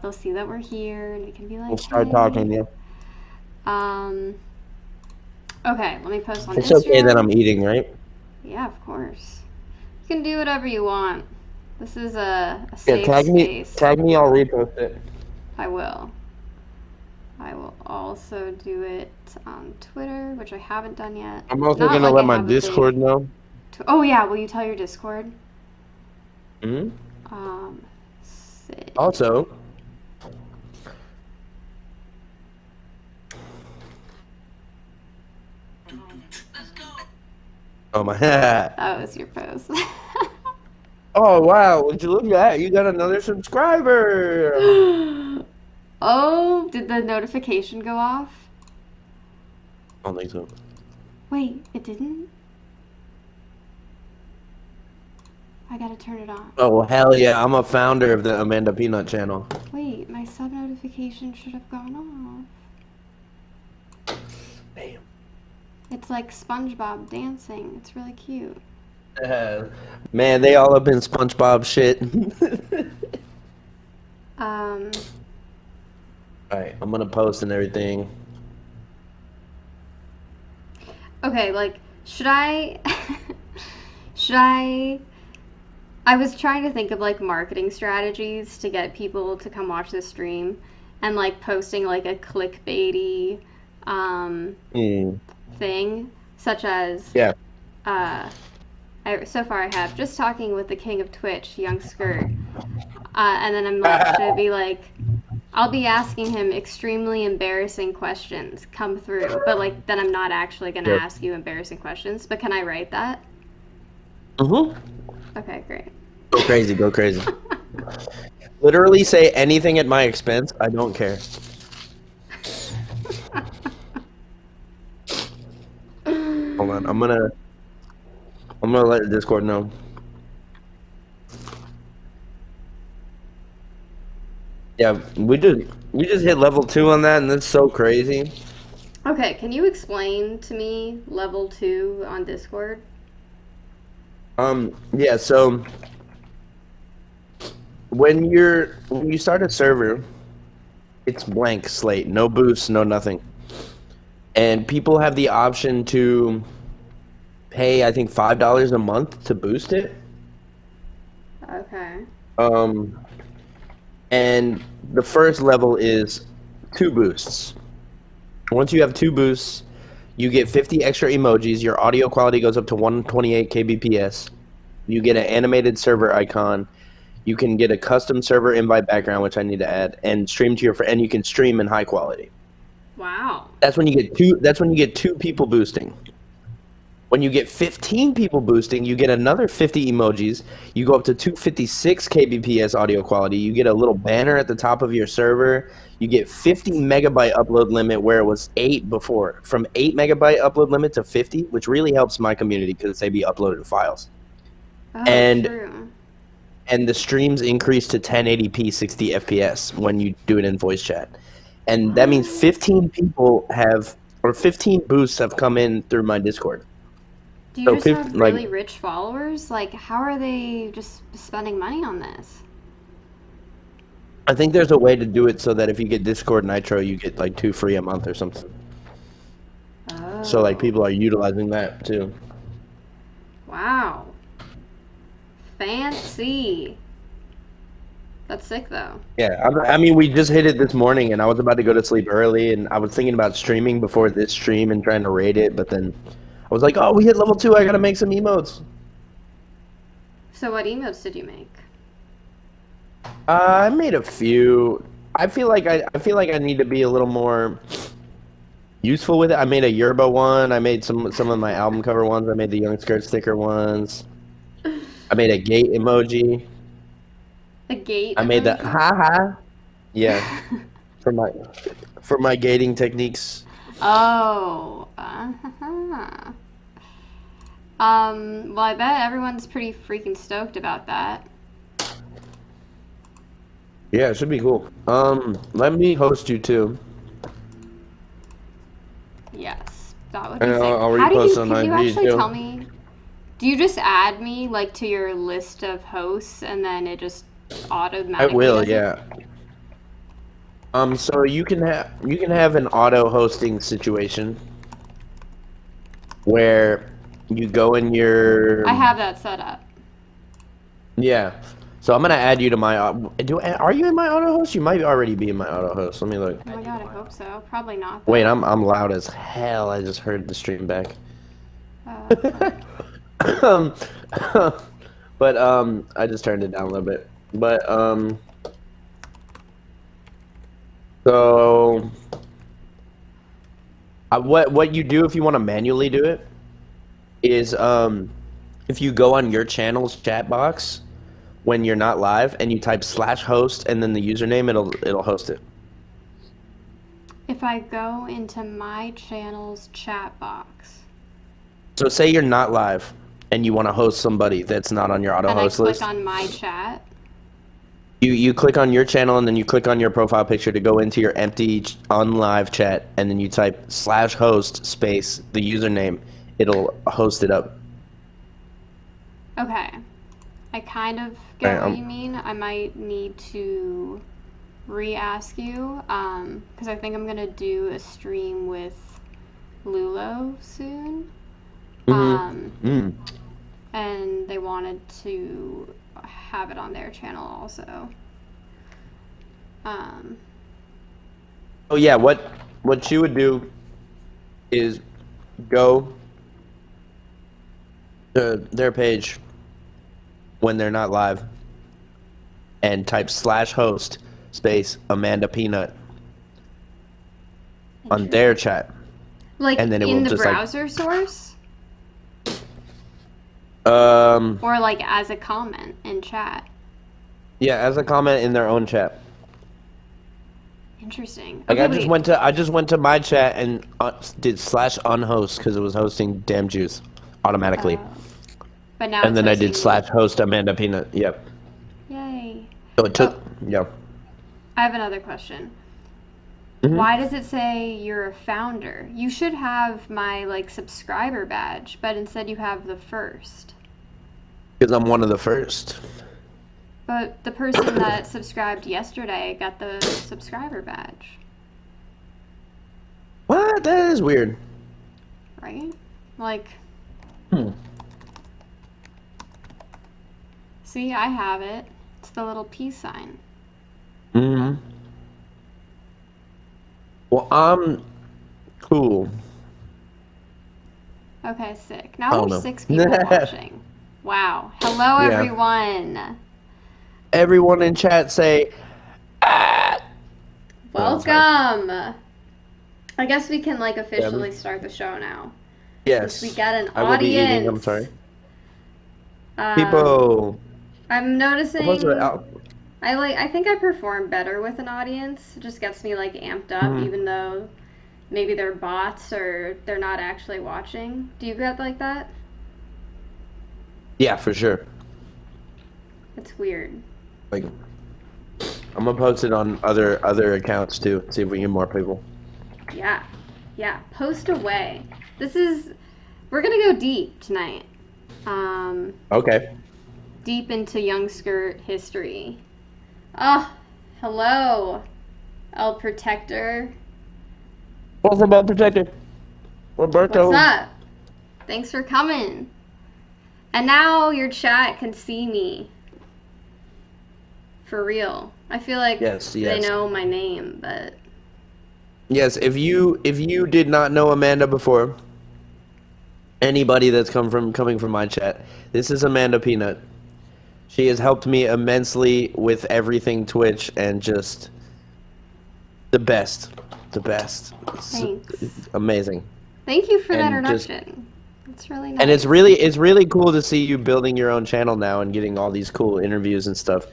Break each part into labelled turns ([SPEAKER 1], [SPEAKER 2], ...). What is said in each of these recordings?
[SPEAKER 1] They'll see that we're here, and we can be like,
[SPEAKER 2] We'll start
[SPEAKER 1] hey.
[SPEAKER 2] talking, yeah.
[SPEAKER 1] Okay, let me post on
[SPEAKER 2] It's
[SPEAKER 1] Instagram.
[SPEAKER 2] okay that I'm eating, right?
[SPEAKER 1] Yeah, of course. You can do whatever you want. This is a
[SPEAKER 2] Yeah,
[SPEAKER 1] safe space.
[SPEAKER 2] tag me, I'll repost it.
[SPEAKER 1] I will. I will also do it on Twitter, which I haven't done yet.
[SPEAKER 2] I'm also
[SPEAKER 1] Not
[SPEAKER 2] gonna
[SPEAKER 1] like
[SPEAKER 2] let
[SPEAKER 1] I
[SPEAKER 2] my
[SPEAKER 1] have a
[SPEAKER 2] Discord
[SPEAKER 1] big...
[SPEAKER 2] know.
[SPEAKER 1] Oh yeah, will you tell your Discord?
[SPEAKER 2] Hmm.
[SPEAKER 1] Sick.
[SPEAKER 2] Also, oh my.
[SPEAKER 1] That was your post.
[SPEAKER 2] Oh wow! Would you look at that? You got another subscriber.
[SPEAKER 1] Oh, did the notification go off?
[SPEAKER 2] I don't think so.
[SPEAKER 1] Wait, it didn't? I gotta turn it on.
[SPEAKER 2] Oh hell yeah! I'm a founder of the Amanda Peanut channel.
[SPEAKER 1] Wait, my sub notification should have gone off.
[SPEAKER 2] Damn.
[SPEAKER 1] It's like SpongeBob dancing. It's really cute.
[SPEAKER 2] Man, they all up in SpongeBob shit. Alright, I'm gonna post and everything.
[SPEAKER 1] Okay, like, should I... should I... I was trying to think of, like, marketing strategies to get people to come watch this stream, and, like, posting, like, a clickbaity, thing, such as...
[SPEAKER 2] Yeah.
[SPEAKER 1] So far I have just talking with the king of Twitch, Yung Skrrt, and then I'm like, should I be like, I'll be asking him extremely embarrassing questions come through, but like then I'm not actually gonna ask you embarrassing questions. But can I write that? Okay, great.
[SPEAKER 2] Go crazy, go crazy. Literally say anything at my expense. I don't care. Hold on, I'm gonna let the Discord know. Yeah, we just hit level 2 on that, and that's so crazy.
[SPEAKER 1] Okay, can you explain to me level 2 on Discord?
[SPEAKER 2] Yeah, so when you start a server, it's blank slate, no boosts, no nothing. And people have the option to pay, I think, $5 a month to boost it.
[SPEAKER 1] Okay.
[SPEAKER 2] And the first level is 2 boosts. Once you have 2 boosts, you get 50 extra emojis. Your audio quality goes up to 128 kbps. You get an animated server icon. You can get a custom server invite background, which I need to add, and stream to and you can stream in high quality.
[SPEAKER 1] Wow.
[SPEAKER 2] That's when you get 2. That's when you get 2 people boosting. When you get 15 people boosting, you get another 50 emojis. You go up to 256 kbps audio quality. You get a little banner at the top of your server. You get 50 megabyte upload limit where it was 8 before. From 8 megabyte upload limit to 50, which really helps my community because they be uploaded files.
[SPEAKER 1] Oh,
[SPEAKER 2] And
[SPEAKER 1] true.
[SPEAKER 2] and the streams increase to 1080p 60 fps when you do it in voice chat. And that means 15 people have, or 15 boosts have come in through my Discord.
[SPEAKER 1] Do you just have really rich followers? Like, how are they just spending money on this?
[SPEAKER 2] I think there's a way to do it so that if you get Discord Nitro, you get like 2 free a month or something.
[SPEAKER 1] Oh.
[SPEAKER 2] So like people are utilizing that too.
[SPEAKER 1] Wow. Fancy. That's sick though.
[SPEAKER 2] Yeah, I mean, we just hit it this morning, and I was about to go to sleep early, and I was thinking about streaming before this stream and trying to rate it, but then I was like, oh, we hit level 2. I gotta make some emotes.
[SPEAKER 1] So what emotes did you make?
[SPEAKER 2] I made a few. I feel like I need to be a little more useful with it. I made a Yerba one. I made some of my album cover ones. I made the Yung Skrrt sticker ones. I made a gate emoji.
[SPEAKER 1] A gate
[SPEAKER 2] I made
[SPEAKER 1] emoji?
[SPEAKER 2] the ha. Yeah, for my gating techniques.
[SPEAKER 1] Oh. Well, I bet everyone's pretty freaking stoked about that.
[SPEAKER 2] Yeah, it should be cool. Let me host you too.
[SPEAKER 1] Yes, that would be
[SPEAKER 2] And
[SPEAKER 1] sick.
[SPEAKER 2] I'll
[SPEAKER 1] How do
[SPEAKER 2] repost
[SPEAKER 1] you,
[SPEAKER 2] on
[SPEAKER 1] can you
[SPEAKER 2] IG
[SPEAKER 1] actually
[SPEAKER 2] too.
[SPEAKER 1] tell me, do you just add me, like, to your list of hosts, and then it just
[SPEAKER 2] I
[SPEAKER 1] automatically
[SPEAKER 2] will,
[SPEAKER 1] does it?
[SPEAKER 2] yeah. So you can have an auto hosting situation where you go in your.
[SPEAKER 1] I have that set up.
[SPEAKER 2] Yeah. So I'm gonna add you to my. Are you in my auto host? You might already be in my auto host. Let me look.
[SPEAKER 1] Oh my god, I hope so. Probably not.
[SPEAKER 2] Wait,
[SPEAKER 1] Though.
[SPEAKER 2] I'm loud as hell. I just heard the stream back.
[SPEAKER 1] Okay.
[SPEAKER 2] um, but I just turned it down a little bit. But so what you do if you want to manually do it is if you go on your channel's chat box when you're not live and you type /host and then the username, it'll host it.
[SPEAKER 1] If I go into my channel's chat box.
[SPEAKER 2] So say you're not live and you want to host somebody that's not on your auto host list.
[SPEAKER 1] And I click on my chat.
[SPEAKER 2] You click on your channel and then you click on your profile picture to go into your empty unlive chat and then you type /host space the username. It'll host it up.
[SPEAKER 1] Okay. I kind of get what you mean. I might need to re-ask you because I think I'm gonna do a stream with Lulo soon. And they wanted to have it on their channel also.
[SPEAKER 2] Oh yeah, what you would do is go to their page when they're not live and type /host space Amanda Peanut on their chat.
[SPEAKER 1] Like
[SPEAKER 2] and then it
[SPEAKER 1] in
[SPEAKER 2] will
[SPEAKER 1] the
[SPEAKER 2] just
[SPEAKER 1] browser source? Or like as a comment in chat?
[SPEAKER 2] Yeah, as a comment in their own chat.
[SPEAKER 1] Interesting.
[SPEAKER 2] Like
[SPEAKER 1] Okay,
[SPEAKER 2] I just went to my chat and did /unhost because it was hosting Damn Juice automatically.
[SPEAKER 1] But now
[SPEAKER 2] and then I did /host Amanda Peanut. Yep.
[SPEAKER 1] Yay.
[SPEAKER 2] So it took. Yeah.
[SPEAKER 1] I have another question. Why does it say you're a founder? You should have my like subscriber badge, but instead you have the first.
[SPEAKER 2] Because I'm one of the first.
[SPEAKER 1] But the person that subscribed yesterday got the subscriber badge.
[SPEAKER 2] What? That is weird.
[SPEAKER 1] Right? Like. See, I have it. It's the little peace sign.
[SPEAKER 2] Well, I'm cool.
[SPEAKER 1] Okay, sick. Now there's 6 people watching. Wow. Hello, everyone.
[SPEAKER 2] Everyone in chat say, ah!
[SPEAKER 1] Welcome. I guess we can like officially start the show now.
[SPEAKER 2] Yes.
[SPEAKER 1] Since we got an
[SPEAKER 2] I will
[SPEAKER 1] audience.
[SPEAKER 2] be eating. I'm sorry. People.
[SPEAKER 1] I'm noticing. I think I perform better with an audience. It just gets me like amped up, even though maybe they're bots or they're not actually watching. Do you get like that?
[SPEAKER 2] Yeah, for sure.
[SPEAKER 1] It's weird.
[SPEAKER 2] Like, I'm gonna post it on other accounts too. See if we get more people.
[SPEAKER 1] Yeah, post away. We're gonna go deep tonight.
[SPEAKER 2] Okay.
[SPEAKER 1] Deep into Yung Skrrt history. Oh, hello, El Protector.
[SPEAKER 2] What's up, El Protector? Roberto.
[SPEAKER 1] What's up? Thanks for coming. And now your chat can see me. For real. I feel like they know my name, but...
[SPEAKER 2] Yes, if you did not know Amanda before, anybody that's coming from my chat, this is Amanda Peanut. She has helped me immensely with everything Twitch and just the best. Thanks. It's amazing.
[SPEAKER 1] Thank you for that introduction. It's really nice.
[SPEAKER 2] And it's really cool to see you building your own channel now and getting all these cool interviews and stuff.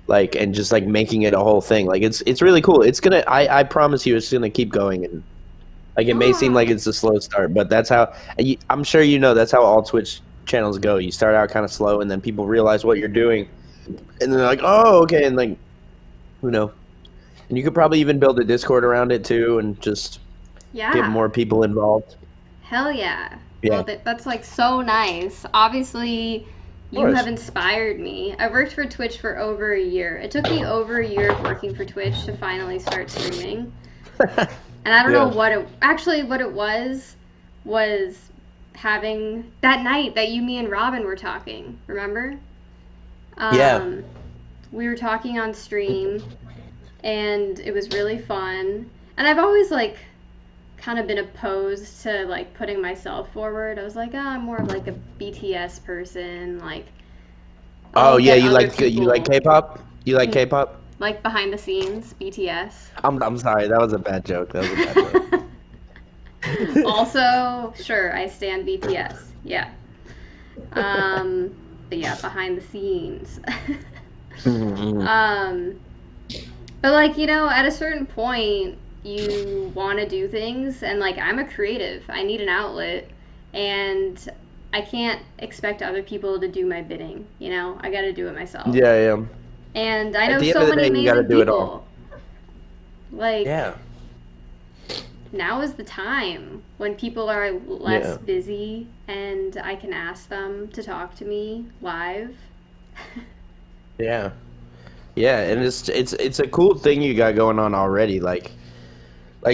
[SPEAKER 2] Like, and just like making it a whole thing. Like, it's really cool. It's gonna, I promise you, it's gonna keep going. And like, it may seem like it's a slow start, but that's how, I'm sure you know, that's how all Twitch channels go. You start out kind of slow, and then people realize what you're doing, and they're like, oh, okay, and like, you know, and you could probably even build a Discord around it too, and just get more people involved.
[SPEAKER 1] Hell yeah.
[SPEAKER 2] Yeah.
[SPEAKER 1] Well, that's like so nice. Obviously, You have inspired me. I worked for Twitch for over a year. It took me over a year of working for Twitch to finally start streaming. And I don't know what it was having that night that me and Robin were talking, remember? We were talking on stream, and it was really fun. And I've always, like, kind of been opposed to, like, putting myself forward. I was like, I'm more of, like, a BTS person, like...
[SPEAKER 2] you like K-pop? You like K-pop?
[SPEAKER 1] Like behind the scenes, BTS.
[SPEAKER 2] I'm sorry, that was a bad joke.
[SPEAKER 1] Also, sure, I stan BTS. Yeah. But yeah, behind the scenes. But like, you know, at a certain point, you want to do things, and like, I'm a creative. I need an outlet, and I can't expect other people to do my bidding. You know, I got to do it myself.
[SPEAKER 2] Yeah.
[SPEAKER 1] And I know so many amazing people. Like, now is the time when people are less busy, and I can ask them to talk to me live.
[SPEAKER 2] Yeah, and it's a cool thing you got going on already. Like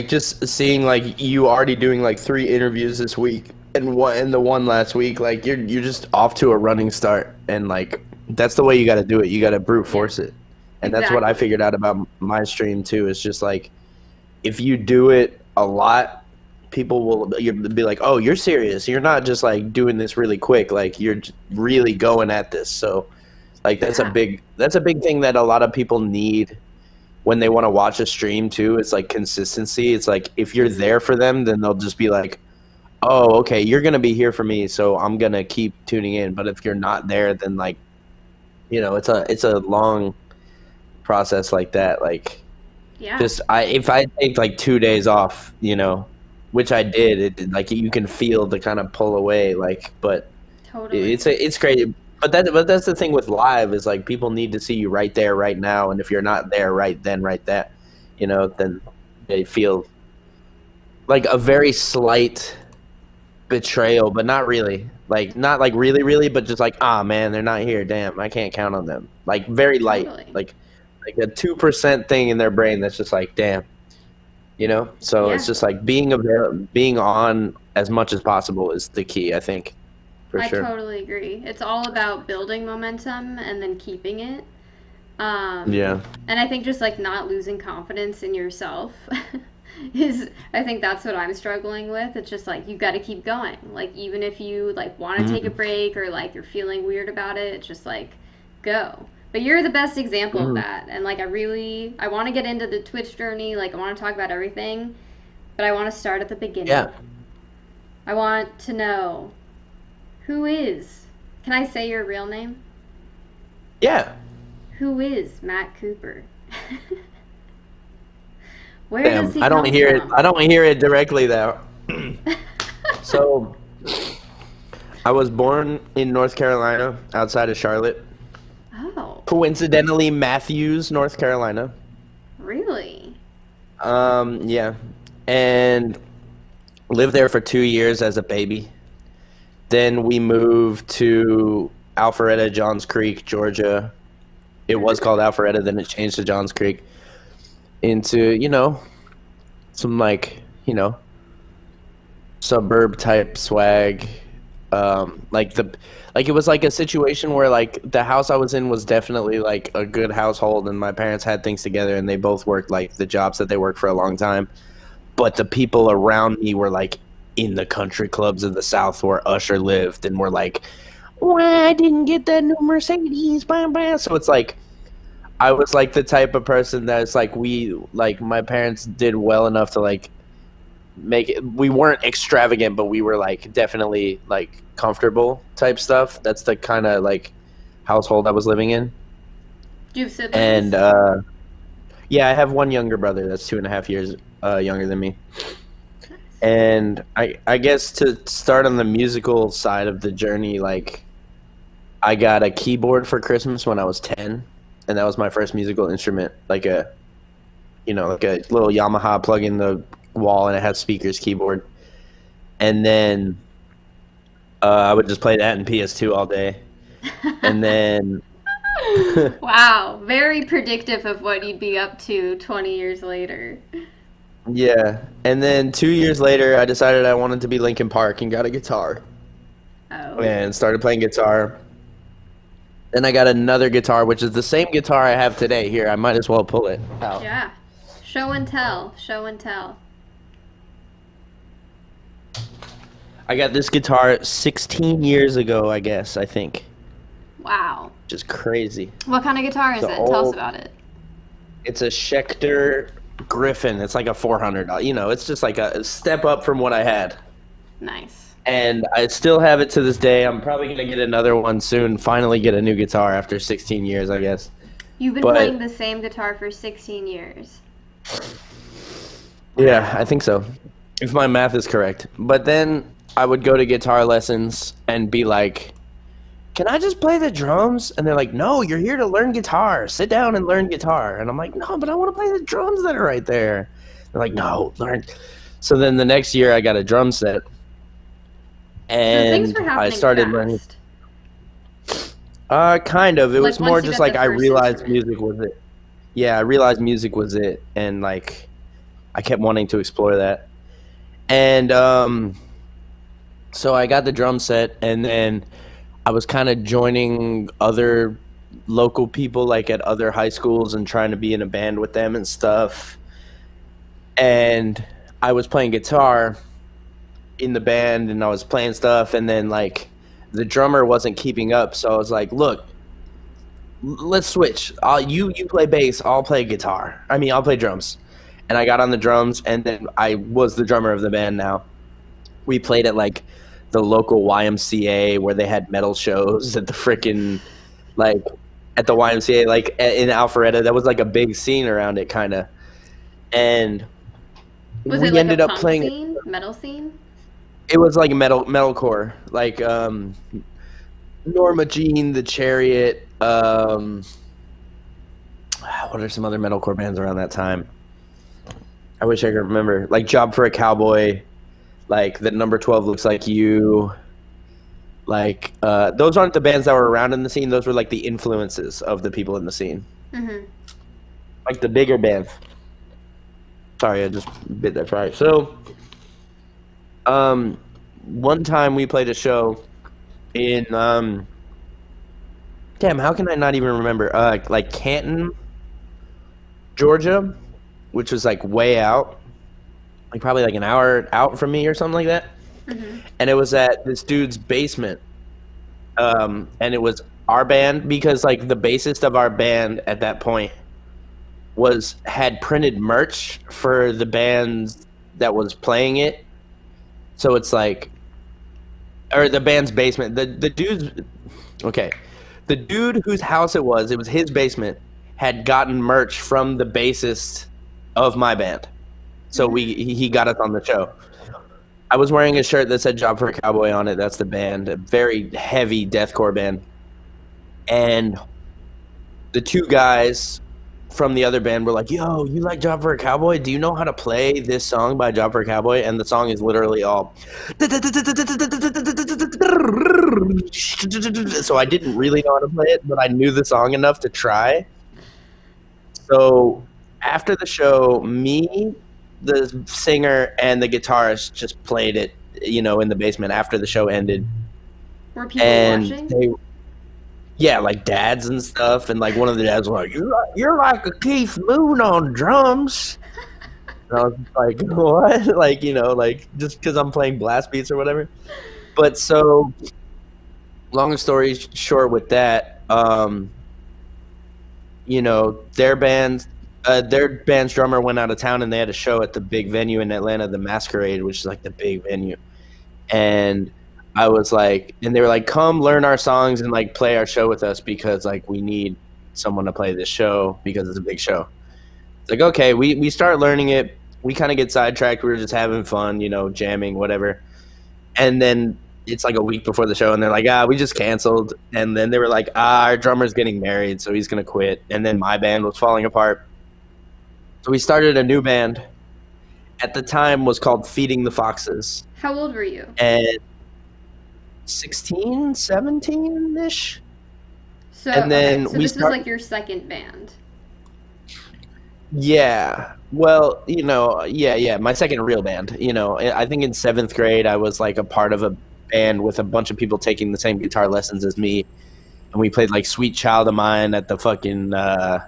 [SPEAKER 2] just seeing like you already doing like 3 interviews this week and the one last week. Like you're just off to a running start, and like that's the way you got to do it. You got to brute force it, and that's what I figured out about my stream too. It's just like if you do it a lot, people will be like, "Oh, you're serious. You're not just like doing this really quick. Like you're really going at this." So. Like that's a big thing that a lot of people need when they want to watch a stream too. It's like consistency. It's like if you're there for them, then they'll just be like, "Oh, okay, you're gonna be here for me, so I'm gonna keep tuning in." But if you're not there, then like, you know, it's a long process like that. Like, if I take like 2 days off, you know, which I did, like you can feel the kind of pull away. Like, but
[SPEAKER 1] totally,
[SPEAKER 2] it's great. But that's the thing with live is like people need to see you right there, right now, and if you're not there right then, right there, you know, then they feel like a very slight betrayal, but not really, like not like really, but just like man, they're not here. Damn, I can't count on them. Like very light, like a 2% thing in their brain that's just like damn, you know. So it's just like being on as much as possible is the key, I think.
[SPEAKER 1] I totally agree. It's all about building momentum and then keeping it. And I think just like not losing confidence in yourself I think that's what I'm struggling with. It's just like you got to keep going. Like even if you like want to take a break or like you're feeling weird about it, it's just like go. But you're the best example of that. And like I want to get into the Twitch journey. Like I want to talk about everything, but I want to start at the beginning. Yeah. I want to know. Who is? Can I say your real name?
[SPEAKER 2] Yeah.
[SPEAKER 1] Who is Matt Cooper? Where
[SPEAKER 2] does he come from? I don't hear it directly though. So, I was born in North Carolina, outside of Charlotte.
[SPEAKER 1] Oh.
[SPEAKER 2] Coincidentally, Matthews, North Carolina.
[SPEAKER 1] Really?
[SPEAKER 2] Yeah, and lived there for 2 years as a baby. Then we moved to Alpharetta, Johns Creek, Georgia. It was called Alpharetta, then it changed to Johns Creek. Into, you know, some like, you know, suburb type swag. It was like a situation where like the house I was in was definitely like a good household, and my parents had things together, and they both worked like the jobs that they worked for a long time. But the people around me were like in the country clubs of the South where Usher lived, and we're like, well, I didn't get that new Mercedes, blah, blah. So it's like I was like the type of person that's like my parents did well enough to like make it. We weren't extravagant, but we were like definitely like comfortable type stuff. That's the kind of like household I was living in.
[SPEAKER 1] Do you have siblings?
[SPEAKER 2] And yeah, I have one younger brother that's 2.5 years younger than me. And I guess to start on the musical side of the journey, like I got a keyboard for Christmas when I was 10, and that was my first musical instrument, like a little Yamaha plug in the wall and it had speakers keyboard. And then I would just play that in PS2 all day. And then
[SPEAKER 1] Wow, very predictive of what you'd be up to 20 years later.
[SPEAKER 2] yeah, and then 2 years later, I decided I wanted to be Linkin Park and got a guitar
[SPEAKER 1] Oh.
[SPEAKER 2] and started playing guitar. Then I got another guitar, which is the same guitar I have today. Here, I might as well pull it out.
[SPEAKER 1] Yeah. Show and tell. Show and tell.
[SPEAKER 2] I got this guitar 16 years ago, I guess, I think.
[SPEAKER 1] Wow.
[SPEAKER 2] Which is crazy.
[SPEAKER 1] What kind of guitar is
[SPEAKER 2] It's
[SPEAKER 1] it?
[SPEAKER 2] a
[SPEAKER 1] Tell us
[SPEAKER 2] old-
[SPEAKER 1] about it.
[SPEAKER 2] It's a Schecter Griffin. It's like a $400. You know, it's just like a step up from what I had.
[SPEAKER 1] Nice.
[SPEAKER 2] And I still have it to this day. I'm probably going to get another one soon. Finally get a new guitar after 16 years, I guess.
[SPEAKER 1] You've been
[SPEAKER 2] But-
[SPEAKER 1] playing the same guitar for 16 years.
[SPEAKER 2] Yeah, I think so. If my math is correct. But then I would go to guitar lessons and be like, can I just play the drums? And they're like, no, you're here to learn guitar. Sit down and learn guitar. And I'm like, no, but I want to play the drums that are right there. They're like, no, learn. So then the next year I got a drum set.
[SPEAKER 1] So
[SPEAKER 2] And
[SPEAKER 1] things were happening
[SPEAKER 2] I started learning.
[SPEAKER 1] fast.
[SPEAKER 2] Kind of. It
[SPEAKER 1] Like,
[SPEAKER 2] was more
[SPEAKER 1] once you
[SPEAKER 2] just
[SPEAKER 1] got
[SPEAKER 2] like
[SPEAKER 1] the
[SPEAKER 2] I
[SPEAKER 1] first
[SPEAKER 2] realized
[SPEAKER 1] instrument.
[SPEAKER 2] music was it. Yeah, I realized music was it. And like I kept wanting to explore that. And so I got the drum set, and then I was kind of joining other local people like at other high schools and trying to be in a band with them and stuff. And I was playing guitar in the band and I was playing stuff, and then like the drummer wasn't keeping up, so I was like, look, let's switch. You play bass, I'll play guitar. I'll play drums. And I got on the drums, and then I was the drummer of the band now. We played at like the local YMCA where they had metal shows at the freaking like at the YMCA like in Alpharetta. That was like a big scene around it kind of. And
[SPEAKER 1] Was
[SPEAKER 2] we
[SPEAKER 1] it like
[SPEAKER 2] ended
[SPEAKER 1] a
[SPEAKER 2] up
[SPEAKER 1] punk
[SPEAKER 2] playing
[SPEAKER 1] scene? Metal scene?
[SPEAKER 2] it was like metalcore, like Norma Jean, The Chariot, what are some other metalcore bands around that time? I wish I could remember. Like Job for a Cowboy, like the Number 12 Looks Like You. Like those aren't the bands that were around in the scene. Those were like the influences of the people in the scene.
[SPEAKER 1] Mm-hmm.
[SPEAKER 2] Like the bigger bands. Sorry, I just bit that fry. So, one time we played a show in damn, how can I not even remember? Like Canton, Georgia, which was like way out, like probably like an hour out from me or something like that.
[SPEAKER 1] Mm-hmm.
[SPEAKER 2] And it was at this dude's basement. And it was our band, because like the bassist of our band at that point had printed merch for the bands that was playing it. So it's like, or the band's basement. The dude's okay. The dude whose house it was his basement, had gotten merch from the bassist of my band. So he got us on the show. I was wearing a shirt that said Job for a Cowboy on it. That's the band, a very heavy deathcore band. And the two guys from the other band were like, yo, you like Job for a Cowboy? Do you know how to play this song by Job for a Cowboy? And the song is literally all... So I didn't really know how to play it, but I knew the song enough to try. So after the show, me, the singer, and the guitarist just played it, in the basement after the show ended.
[SPEAKER 1] Were people
[SPEAKER 2] And
[SPEAKER 1] watching?
[SPEAKER 2] yeah, like dads and stuff, and like one of the dads was like, "You're like a Keith Moon on drums." And I was like, "What?" Like like just because I'm playing blast beats or whatever. But so, long story short, with that, their band's drummer went out of town, and they had a show at the big venue in Atlanta, the Masquerade, which is like the big venue, and I was like, and they were like, come learn our songs and like play our show with us, because like we need someone to play this show because it's a big show. It's like, okay, we start learning it. We kind of get sidetracked. We were just having fun, jamming, whatever. And then it's like a week before the show, and they're like, we just canceled. And then they were like, our drummer's getting married, so he's going to quit. And then my band was falling apart. So we started a new band. At the time was called Feeding the Foxes.
[SPEAKER 1] How old were you?
[SPEAKER 2] And 16, 17-ish.
[SPEAKER 1] So
[SPEAKER 2] And
[SPEAKER 1] okay,
[SPEAKER 2] then
[SPEAKER 1] so
[SPEAKER 2] we
[SPEAKER 1] this was
[SPEAKER 2] started.
[SPEAKER 1] like your second band.
[SPEAKER 2] Yeah. Well, yeah, my second real band. I think in 7th grade I was like a part of a band with a bunch of people taking the same guitar lessons as me, and we played like "Sweet Child of Mine" at the fucking the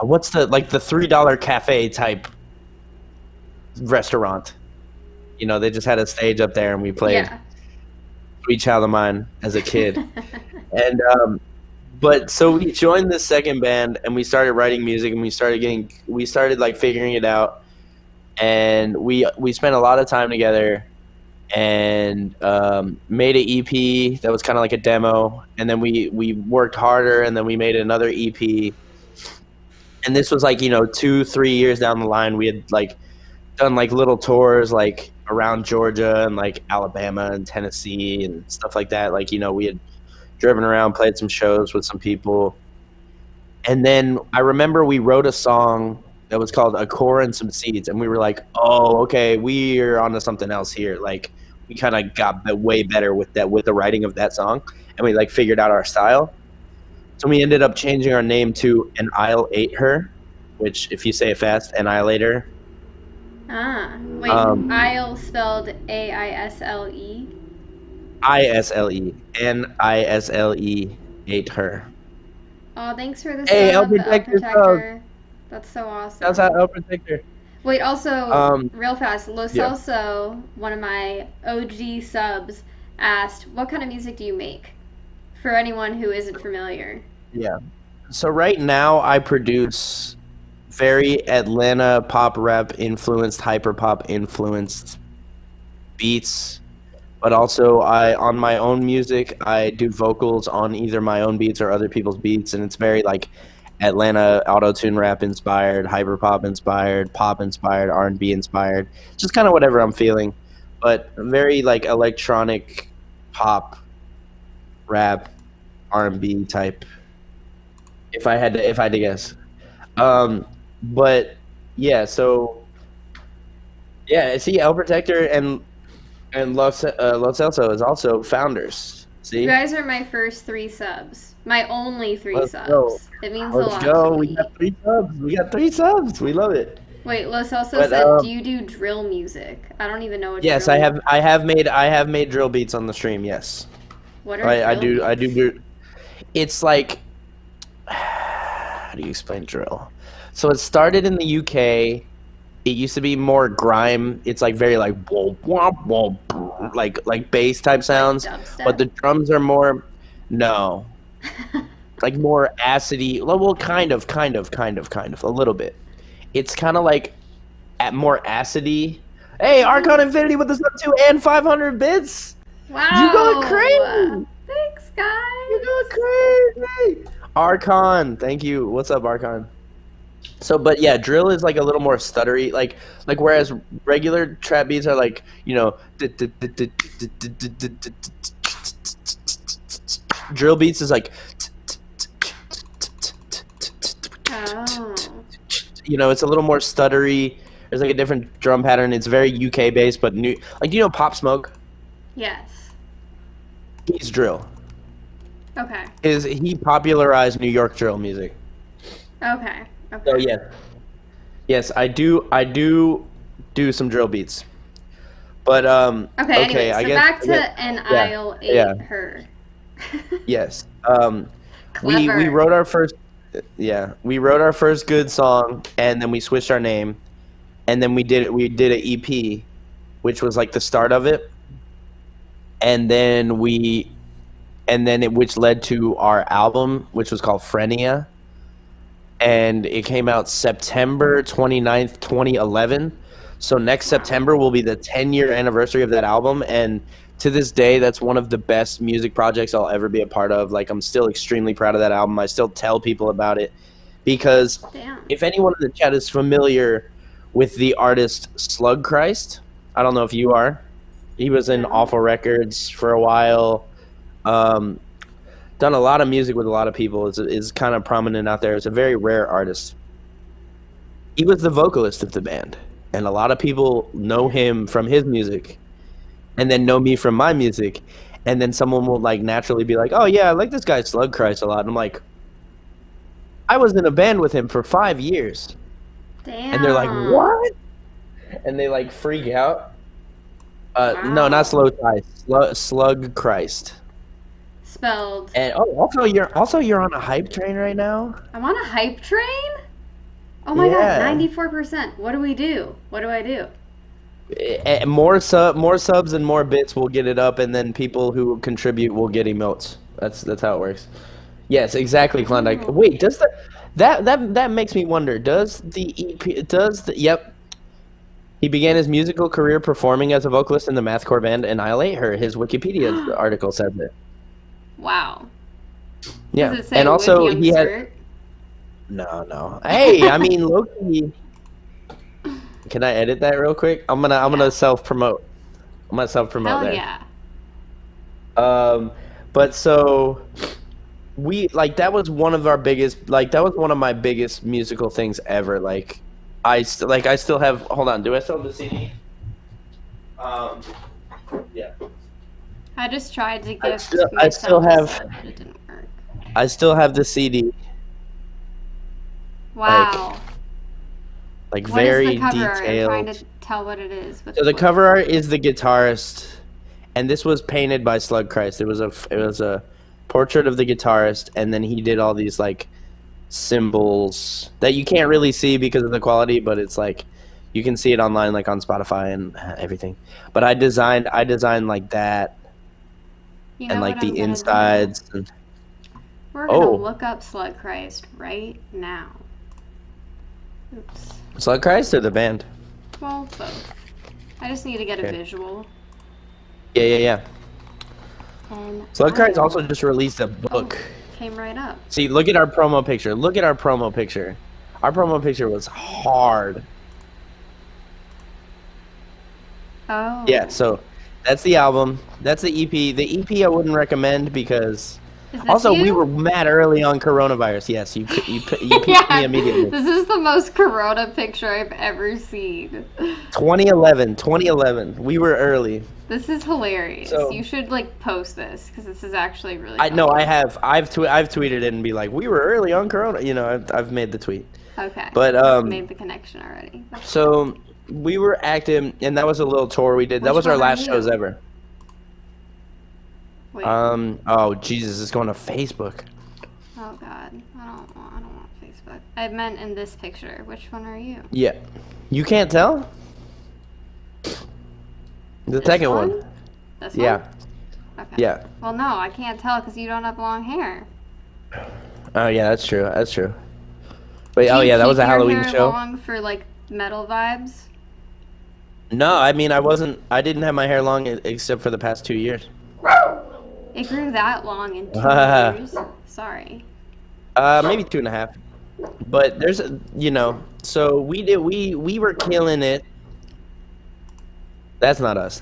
[SPEAKER 2] what's the $3 cafe type restaurant. They just had a stage up there, and we played
[SPEAKER 1] Yeah.
[SPEAKER 2] "Sweet Child of Mine" as a kid. And but so we joined this second band, and we started writing music, and we started like figuring it out, and we spent a lot of time together, and made an EP that was kind of like a demo, and then we worked harder, and then we made another EP, and this was like 2-3 years down the line. We had like done like little tours like around Georgia and like Alabama and Tennessee and stuff like that. Like we had driven around, played some shows with some people. And then I remember we wrote a song that was called "A Core and Some Seeds," and we were like, "Oh, okay, we're onto something else here." Like we kind of got way better with the writing of that song, and we like figured out our style. So we ended up changing our name to "And I'll Ate Her," which, if you say it fast, "Annihilator."
[SPEAKER 1] Ah, wait.
[SPEAKER 2] Um,
[SPEAKER 1] Isle spelled Aisle.
[SPEAKER 2] Isle, Nisle, ate her.
[SPEAKER 1] Oh, thanks for the
[SPEAKER 2] Hey, El
[SPEAKER 1] sub, El
[SPEAKER 2] Protector sub.
[SPEAKER 1] Protector. That's so
[SPEAKER 2] Shouts
[SPEAKER 1] awesome.
[SPEAKER 2] out El Protector.
[SPEAKER 1] Wait, also,
[SPEAKER 2] Um,
[SPEAKER 1] real fast, Lo
[SPEAKER 2] yeah,
[SPEAKER 1] Celso, one of my OG subs, asked, "What kind of music do you make?" For anyone who isn't familiar.
[SPEAKER 2] yeah. So right now I produce very Atlanta pop rap influenced, hyper pop influenced beats, but also I on my own music I do vocals on either my own beats or other people's beats, and it's very like Atlanta auto tune rap inspired, hyper pop inspired, R&B inspired, just kind of whatever I'm feeling, but very like electronic pop rap R&B type. If I had to guess. But yeah, so yeah, see, El Protector and Los Celso is also founders.
[SPEAKER 1] You
[SPEAKER 2] See,
[SPEAKER 1] guys are my first three subs. My only three
[SPEAKER 2] let's go,
[SPEAKER 1] subs. It means a
[SPEAKER 2] let's
[SPEAKER 1] lot to
[SPEAKER 2] go. We got
[SPEAKER 1] me.
[SPEAKER 2] 3 subs. We got 3 subs. We love it.
[SPEAKER 1] Wait, Los also
[SPEAKER 2] But
[SPEAKER 1] said, "Do you do drill music?" I don't even know what
[SPEAKER 2] yes,
[SPEAKER 1] drill.
[SPEAKER 2] I have made drill beats on the stream. Yes,
[SPEAKER 1] What are
[SPEAKER 2] I
[SPEAKER 1] drill
[SPEAKER 2] do
[SPEAKER 1] beats?
[SPEAKER 2] It's like, how do you explain drill? So it started in the UK. It used to be more grime. It's like very like whoa, whoa, whoa, like bass type
[SPEAKER 1] Like
[SPEAKER 2] sounds, but
[SPEAKER 1] dubstep?
[SPEAKER 2] the drums are more no, like more acidy. Well, kind of, a little bit. It's kind of like at more acidy. Hey, Archon Infinity with the sub 2 and 500 bits. You going
[SPEAKER 1] Wow!
[SPEAKER 2] crazy?
[SPEAKER 1] Thanks,
[SPEAKER 2] You
[SPEAKER 1] guys!
[SPEAKER 2] going crazy? Archon, thank you. What's up, Archon? So, but yeah, drill is like a little more stuttery, like whereas regular trap beats are like drill beats is like
[SPEAKER 1] Oh.
[SPEAKER 2] it's a little more stuttery. There's like a different drum pattern. It's very UK based, but new. Like Pop Smoke?
[SPEAKER 1] Yes.
[SPEAKER 2] He's drill.
[SPEAKER 1] Okay.
[SPEAKER 2] He popularized New York drill music?
[SPEAKER 1] Okay.
[SPEAKER 2] So
[SPEAKER 1] Okay.
[SPEAKER 2] yes, I do some drill beats. But
[SPEAKER 1] Okay,
[SPEAKER 2] okay,
[SPEAKER 1] anyway,
[SPEAKER 2] I
[SPEAKER 1] so
[SPEAKER 2] guess
[SPEAKER 1] back
[SPEAKER 2] I
[SPEAKER 1] to
[SPEAKER 2] guess
[SPEAKER 1] "And
[SPEAKER 2] yeah,
[SPEAKER 1] I'll
[SPEAKER 2] yeah,
[SPEAKER 1] Ate Her."
[SPEAKER 2] yes. We
[SPEAKER 1] Clever.
[SPEAKER 2] wrote our first good song, and then we switched our name, and then we did an EP, which was like the start of it, and then which led to our album, which was called Frenia, and it came out September 29th, 2011. So next
[SPEAKER 1] Wow.
[SPEAKER 2] September will be the 10-year anniversary of that album, and to this day that's one of the best music projects I'll ever be a part of. Like, I'm still extremely proud of that album. I still tell people about it because
[SPEAKER 1] Damn.
[SPEAKER 2] if anyone in the chat is familiar with the artist Slug Christ, I don't know if you are. He was in
[SPEAKER 1] No.
[SPEAKER 2] Awful Records for a while. Um, Done a lot of music with a lot of people. Is kind of prominent out there. It's a very rare artist. He was the vocalist of the band, and a lot of people know him from his music, and then know me from my music. and then someone will like naturally be like, "Oh yeah, I like this guy Slug Christ a lot." And I'm like, "I was in a band with him for 5 years,"
[SPEAKER 1] Damn.
[SPEAKER 2] and they're like, "What?" And they like freak out. No, not Slow Tie, Slug Christ.
[SPEAKER 1] Spelled.
[SPEAKER 2] And you're on a hype train right now.
[SPEAKER 1] I'm on a hype train? Oh my god, 94%. What do we do? What do I do?
[SPEAKER 2] More subs and more bits will get it up, and then people who contribute will get emotes. That's how it works. Yes, exactly, Klondike. Wait, does that makes me wonder? Does the EP yep? He began his musical career performing as a vocalist in the mathcore band Annihilate Her. His Wikipedia article says it.
[SPEAKER 1] Wow.
[SPEAKER 2] Yeah,
[SPEAKER 1] Does it say
[SPEAKER 2] and also
[SPEAKER 1] Yung
[SPEAKER 2] he
[SPEAKER 1] Skrrt?
[SPEAKER 2] had. No. Hey, I mean, Loki. Can I edit that real quick? I'm gonna self promote. I'm gonna self promote there.
[SPEAKER 1] Yeah.
[SPEAKER 2] But so we like that was one of our biggest that was one of my biggest musical things ever. Like I still have. Hold on, do I still have the CD? Yeah.
[SPEAKER 1] I just tried to give
[SPEAKER 2] I still have.
[SPEAKER 1] but it didn't work.
[SPEAKER 2] I still have the CD.
[SPEAKER 1] Wow.
[SPEAKER 2] Like
[SPEAKER 1] What
[SPEAKER 2] very
[SPEAKER 1] is the cover art?
[SPEAKER 2] detailed.
[SPEAKER 1] I'm trying to tell what it is.
[SPEAKER 2] So the cover art is the guitarist, and this was painted by Slug Christ. It was a portrait of the guitarist, and then he did all these like symbols that you can't really see because of the quality, but it's like you can see it online, like on Spotify and everything. But I designed like that, and like the insides. And
[SPEAKER 1] we're gonna look up Slug Christ right now. Oops.
[SPEAKER 2] Slug Christ or the band?
[SPEAKER 1] Well, both. I just need to get a visual.
[SPEAKER 2] Yeah.
[SPEAKER 1] And
[SPEAKER 2] Slug Christ also just released a book.
[SPEAKER 1] Came right up.
[SPEAKER 2] See, look at our promo picture. Our promo picture was hard.
[SPEAKER 1] Oh.
[SPEAKER 2] Yeah, so that's the album. That's the EP. The EP I wouldn't recommend because also we were mad early on coronavirus. Yes, you picked me immediately.
[SPEAKER 1] This is the most corona picture I've ever seen.
[SPEAKER 2] 2011. We were early.
[SPEAKER 1] This is hilarious.
[SPEAKER 2] So,
[SPEAKER 1] you should like post this because this is actually really.
[SPEAKER 2] I know I have. I've tweeted it and be like, we were early on corona. You know, I've made the tweet.
[SPEAKER 1] Okay.
[SPEAKER 2] But
[SPEAKER 1] I've made the connection already.
[SPEAKER 2] So we were active, and that was a little tour we did. That was our last shows ever.
[SPEAKER 1] Wait.
[SPEAKER 2] Oh Jesus, it's going to Facebook.
[SPEAKER 1] Oh God, I don't want Facebook. I meant in this picture. Which one are you?
[SPEAKER 2] Yeah, you can't tell. The second one.
[SPEAKER 1] This
[SPEAKER 2] one?
[SPEAKER 1] Okay.
[SPEAKER 2] Yeah.
[SPEAKER 1] Well, no, I can't tell because you don't have long hair.
[SPEAKER 2] Oh yeah, that's true. Wait, that was a Halloween
[SPEAKER 1] hair
[SPEAKER 2] show.
[SPEAKER 1] Long for like metal vibes.
[SPEAKER 2] No, I mean I didn't have my hair long except for the past 2 years.
[SPEAKER 1] It grew that long in 2 years. Sorry.
[SPEAKER 2] Maybe 2.5. But there's so we were killing it. That's not us.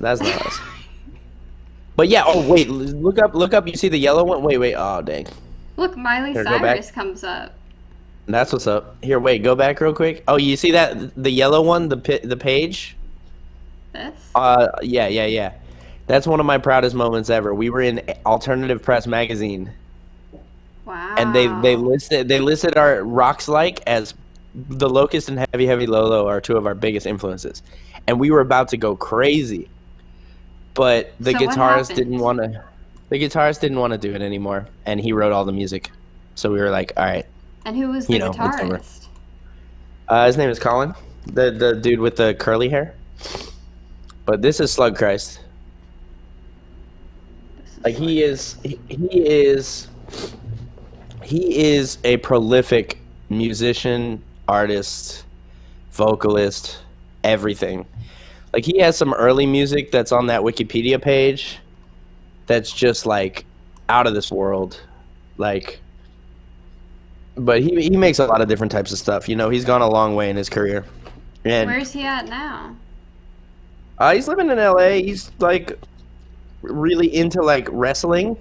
[SPEAKER 2] But yeah, oh wait, look up, you see the yellow one? Wait, oh dang.
[SPEAKER 1] Look, Miley Cyrus comes up.
[SPEAKER 2] That's what's up. Here, wait, go back real quick. Oh, you see that, the yellow one, the page?
[SPEAKER 1] This?
[SPEAKER 2] Yeah. That's one of my proudest moments ever. We were in Alternative Press magazine.
[SPEAKER 1] Wow.
[SPEAKER 2] And they listed our Rocks Like as the Locust and Heavy Lolo are two of our biggest influences. And we were about to go crazy. But the guitarist didn't want to do it anymore, and he wrote all the music. So we were like, all right.
[SPEAKER 1] And who was the guitarist?
[SPEAKER 2] His name is Colin, the dude with the curly hair. But this is Slug Christ. Like he is a prolific musician, artist, vocalist, everything. Like he has some early music that's on that Wikipedia page that's just like out of this world. Like, but he makes a lot of different types of stuff. You know, he's gone a long way in his career. And
[SPEAKER 1] where's he at now?
[SPEAKER 2] He's living in LA. He's like really into like wrestling,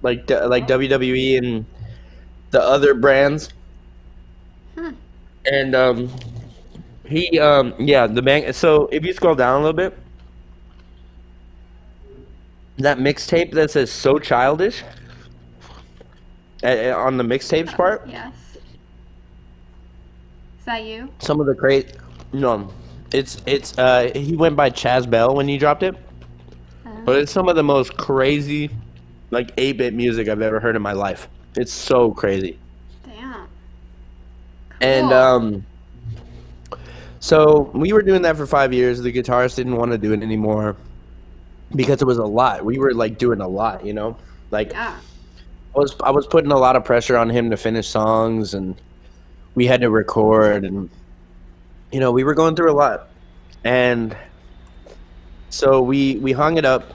[SPEAKER 2] like WWE and the other brands. And the band. So if you scroll down a little bit, that mixtape that says "So Childish" on the mixtapes part.
[SPEAKER 1] Yes. Is that you?
[SPEAKER 2] Some of the great, no, it's he went by Chaz Bell when he dropped it, but it's some of the most crazy, like 8-bit music I've ever heard in my life. It's so crazy.
[SPEAKER 1] Damn.
[SPEAKER 2] And
[SPEAKER 1] Cool.
[SPEAKER 2] so we were doing that for 5 years. The guitarist didn't want to do it anymore because it was a lot. We were like doing a lot, Like
[SPEAKER 1] Yeah.
[SPEAKER 2] I was putting a lot of pressure on him to finish songs, and we had to record, and we were going through a lot. And so we hung it up.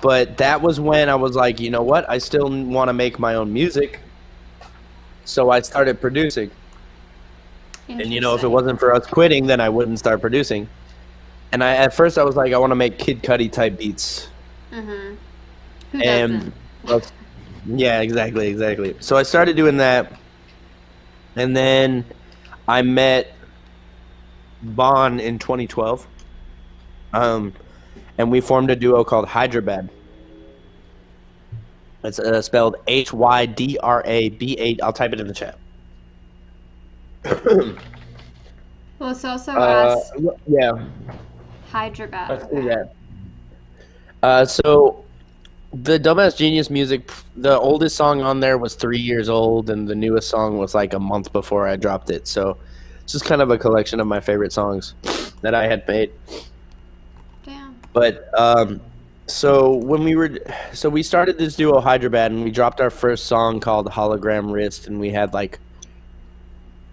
[SPEAKER 2] But that was when I was like, you know what? I still want to make my own music. So I started producing. And if it wasn't for us quitting, then I wouldn't start producing. And at first I was like, I want to make Kid Cudi type beats.
[SPEAKER 1] Mhm. Who
[SPEAKER 2] And
[SPEAKER 1] doesn't?
[SPEAKER 2] yeah, exactly. So I started doing that. And then I met Bon in 2012. And we formed a duo called Hyderabad. It's spelled HYDRAB8. I'll type it in the chat.
[SPEAKER 1] Well, it's also asked
[SPEAKER 2] Yeah,
[SPEAKER 1] Hyderabad.
[SPEAKER 2] let's do
[SPEAKER 1] Okay.
[SPEAKER 2] that. So the Dumbass Genius music, the oldest song on there was 3 years old, and the newest song was like a month before I dropped it. So it's just kind of a collection of my favorite songs that I had made.
[SPEAKER 1] Damn.
[SPEAKER 2] But so we started this duo Hyderabad, and we dropped our first song called Hologram Wrist, and we had like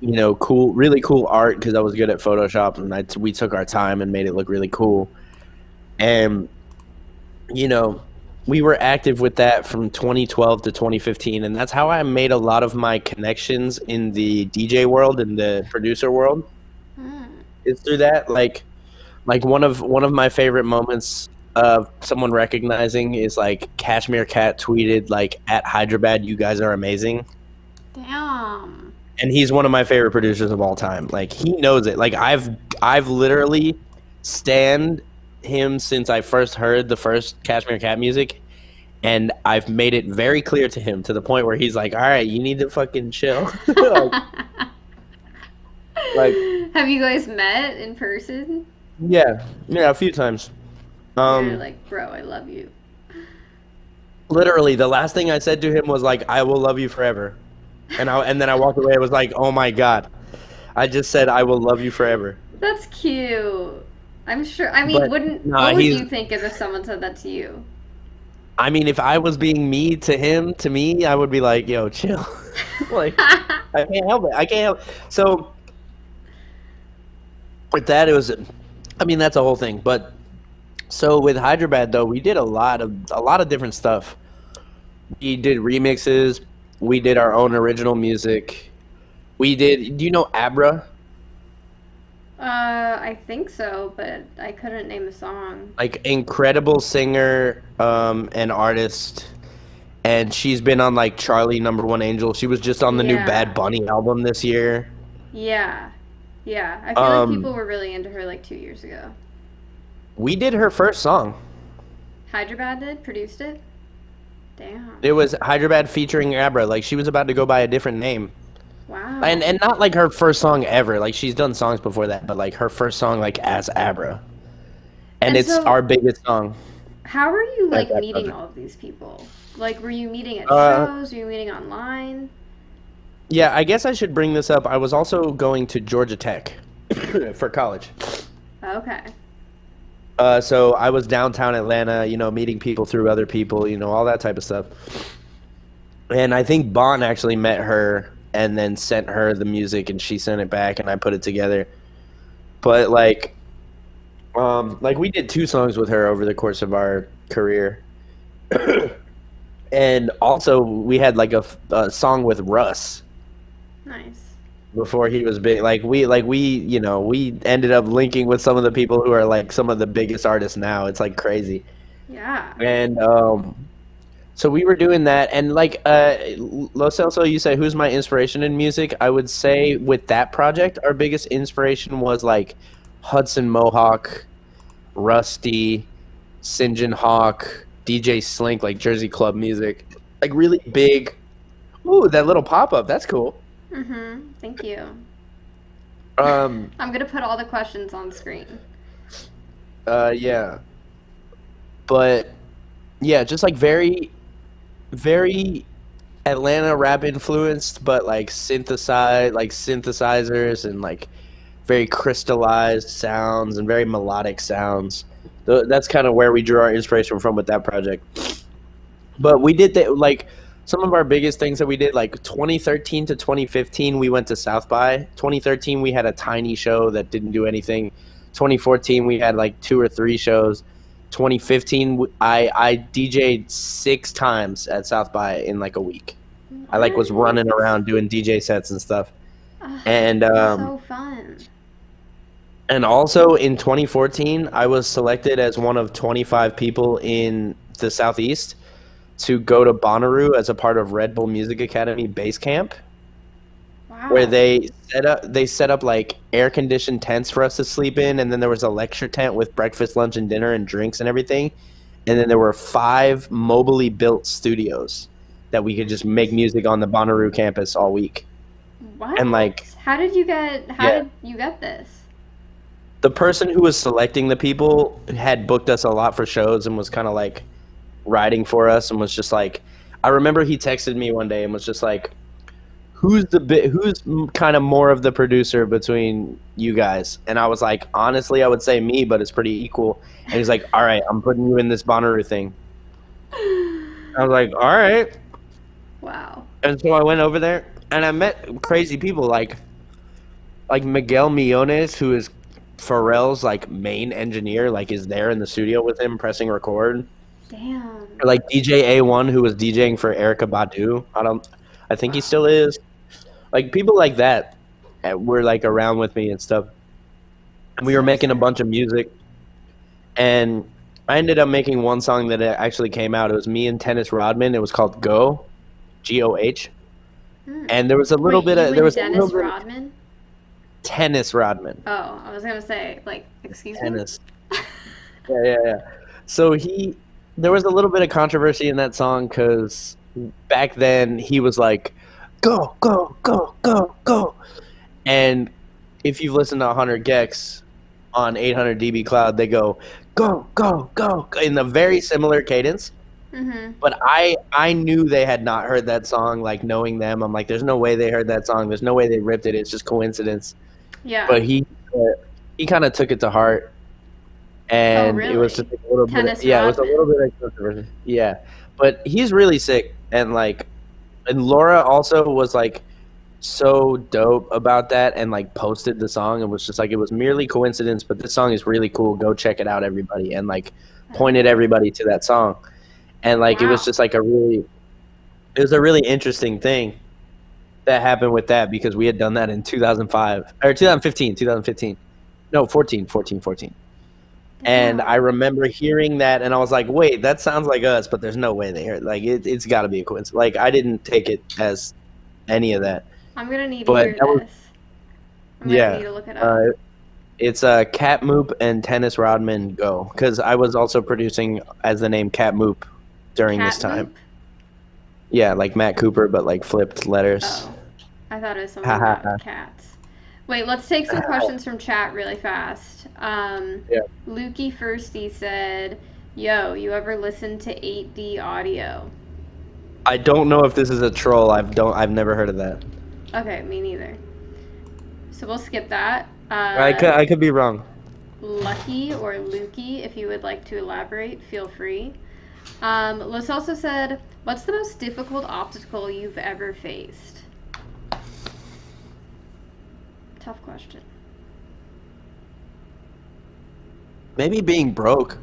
[SPEAKER 2] really cool art because I was good at Photoshop, and we took our time and made it look really cool. And we were active with that from 2012 to 2015, and that's how I made a lot of my connections in the DJ world and the producer world. It's through that, like one of my favorite moments of someone recognizing is like Cashmere Cat tweeted like at Hyderabad, "You guys are amazing."
[SPEAKER 1] Damn.
[SPEAKER 2] And he's one of my favorite producers of all time. Like he knows it. Like I've literally stanned him since I first heard the first Cashmere Cat music, and I've made it very clear to him to the point where he's like, "All right, you need to fucking chill." like
[SPEAKER 1] Have you guys met in person?
[SPEAKER 2] yeah, a few times.
[SPEAKER 1] You're like, bro, I love you.
[SPEAKER 2] Literally, the last thing I said to him was like, "I will love you forever," and then I walked away. I was like, "Oh my god, I just said I will love you forever."
[SPEAKER 1] That's cute. I'm sure. I mean,
[SPEAKER 2] But,
[SPEAKER 1] what would you think if someone said that to you?
[SPEAKER 2] I mean, if I was being me to him, to me, I would be like, "Yo, chill." Like, I can't help it. I can't help. So with that, it was. I mean, that's a whole thing. But so with Hyderabad, though, we did a lot of different stuff. We did remixes. We did our own original music. We did. Do you know Abra?
[SPEAKER 1] I think so, but I couldn't name a song.
[SPEAKER 2] Like incredible singer, and artist, and she's been on like Charlie #1 Angel. She was just on the new Bad Bunny album this year.
[SPEAKER 1] Yeah. Yeah. I feel like people were really into her like 2 years ago.
[SPEAKER 2] We did her first song.
[SPEAKER 1] Hyderabad did? Produced it? Damn.
[SPEAKER 2] It was Hyderabad featuring Abra. Like she was about to go by a different name.
[SPEAKER 1] Wow.
[SPEAKER 2] And not like her first song ever. Like she's done songs before that, but like her first song like as Abra. And it's
[SPEAKER 1] so,
[SPEAKER 2] our biggest song.
[SPEAKER 1] How were you like meeting all of these people? Like were you meeting at shows? Were you meeting online?
[SPEAKER 2] Yeah, I guess I should bring this up. I was also going to Georgia Tech for college.
[SPEAKER 1] Okay.
[SPEAKER 2] So I was downtown Atlanta, meeting people through other people, all that type of stuff. And I think Bon actually met her and then sent her the music, and she sent it back, and I put it together. But like we did 2 songs with her over the course of our career. And also we had like a song with Russ.
[SPEAKER 1] Nice.
[SPEAKER 2] Before he was big. We ended up linking with some of the people who are like some of the biggest artists now. It's like crazy.
[SPEAKER 1] Yeah.
[SPEAKER 2] And so we were doing that, and like Lo Celso, you say who's my inspiration in music? I would say with that project, our biggest inspiration was like Hudson Mohawk, Rusty, St. Hawk, DJ Slink, like Jersey Club music, like really big. Ooh, that little pop up, that's cool.
[SPEAKER 1] Thank you.
[SPEAKER 2] Um,
[SPEAKER 1] I'm gonna put all the questions on screen.
[SPEAKER 2] yeah, but yeah, just like very, very Atlanta rap influenced, but like synthesizers and like very crystallized sounds and very melodic sounds. That's kind of where we drew our inspiration from with that project. But we did that, like some of our biggest things that we did, like 2013 to 2015, we went to South by. 2013, we had a tiny show that didn't do anything. 2014, we had like 2 or 3 shows. 2015, I DJ'd 6 times at South by in like a week. I like was running around doing DJ sets and stuff. And
[SPEAKER 1] so fun.
[SPEAKER 2] And also in 2014, I was selected as one of 25 people in the Southeast to go to Bonnaroo as a part of Red Bull Music Academy base camp.
[SPEAKER 1] Wow.
[SPEAKER 2] Where they set up like air conditioned tents for us to sleep in, and then there was a lecture tent with breakfast, lunch, and dinner and drinks and everything. And then there were 5 mobily built studios that we could just make music on the Bonnaroo campus all week.
[SPEAKER 1] What?
[SPEAKER 2] And like,
[SPEAKER 1] how did you get this?
[SPEAKER 2] The person who was selecting the people had booked us a lot for shows and was kind of like riding for us, and was just like, I remember he texted me one day and was just like, who's kind of more of the producer between you guys? And I was like, honestly, I would say me, but it's pretty equal. And he's like, all right, I'm putting you in this Bonnaroo thing. I was like, all right.
[SPEAKER 1] Wow.
[SPEAKER 2] And so I went over there and I met crazy people like Miguel Millones, who is Pharrell's like main engineer, like is there in the studio with him pressing record.
[SPEAKER 1] Damn.
[SPEAKER 2] Or like DJ A1, who was DJing for Erykah Badu. I think he still is. Like people like that were like around with me and stuff. And we were making a bunch of music. And I ended up making one song that actually came out. It was me and Dennis Rodman. It was called Go, Goh. And there was a little bit of
[SPEAKER 1] Dennis Rodman.
[SPEAKER 2] Tennis Rodman.
[SPEAKER 1] Oh, I was gonna say, like, excuse
[SPEAKER 2] Tennis. Yeah. So there was a little bit of controversy in that song because back then he was like, go, go, go, go, go. And if you've listened to 100 Gex on 800 dB Cloud, they go, go, go, go, in a very similar cadence. But I knew they had not heard that song, like knowing them. I'm like, there's no way they heard that song. There's no way they ripped it. It's just coincidence.
[SPEAKER 1] Yeah.
[SPEAKER 2] But he kind of took it to heart. And
[SPEAKER 1] really?
[SPEAKER 2] It was just a little bit. It was a little bit of controversy. Yeah. But he's really sick. And Laura also was like so dope about that and like posted the song and was just like, it was merely coincidence, but this song is really cool. Go check it out, everybody. And like pointed everybody to that song. And like, It was just like it was a really interesting thing that happened with that because we had done that in 2005 or 2015. No, 14. And I remember hearing that and I was like, wait, that sounds like us, but there's no way they heard. Like it's got to be a coincidence. Like I didn't take it as any of that.
[SPEAKER 1] I'm gonna need to hear this. I'm gonna need to look it up.
[SPEAKER 2] It's Cat Moop and Dennis Rodman Go, because I was also producing as the name Cat Moop during this time.
[SPEAKER 1] Moop?
[SPEAKER 2] Yeah, like Matt Cooper, but like flipped letters.
[SPEAKER 1] Oh, I thought it was something about cats. Wait, let's take some questions from chat really fast. Lukey Firsty said, yo, you ever listened to 8D audio?
[SPEAKER 2] I don't know if this is a troll. I've never heard of that.
[SPEAKER 1] Okay, me neither. So we'll skip that.
[SPEAKER 2] I could be wrong.
[SPEAKER 1] Lucky or Lukey, if you would like to elaborate, feel free. Los also said, what's the most difficult obstacle you've ever faced? Tough question.
[SPEAKER 2] Maybe being broke.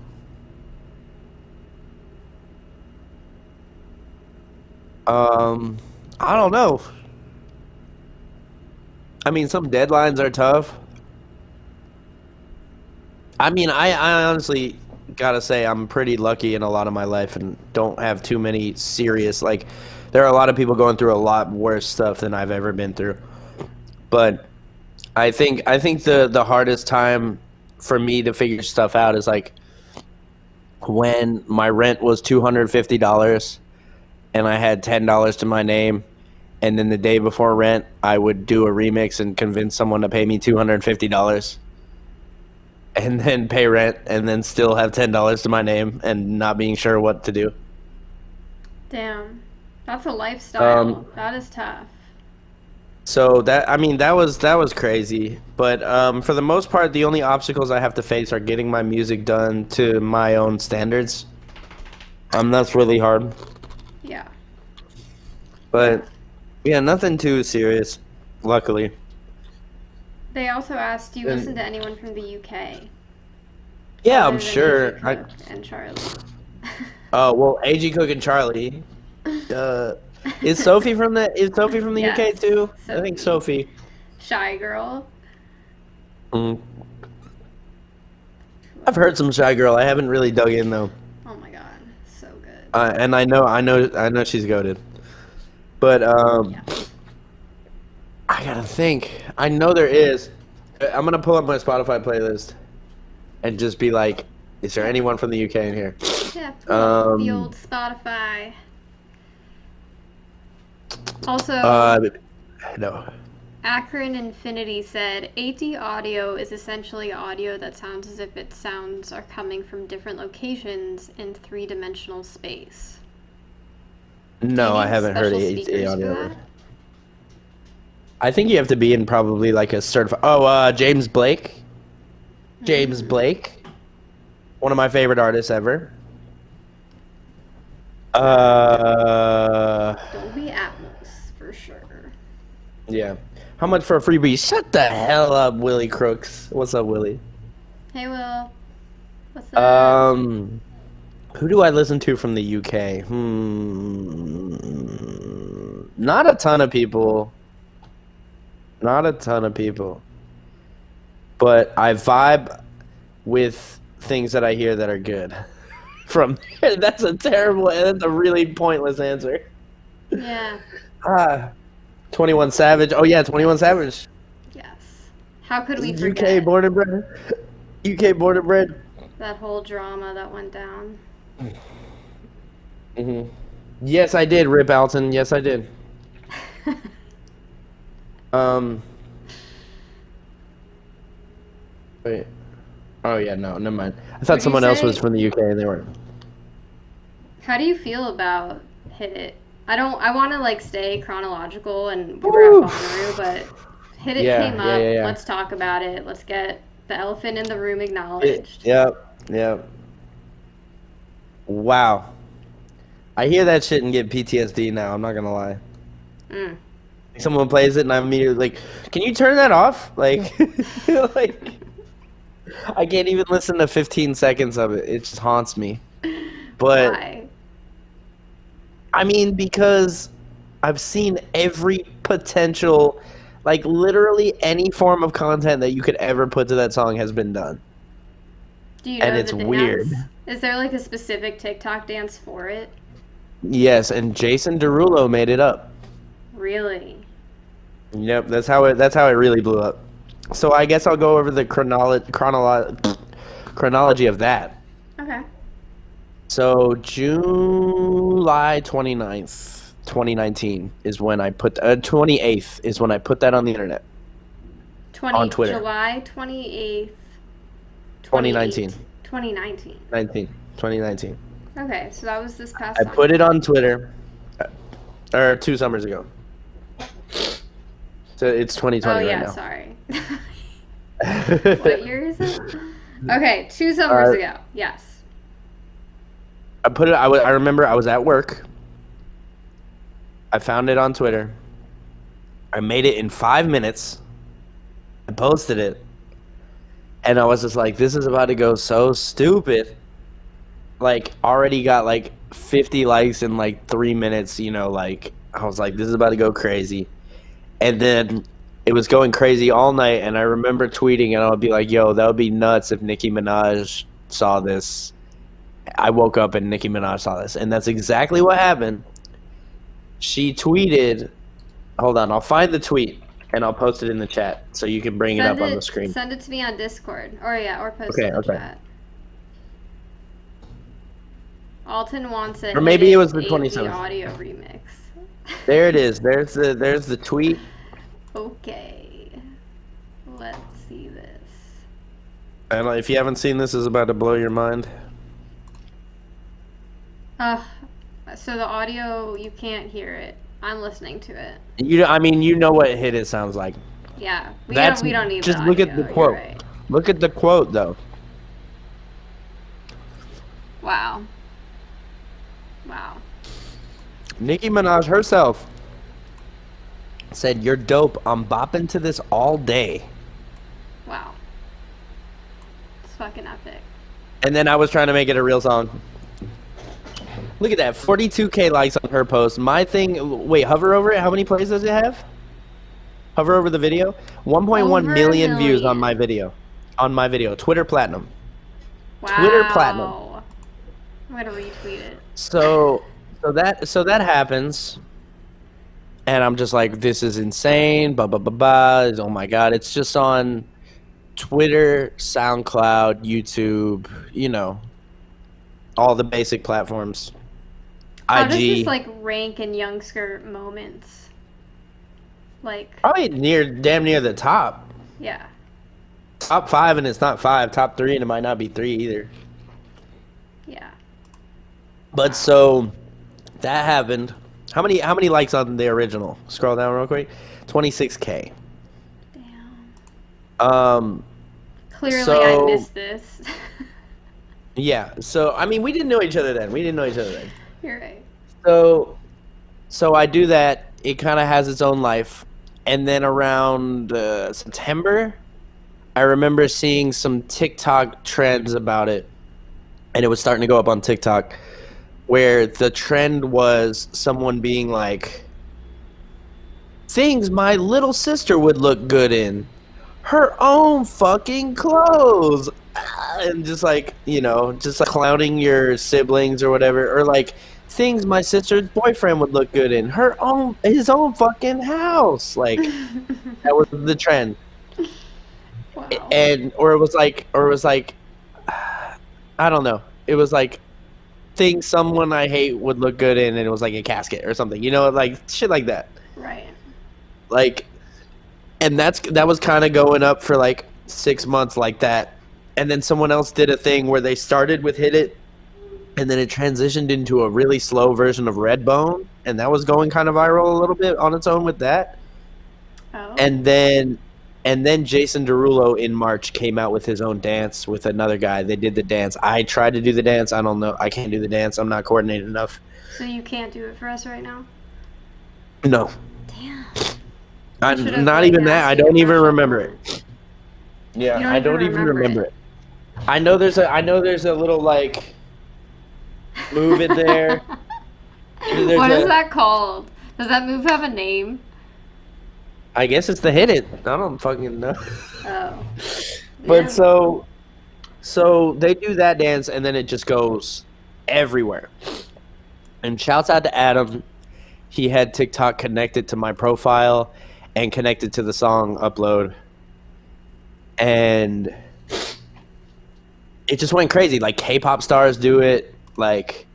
[SPEAKER 2] I don't know. I mean, some deadlines are tough. I mean, I honestly gotta say I'm pretty lucky in a lot of my life and don't have too many serious, like, there are a lot of people going through a lot worse stuff than I've ever been through. But I think the hardest time for me to figure stuff out is like when my rent was $250 and I had $10 to my name, and then the day before rent, I would do a remix and convince someone to pay me $250 and then pay rent and then still have $10 to my name and not being sure what to do.
[SPEAKER 1] Damn. That's a lifestyle. That is tough.
[SPEAKER 2] So that was crazy, but for the most part, the only obstacles I have to face are getting my music done to my own standards. That's really hard.
[SPEAKER 1] Yeah.
[SPEAKER 2] But yeah, nothing too serious, luckily.
[SPEAKER 1] They also asked, do you listen to anyone from the UK?
[SPEAKER 2] Yeah,
[SPEAKER 1] Other
[SPEAKER 2] I'm
[SPEAKER 1] than
[SPEAKER 2] sure.
[SPEAKER 1] AG Cook and Charlie.
[SPEAKER 2] Oh well, AG Cook and Charlie. Is Sophie from the
[SPEAKER 1] Yes,
[SPEAKER 2] UK too?
[SPEAKER 1] Sophie.
[SPEAKER 2] I think Sophie.
[SPEAKER 1] Shy Girl.
[SPEAKER 2] I've heard some Shy Girl. I haven't really dug in though.
[SPEAKER 1] Oh my god, so good.
[SPEAKER 2] And I know she's goated. But
[SPEAKER 1] Yeah.
[SPEAKER 2] I gotta think. I know there is. I'm gonna pull up my Spotify playlist and just be like, is there anyone from the UK in here?
[SPEAKER 1] Yeah, pull up the old Spotify. Also,
[SPEAKER 2] no.
[SPEAKER 1] Akron Infinity said, AD audio is essentially audio that sounds as if its sounds are coming from different locations in three-dimensional space.
[SPEAKER 2] No, I haven't heard AD audio. I think you have to be in probably like a certified. Oh, James Blake. James Blake, one of my favorite artists ever.
[SPEAKER 1] Dolby Atmos for sure.
[SPEAKER 2] Yeah. How much for a freebie? Shut the hell up, Willie Crooks. What's up, Willie?
[SPEAKER 1] Hey, Will. What's up?
[SPEAKER 2] Who do I listen to from the UK? Not a ton of people. Not a ton of people. But I vibe with things that I hear that are good. That's a really pointless answer.
[SPEAKER 1] Yeah.
[SPEAKER 2] 21 Savage. Oh yeah, 21 Savage.
[SPEAKER 1] Yes. How could we forget?
[SPEAKER 2] UK born and bred. UK born and bred.
[SPEAKER 1] That whole drama that went down.
[SPEAKER 2] Yes, I did, Rip Alton. Yes, I did. Wait. Oh yeah, no, never mind. I thought someone else was from the UK and they weren't.
[SPEAKER 1] How do you feel about Hit It? I want to like stay chronological and we were at Bonnaroo, but Hit It came up.
[SPEAKER 2] Yeah.
[SPEAKER 1] Let's talk about it. Let's get the elephant in the room acknowledged.
[SPEAKER 2] Yep. Wow. I hear that shit and get PTSD now. I'm not gonna lie. Someone plays it and I'm immediately like, "Can you turn that off?" Like, like I can't even listen to 15 seconds of it. It just haunts me. But
[SPEAKER 1] Why?
[SPEAKER 2] I mean, because I've seen every potential, like literally any form of content that you could ever put to that song has been done.
[SPEAKER 1] Do you know
[SPEAKER 2] and it's
[SPEAKER 1] the dance?
[SPEAKER 2] weird.
[SPEAKER 1] Is there like a specific TikTok dance for it?
[SPEAKER 2] Yes, and Jason Derulo made it up.
[SPEAKER 1] Really?
[SPEAKER 2] Yep, that's how it really blew up. So I guess I'll go over the chronology of that.
[SPEAKER 1] Okay.
[SPEAKER 2] So July 29th, 2019 is when I put 28th is when I put that on the internet. On Twitter.
[SPEAKER 1] July 28th.
[SPEAKER 2] 2019.
[SPEAKER 1] 2019.
[SPEAKER 2] 2019.
[SPEAKER 1] Okay, so that was this past
[SPEAKER 2] I
[SPEAKER 1] summer.
[SPEAKER 2] put it on Twitter, or 2 summers ago. So it's 2020 right now.
[SPEAKER 1] Sorry. What year is it? Okay, 2 summers ago. Yes.
[SPEAKER 2] I put it. I remember I was at work. I found it on Twitter. I made it in 5 minutes. I posted it, and I was just like, "This is about to go so stupid." Like, already got like 50 likes in like 3 minutes. You know, like I was like, "This is about to go crazy," and then it was going crazy all night. And I remember tweeting, and I'll be like, "Yo, that would be nuts if Nicki Minaj saw this." I woke up and Nicki Minaj saw this, and that's exactly what happened. She tweeted, hold on, I'll find the tweet and I'll post it in the chat so you can bring it up on the screen.
[SPEAKER 1] Send it to me on Discord, or post it in the chat. Alton wants a
[SPEAKER 2] Or maybe it was the
[SPEAKER 1] AV
[SPEAKER 2] 27th.
[SPEAKER 1] audio remix.
[SPEAKER 2] There it is. There's the tweet.
[SPEAKER 1] Okay. Let's see this.
[SPEAKER 2] And if you haven't seen this, it's about to blow your mind.
[SPEAKER 1] So the audio, you can't hear it. I'm listening to it.
[SPEAKER 2] I mean, you know what hit it sounds like.
[SPEAKER 1] Yeah, we don't need
[SPEAKER 2] just
[SPEAKER 1] the
[SPEAKER 2] look
[SPEAKER 1] audio,
[SPEAKER 2] at the quote.
[SPEAKER 1] right.
[SPEAKER 2] Look at the quote though.
[SPEAKER 1] Wow.
[SPEAKER 2] Nicki Minaj herself said, "You're dope. I'm bopping to this all day."
[SPEAKER 1] Wow. It's fucking epic.
[SPEAKER 2] And then I was trying to make it a real song. Look at that, 42K likes on her post. My thing, wait, hover over it. How many plays does it have? Hover over the video. 1.1 million views on my video. Twitter platinum.
[SPEAKER 1] Wow.
[SPEAKER 2] Twitter platinum.
[SPEAKER 1] I'm gonna retweet it.
[SPEAKER 2] So that happens, and I'm just like, this is insane. Oh my god, it's just on Twitter, SoundCloud, YouTube. You know, all the basic platforms.
[SPEAKER 1] How
[SPEAKER 2] IG.
[SPEAKER 1] does this like rank in Yung Skrrt moments? Like
[SPEAKER 2] Probably damn near the top.
[SPEAKER 1] Yeah.
[SPEAKER 2] Top 5 and it's not 5. Top 3 and it might not be 3 either.
[SPEAKER 1] Yeah.
[SPEAKER 2] But so that happened. How many likes on the original? Scroll down real quick. 26K.
[SPEAKER 1] Damn. Clearly I missed this.
[SPEAKER 2] Yeah. So I mean, we didn't know each other then.
[SPEAKER 1] You're right.
[SPEAKER 2] So I do that. It kind of has its own life, and then around September, I remember seeing some TikTok trends about it, and it was starting to go up on TikTok, where the trend was someone being like, "Things my little sister would look good in, her own fucking clothes," and just like, you know, just like clowning your siblings or whatever, or like, "Things my sister's boyfriend would look good in, his own fucking house." Like, that was the trend.
[SPEAKER 1] Wow.
[SPEAKER 2] And or it was like I don't know. It was like, "Things someone I hate would look good in," and it was like a casket or something, you know, like shit like that.
[SPEAKER 1] Right.
[SPEAKER 2] Like, and that was kind of going up for like 6 months like that, and then someone else did a thing where they started with "Hit It," and then it transitioned into a really slow version of "Redbone," and that was going kind of viral a little bit on its own with that.
[SPEAKER 1] Oh.
[SPEAKER 2] And then Jason Derulo in March came out with his own dance with another guy. They did the dance. I tried to do the dance. I don't know. I can't do the dance. I'm not coordinated enough.
[SPEAKER 1] So you can't do it for us right now?
[SPEAKER 2] No.
[SPEAKER 1] Damn.
[SPEAKER 2] Not even that. I don't even remember it. Yeah, I don't even remember it. I know there's a little like move in there.
[SPEAKER 1] What is that called? Does that move have a name?
[SPEAKER 2] I guess it's the "Hit It." I don't fucking know.
[SPEAKER 1] Oh.
[SPEAKER 2] But
[SPEAKER 1] Yeah.
[SPEAKER 2] so they do that dance, and then it just goes everywhere. And shouts out to Adam. He had TikTok connected to my profile and connected to the song upload. And it just went crazy. Like, K-pop stars do it. Like,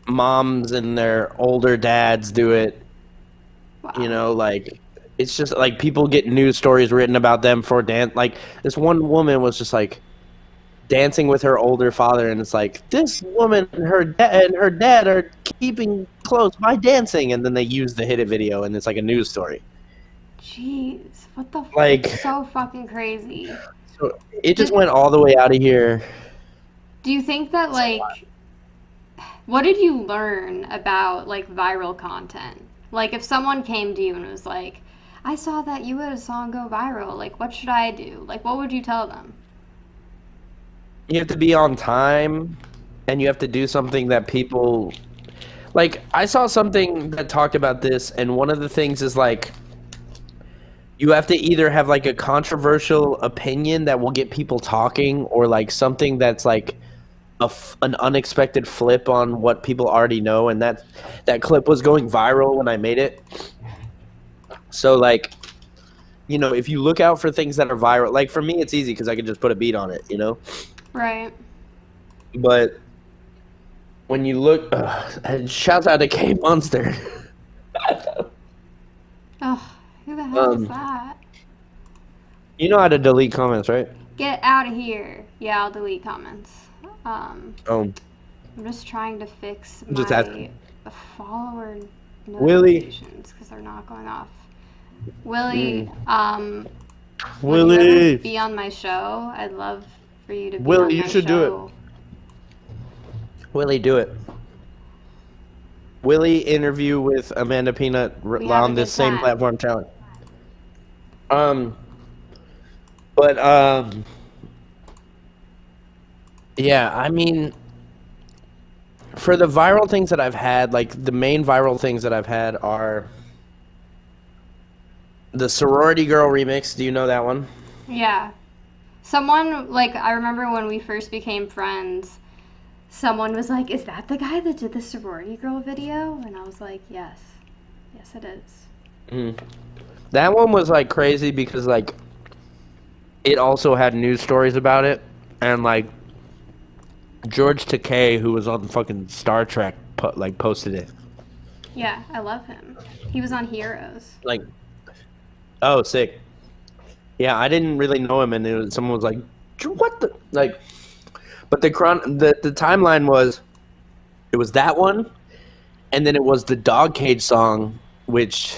[SPEAKER 2] moms and their older dads do it.
[SPEAKER 1] Wow.
[SPEAKER 2] You know, like, it's just like people get news stories written about them for dance. Like, this one woman was just like dancing with her older father, and it's like, this woman and her dad are keeping close by dancing, and then they use the "Hit It" video, and it's like a news story.
[SPEAKER 1] Jeez, what the fuck?
[SPEAKER 2] Like,
[SPEAKER 1] So fucking crazy.
[SPEAKER 2] So it just went all the way out of here.
[SPEAKER 1] Do you think that, like, what did you learn about, like, viral content? Like, if someone came to you and was like, "I saw that you had a song go viral, like, what should I do?" Like, what would you tell them?
[SPEAKER 2] You have to be on time, and you have to do something that people... Like, I saw something that talked about this, and one of the things is, like, you have to either have, like, a controversial opinion that will get people talking, or, like, something that's, like, an unexpected flip on what people already know, and that clip was going viral when I made it. So, like, you know, if you look out for things that are viral, like, for me, it's easy because I can just put a beat on it, you know?
[SPEAKER 1] Right.
[SPEAKER 2] But when you look, and shouts out to K Monster.
[SPEAKER 1] Oh, who the hell is
[SPEAKER 2] Um,
[SPEAKER 1] that?
[SPEAKER 2] you know how to delete comments, right?
[SPEAKER 1] Get out of here. Yeah, I'll delete comments.
[SPEAKER 2] Um,
[SPEAKER 1] I'm just trying to fix
[SPEAKER 2] just
[SPEAKER 1] my
[SPEAKER 2] asking.
[SPEAKER 1] follower
[SPEAKER 2] Willie,
[SPEAKER 1] notifications because they're not going off. Willie,
[SPEAKER 2] mm.
[SPEAKER 1] would you ever
[SPEAKER 2] Willie,
[SPEAKER 1] be on my show? I'd love for you to be
[SPEAKER 2] Willie,
[SPEAKER 1] on
[SPEAKER 2] you
[SPEAKER 1] my
[SPEAKER 2] should do it.
[SPEAKER 1] show.
[SPEAKER 2] Willie, do it. Willie interview with Amanda Peanut
[SPEAKER 1] We have a
[SPEAKER 2] on
[SPEAKER 1] good
[SPEAKER 2] this same
[SPEAKER 1] time.
[SPEAKER 2] platform challenge. But yeah, I mean, for the viral things that I've had, like the main viral things that I've had are the Sorority Girl remix. Do you know that one?
[SPEAKER 1] Yeah. Someone, like, I remember when we first became friends, someone was like, is that the guy that did the sorority girl video? And I was like, yes. Yes, it is.
[SPEAKER 2] Mm. That one was like crazy because like it also had news stories about it, and like George Takei, who was on fucking Star Trek, posted it.
[SPEAKER 1] Yeah, I love him. He was on Heroes.
[SPEAKER 2] Like, oh, sick. Yeah, I didn't really know him, and someone was like, "What the like?" But the timeline was, it was that one, and then it was the Dog Cage song, which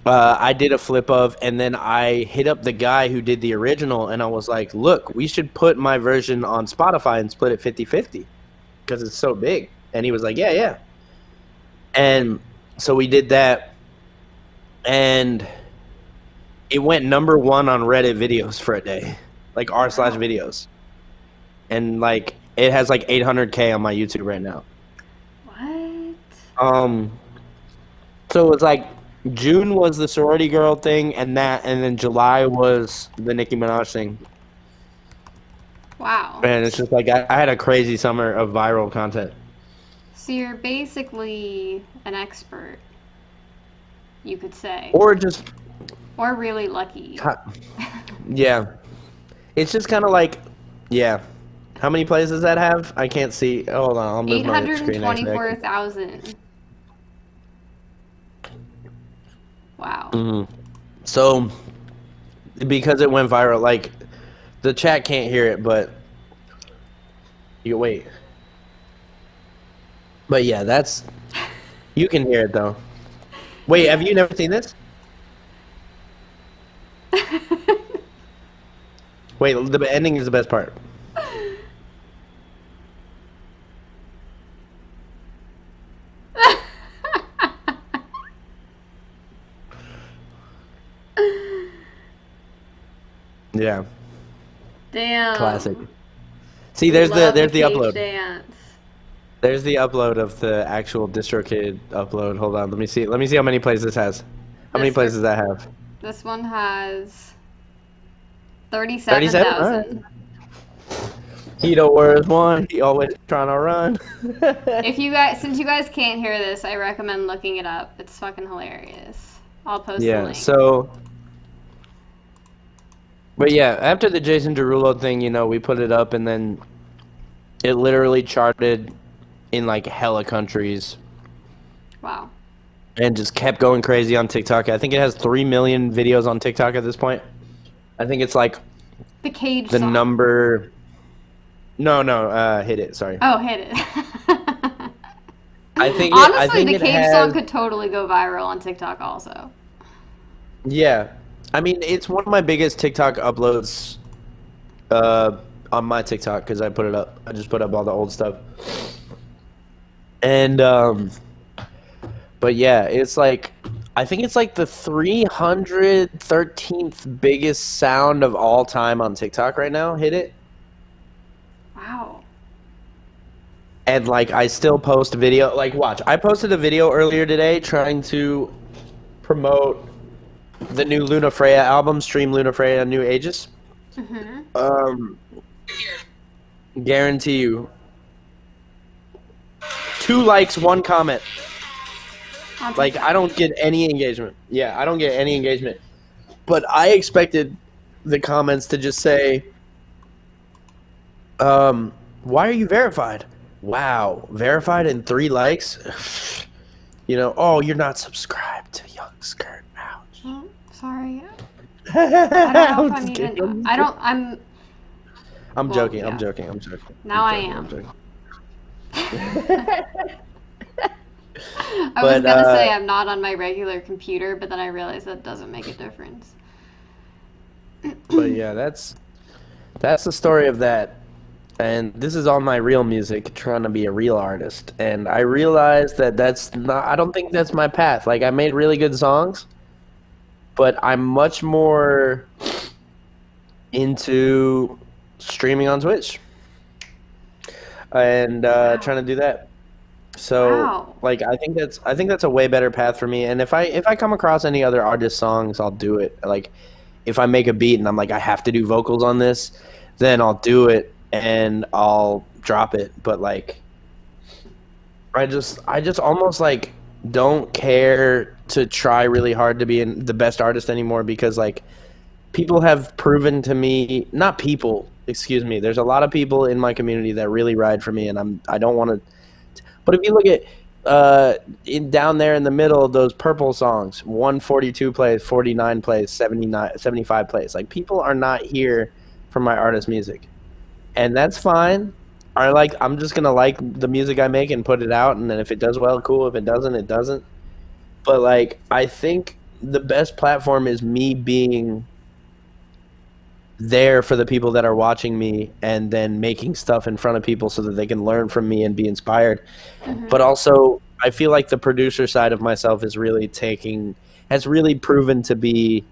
[SPEAKER 2] I did a flip of, and then I hit up the guy who did the original, and I was like, "Look, we should put my version on Spotify and split it 50-50 because it's so big." And he was like, "Yeah, yeah." And so we did that, and it went #1 on Reddit videos for a day, like r/videos, and like it has like 800K on my YouTube right now.
[SPEAKER 1] What?
[SPEAKER 2] So it's like June was the sorority girl thing, and then July was the Nicki Minaj thing.
[SPEAKER 1] Wow.
[SPEAKER 2] And it's just like I had a crazy summer of viral content.
[SPEAKER 1] So you're basically an expert, you could say.
[SPEAKER 2] Or just,
[SPEAKER 1] Or really lucky.
[SPEAKER 2] yeah. It's just kind of like, yeah. How many plays does that have? I can't see. Hold on, I'll move my screen.
[SPEAKER 1] 824,000. Wow.
[SPEAKER 2] Mm-hmm. So, because it went viral, like, the chat can't hear it, but you wait. But yeah, you can hear it though. Wait, have you never seen this? Wait, the ending is the best part. Yeah.
[SPEAKER 1] Damn.
[SPEAKER 2] Classic. See, there's the upload.
[SPEAKER 1] Dance.
[SPEAKER 2] There's the upload of the actual DistroKid upload. Hold on, let me see. Let me see how many plays this has. How many plays does that have?
[SPEAKER 1] This one has 37,000.
[SPEAKER 2] Hito wears one. He always trying to run.
[SPEAKER 1] Since you guys can't hear this, I recommend looking it up. It's fucking hilarious. I'll post the link.
[SPEAKER 2] So. But yeah, after the Jason Derulo thing, we put it up, and then it literally charted in like hella countries.
[SPEAKER 1] Wow.
[SPEAKER 2] And just kept going crazy on TikTok. I think it has 3 million videos on TikTok at this point. I think it's like
[SPEAKER 1] the Cage
[SPEAKER 2] the
[SPEAKER 1] song.
[SPEAKER 2] number. No, Hit It. Sorry.
[SPEAKER 1] Oh, Hit It.
[SPEAKER 2] Honestly,
[SPEAKER 1] the Cage song could totally go viral on TikTok also.
[SPEAKER 2] Yeah. I mean, it's one of my biggest TikTok uploads on my TikTok because I put it up. I just put up all the old stuff. And, but yeah, it's like, I think it's like the 313th biggest sound of all time on TikTok right now. Hit It.
[SPEAKER 1] Wow.
[SPEAKER 2] And like, I still post video. Like, watch. I posted a video earlier today trying to promote the new Luna Freya album, Stream Luna Freya New Aegis. Mm-hmm. Guarantee you 2 likes, 1 comment. Like, I don't get any engagement. Yeah, I don't get any engagement. But I expected the comments to just say, why are you verified? wow, verified and 3 likes. You know, oh, you're not subscribed to Yung Skrrt. Ouch.
[SPEAKER 1] Oh, sorry. I don't know if I'm even. I don't.
[SPEAKER 2] I'm
[SPEAKER 1] Well,
[SPEAKER 2] joking.
[SPEAKER 1] yeah.
[SPEAKER 2] I'm joking. I'm joking.
[SPEAKER 1] Now
[SPEAKER 2] I'm
[SPEAKER 1] I
[SPEAKER 2] joking,
[SPEAKER 1] am.
[SPEAKER 2] I'm joking.
[SPEAKER 1] I was
[SPEAKER 2] But
[SPEAKER 1] gonna say I'm not on my regular computer, but then I realized that doesn't make a difference.
[SPEAKER 2] but yeah, that's the story of that. And this is all my real music, trying to be a real artist. And I realized that that's not. I don't think that's my path. Like I made really good songs, but I'm much more into streaming on Twitch and
[SPEAKER 1] Wow.
[SPEAKER 2] trying to do that. So
[SPEAKER 1] Wow.
[SPEAKER 2] like I think that's a way better path for me. And if I come across any other artist songs, I'll do it. Like if I make a beat and I'm like I have to do vocals on this, then I'll do it and I'll drop it. But like I just almost like don't care to try really hard to be the best artist anymore because like people have proven to me, not people, excuse me. There's a lot of people in my community that really ride for me and I don't want to. But if you look at down there in the middle, those purple songs, 142 plays, 49 plays, 79, 75 plays. Like people are not here for my artist music, and that's fine. I'm just gonna like the music I make and put it out, and then if it does well, cool. If it doesn't, it doesn't. But like I think the best platform is me being there for the people that are watching me and then making stuff in front of people so that they can learn from me and be inspired. But also I feel like the producer side of myself has really proven to be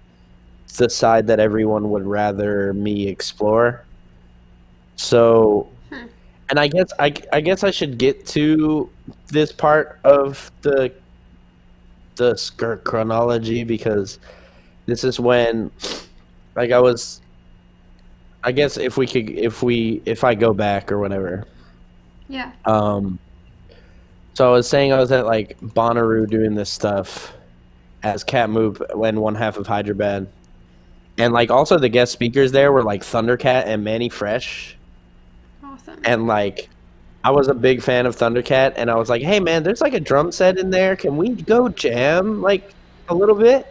[SPEAKER 2] the side that everyone would rather me explore. So and I guess I should get to this part of the Skrrt chronology because this is when like I guess if I go back or whatever.
[SPEAKER 1] Yeah.
[SPEAKER 2] So I was saying I was at like Bonnaroo doing this stuff as Cat Move when one half of Hyderabad. And like also the guest speakers there were like Thundercat and Manny Fresh.
[SPEAKER 1] Awesome.
[SPEAKER 2] And like I was a big fan of Thundercat and I was like, hey man, there's like a drum set in there. Can we go jam like a little bit?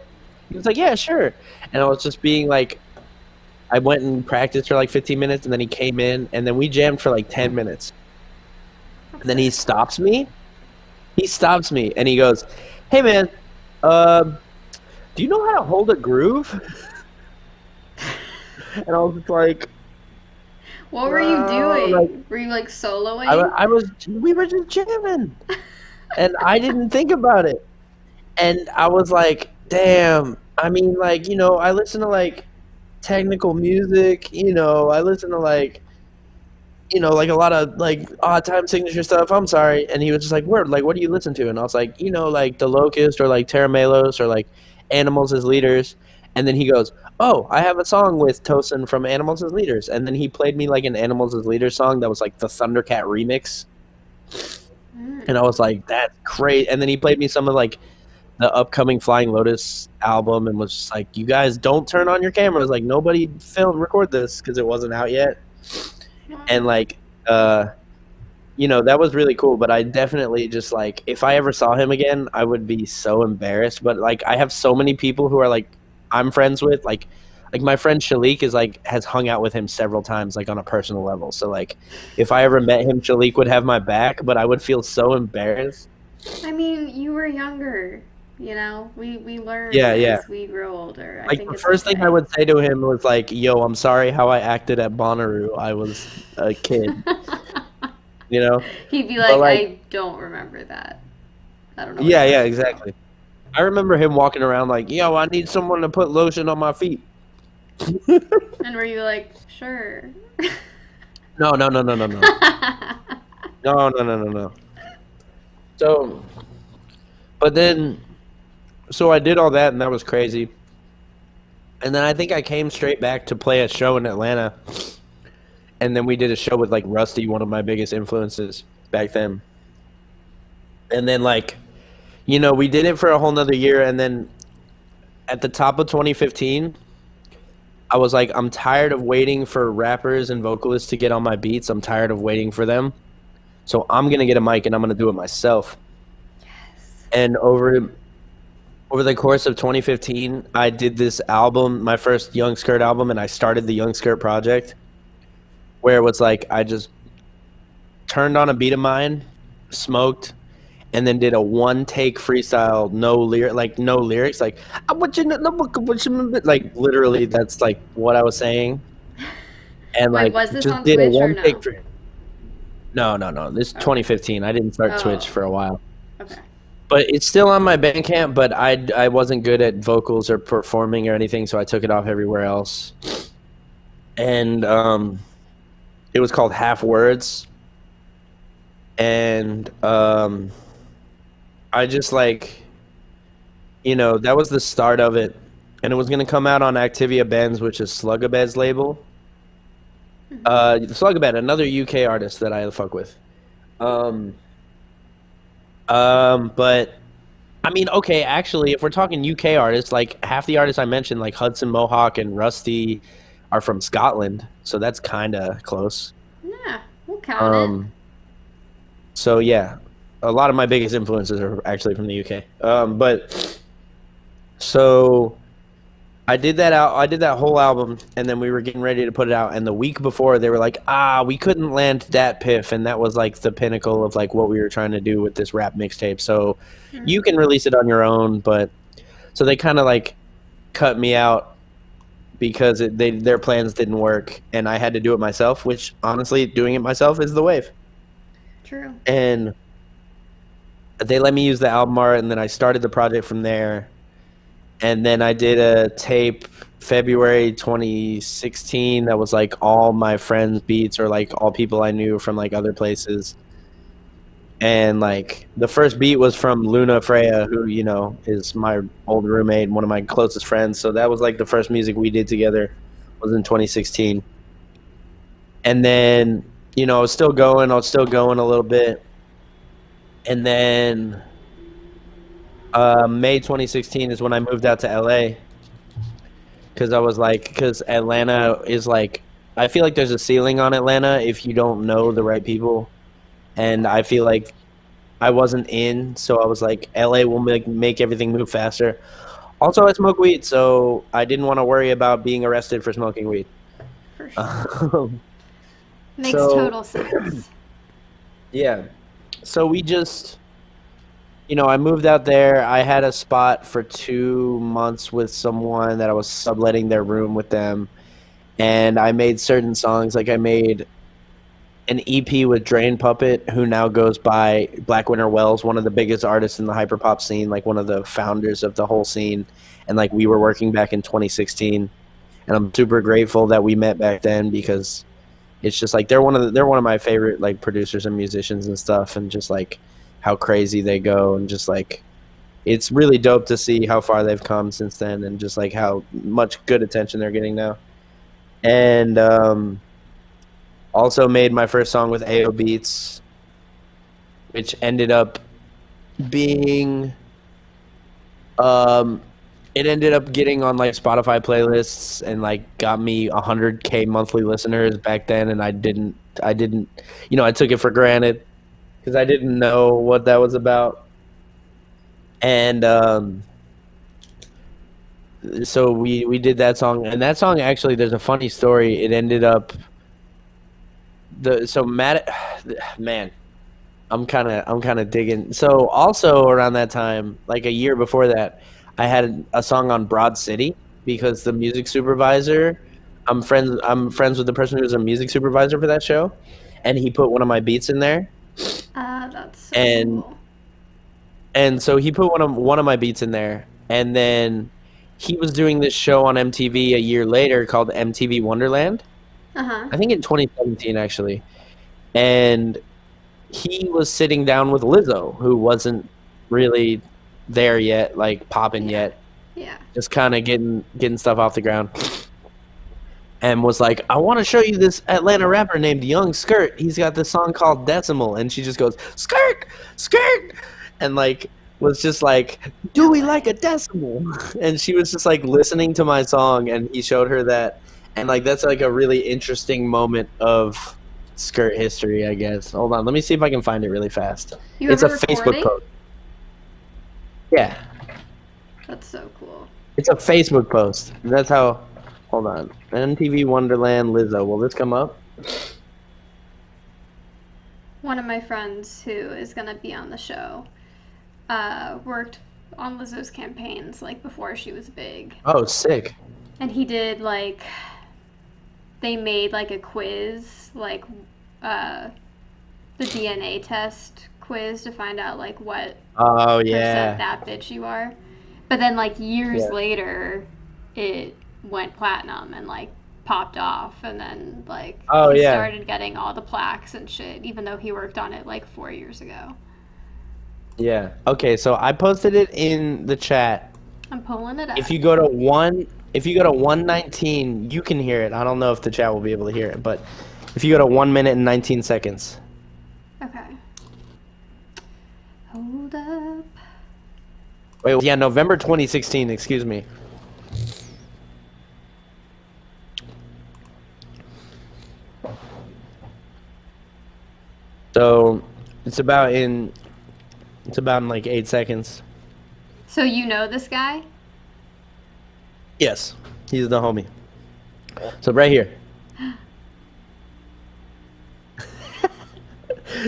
[SPEAKER 2] He was like, yeah, sure. And I was just being like I went and practiced for like 15 minutes and then he came in and then we jammed for like 10 minutes. And then he stops me. He stops me and he goes, hey man, do you know how to hold a groove? And I was like,
[SPEAKER 1] what were you doing?
[SPEAKER 2] like,
[SPEAKER 1] were you like soloing?
[SPEAKER 2] we were just jamming. And I didn't think about it. And I was like, damn, I mean, like, you know, I listen to like technical music, you know, I listen to like, you know, like a lot of like odd time signature stuff. I'm sorry. And he was just like, word, like, what do you listen to? And I was like, you know, like The Locust or like Terra Melos or like Animals as Leaders. And then he goes, oh, I have a song with Tosin from Animals as Leaders. And then he played me like an Animals as Leaders song that was like the Thundercat remix. And I was like, that's great. And then he played me some of like the upcoming Flying Lotus album and was just like, you guys don't turn on your cameras. Like nobody record this because it wasn't out yet. And like, you know, that was really cool. But I definitely just like, if I ever saw him again, I would be so embarrassed. But like, I have so many people who are like, I'm friends with, like my friend Shalik is like, has hung out with him several times, like on a personal level. So like, if I ever met him, Shalik would have my back, but I would feel so embarrassed.
[SPEAKER 1] I mean, you were younger. You know, we learn
[SPEAKER 2] as
[SPEAKER 1] we grow older.
[SPEAKER 2] Like the first thing I would say to him was like, "Yo, I'm sorry how I acted at Bonnaroo. I was a kid." You know?
[SPEAKER 1] He'd be like, I don't remember that. I don't know.
[SPEAKER 2] Yeah, exactly. I remember him walking around like, "Yo, I need someone to put lotion on my feet."
[SPEAKER 1] And were you like, sure?
[SPEAKER 2] No. No. So, but then. So I did all that, and that was crazy. And then I think I came straight back to play a show in Atlanta. And then we did a show with, like, Rusty, one of my biggest influences back then. And then, like, you know, we did it for a whole nother year. And then at the top of 2015, I was like, I'm tired of waiting for rappers and vocalists to get on my beats. I'm tired of waiting for them. So I'm gonna get a mic and I'm gonna do it myself.
[SPEAKER 1] Yes.
[SPEAKER 2] And over the course of 2015, I did this album, my first Yung Skrrt album, and I started the Yung Skrrt project, where it was like I just turned on a beat of mine, smoked, and then did a one take freestyle, no lyrics, like I want you to know, like literally that's like what I was saying, and
[SPEAKER 1] Wait,
[SPEAKER 2] like
[SPEAKER 1] was this
[SPEAKER 2] just
[SPEAKER 1] on
[SPEAKER 2] did a
[SPEAKER 1] Twitch or
[SPEAKER 2] one take.
[SPEAKER 1] no?
[SPEAKER 2] No. This is
[SPEAKER 1] Okay.
[SPEAKER 2] 2015. I didn't start Twitch
[SPEAKER 1] Oh.
[SPEAKER 2] for a while.
[SPEAKER 1] Okay.
[SPEAKER 2] But it's still on my Bandcamp, but I wasn't good at vocals or performing or anything, so I took it off everywhere else. And it was called Half Words. And I just like, that was the start of it. And it was going to come out on Activia Benz, which is Slugabed's label. Slugabed, another UK artist that I fuck with. But I mean, okay, actually, if we're talking UK artists, like half the artists I mentioned, like Hudson Mohawk and Rusty, are from Scotland, so that's kind of close.
[SPEAKER 1] Yeah, we'll count it.
[SPEAKER 2] So yeah, a lot of my biggest influences are actually from the UK. But so I did that out. I did that whole album, and then we were getting ready to put it out. And the week before, they were like, we couldn't land Dat Piff, and that was like the pinnacle of like what we were trying to do with this rap mixtape. So you can release it on your own, but so they kind of like cut me out because their plans didn't work, and I had to do it myself. Which honestly, doing it myself is the wave.
[SPEAKER 1] True.
[SPEAKER 2] And they let me use the album art, and then I started the project from there. And then I did a tape February 2016 that was like all my friends' beats or like all people I knew from like other places. And like the first beat was from Luna Freya, who, is my old roommate and one of my closest friends. So that was like the first music we did together was in 2016. And then, I was still going a little bit. And then May 2016 is when I moved out to LA because Atlanta is like, I feel like there's a ceiling on Atlanta if you don't know the right people, and I feel like I wasn't in, so I was like, LA will make everything move faster. Also, I smoke weed, so I didn't want to worry about being arrested for smoking weed.
[SPEAKER 1] For sure. Makes total sense.
[SPEAKER 2] Yeah, so we just. I moved out there. I had a spot for 2 months with someone that I was subletting their room with them. And I made certain songs. Like I made an EP with Drain Puppet, who now goes by Black Winter Wells, one of the biggest artists in the hyperpop scene, like one of the founders of the whole scene. And like we were working back in 2016. And I'm super grateful that we met back then because it's just like they're one of my favorite like producers and musicians and stuff, and just like how crazy they go, and just like it's really dope to see how far they've come since then, and just like how much good attention they're getting now. And also made my first song with AO Beats, which ended up being it ended up getting on like Spotify playlists and like got me 100K monthly listeners back then, and I didn't I took it for granted because I didn't know what that was about. And so we did that song, and that song actually, there's a funny story. It ended up man, I'm kind of digging. So also around that time, like a year before that, I had a song on Broad City because the music supervisor, I'm friends with the person who was a music supervisor for that show, and he put one of my beats in there.
[SPEAKER 1] That's so
[SPEAKER 2] And
[SPEAKER 1] cool.
[SPEAKER 2] and so he put one of my beats in there, and then he was doing this show on MTV a year later called MTV Wonderland.
[SPEAKER 1] Uh-huh.
[SPEAKER 2] I think in 2017 actually. And he was sitting down with Lizzo, who wasn't really there yet, like popping yet,
[SPEAKER 1] Yeah.
[SPEAKER 2] just kind of getting stuff off the ground. And was like, I want to show you this Atlanta rapper named Yung Skrrt. He's got this song called Decimal. And she just goes, Skirt, skirt. And like, was just like, do we like a decimal? And she was just like listening to my song, and he showed her that. And like, that's like a really interesting moment of Skrrt history, I guess. Hold on, let me see if I can find it really fast.
[SPEAKER 1] You
[SPEAKER 2] It's a
[SPEAKER 1] ever
[SPEAKER 2] Facebook
[SPEAKER 1] recording?
[SPEAKER 2] post. Yeah,
[SPEAKER 1] That's so cool.
[SPEAKER 2] it's a Facebook post. That's how. Hold on. MTV Wonderland Lizzo. Will this come up?
[SPEAKER 1] One of my friends who is gonna be on the show worked on Lizzo's campaigns like before she was big,
[SPEAKER 2] Oh, sick.
[SPEAKER 1] and he did like they made like a quiz like the DNA test quiz to find out like what
[SPEAKER 2] Oh
[SPEAKER 1] percent
[SPEAKER 2] yeah.
[SPEAKER 1] that bitch you are. But then like years
[SPEAKER 2] Yeah.
[SPEAKER 1] later, it went platinum and like popped off, and then like
[SPEAKER 2] Oh
[SPEAKER 1] he
[SPEAKER 2] yeah.
[SPEAKER 1] started getting all the plaques and shit, even though he worked on it like 4 years ago.
[SPEAKER 2] Yeah. Okay, so I posted it in the chat.
[SPEAKER 1] I'm pulling it up.
[SPEAKER 2] If you go to 119, you can hear it. I don't know if the chat will be able to hear it, but if you go to 1 minute and 19 seconds.
[SPEAKER 1] Okay. Hold up.
[SPEAKER 2] Wait, yeah, November 2016, excuse me. So, it's about in like 8 seconds.
[SPEAKER 1] So you know this guy?
[SPEAKER 2] Yes, he's the homie. So right here.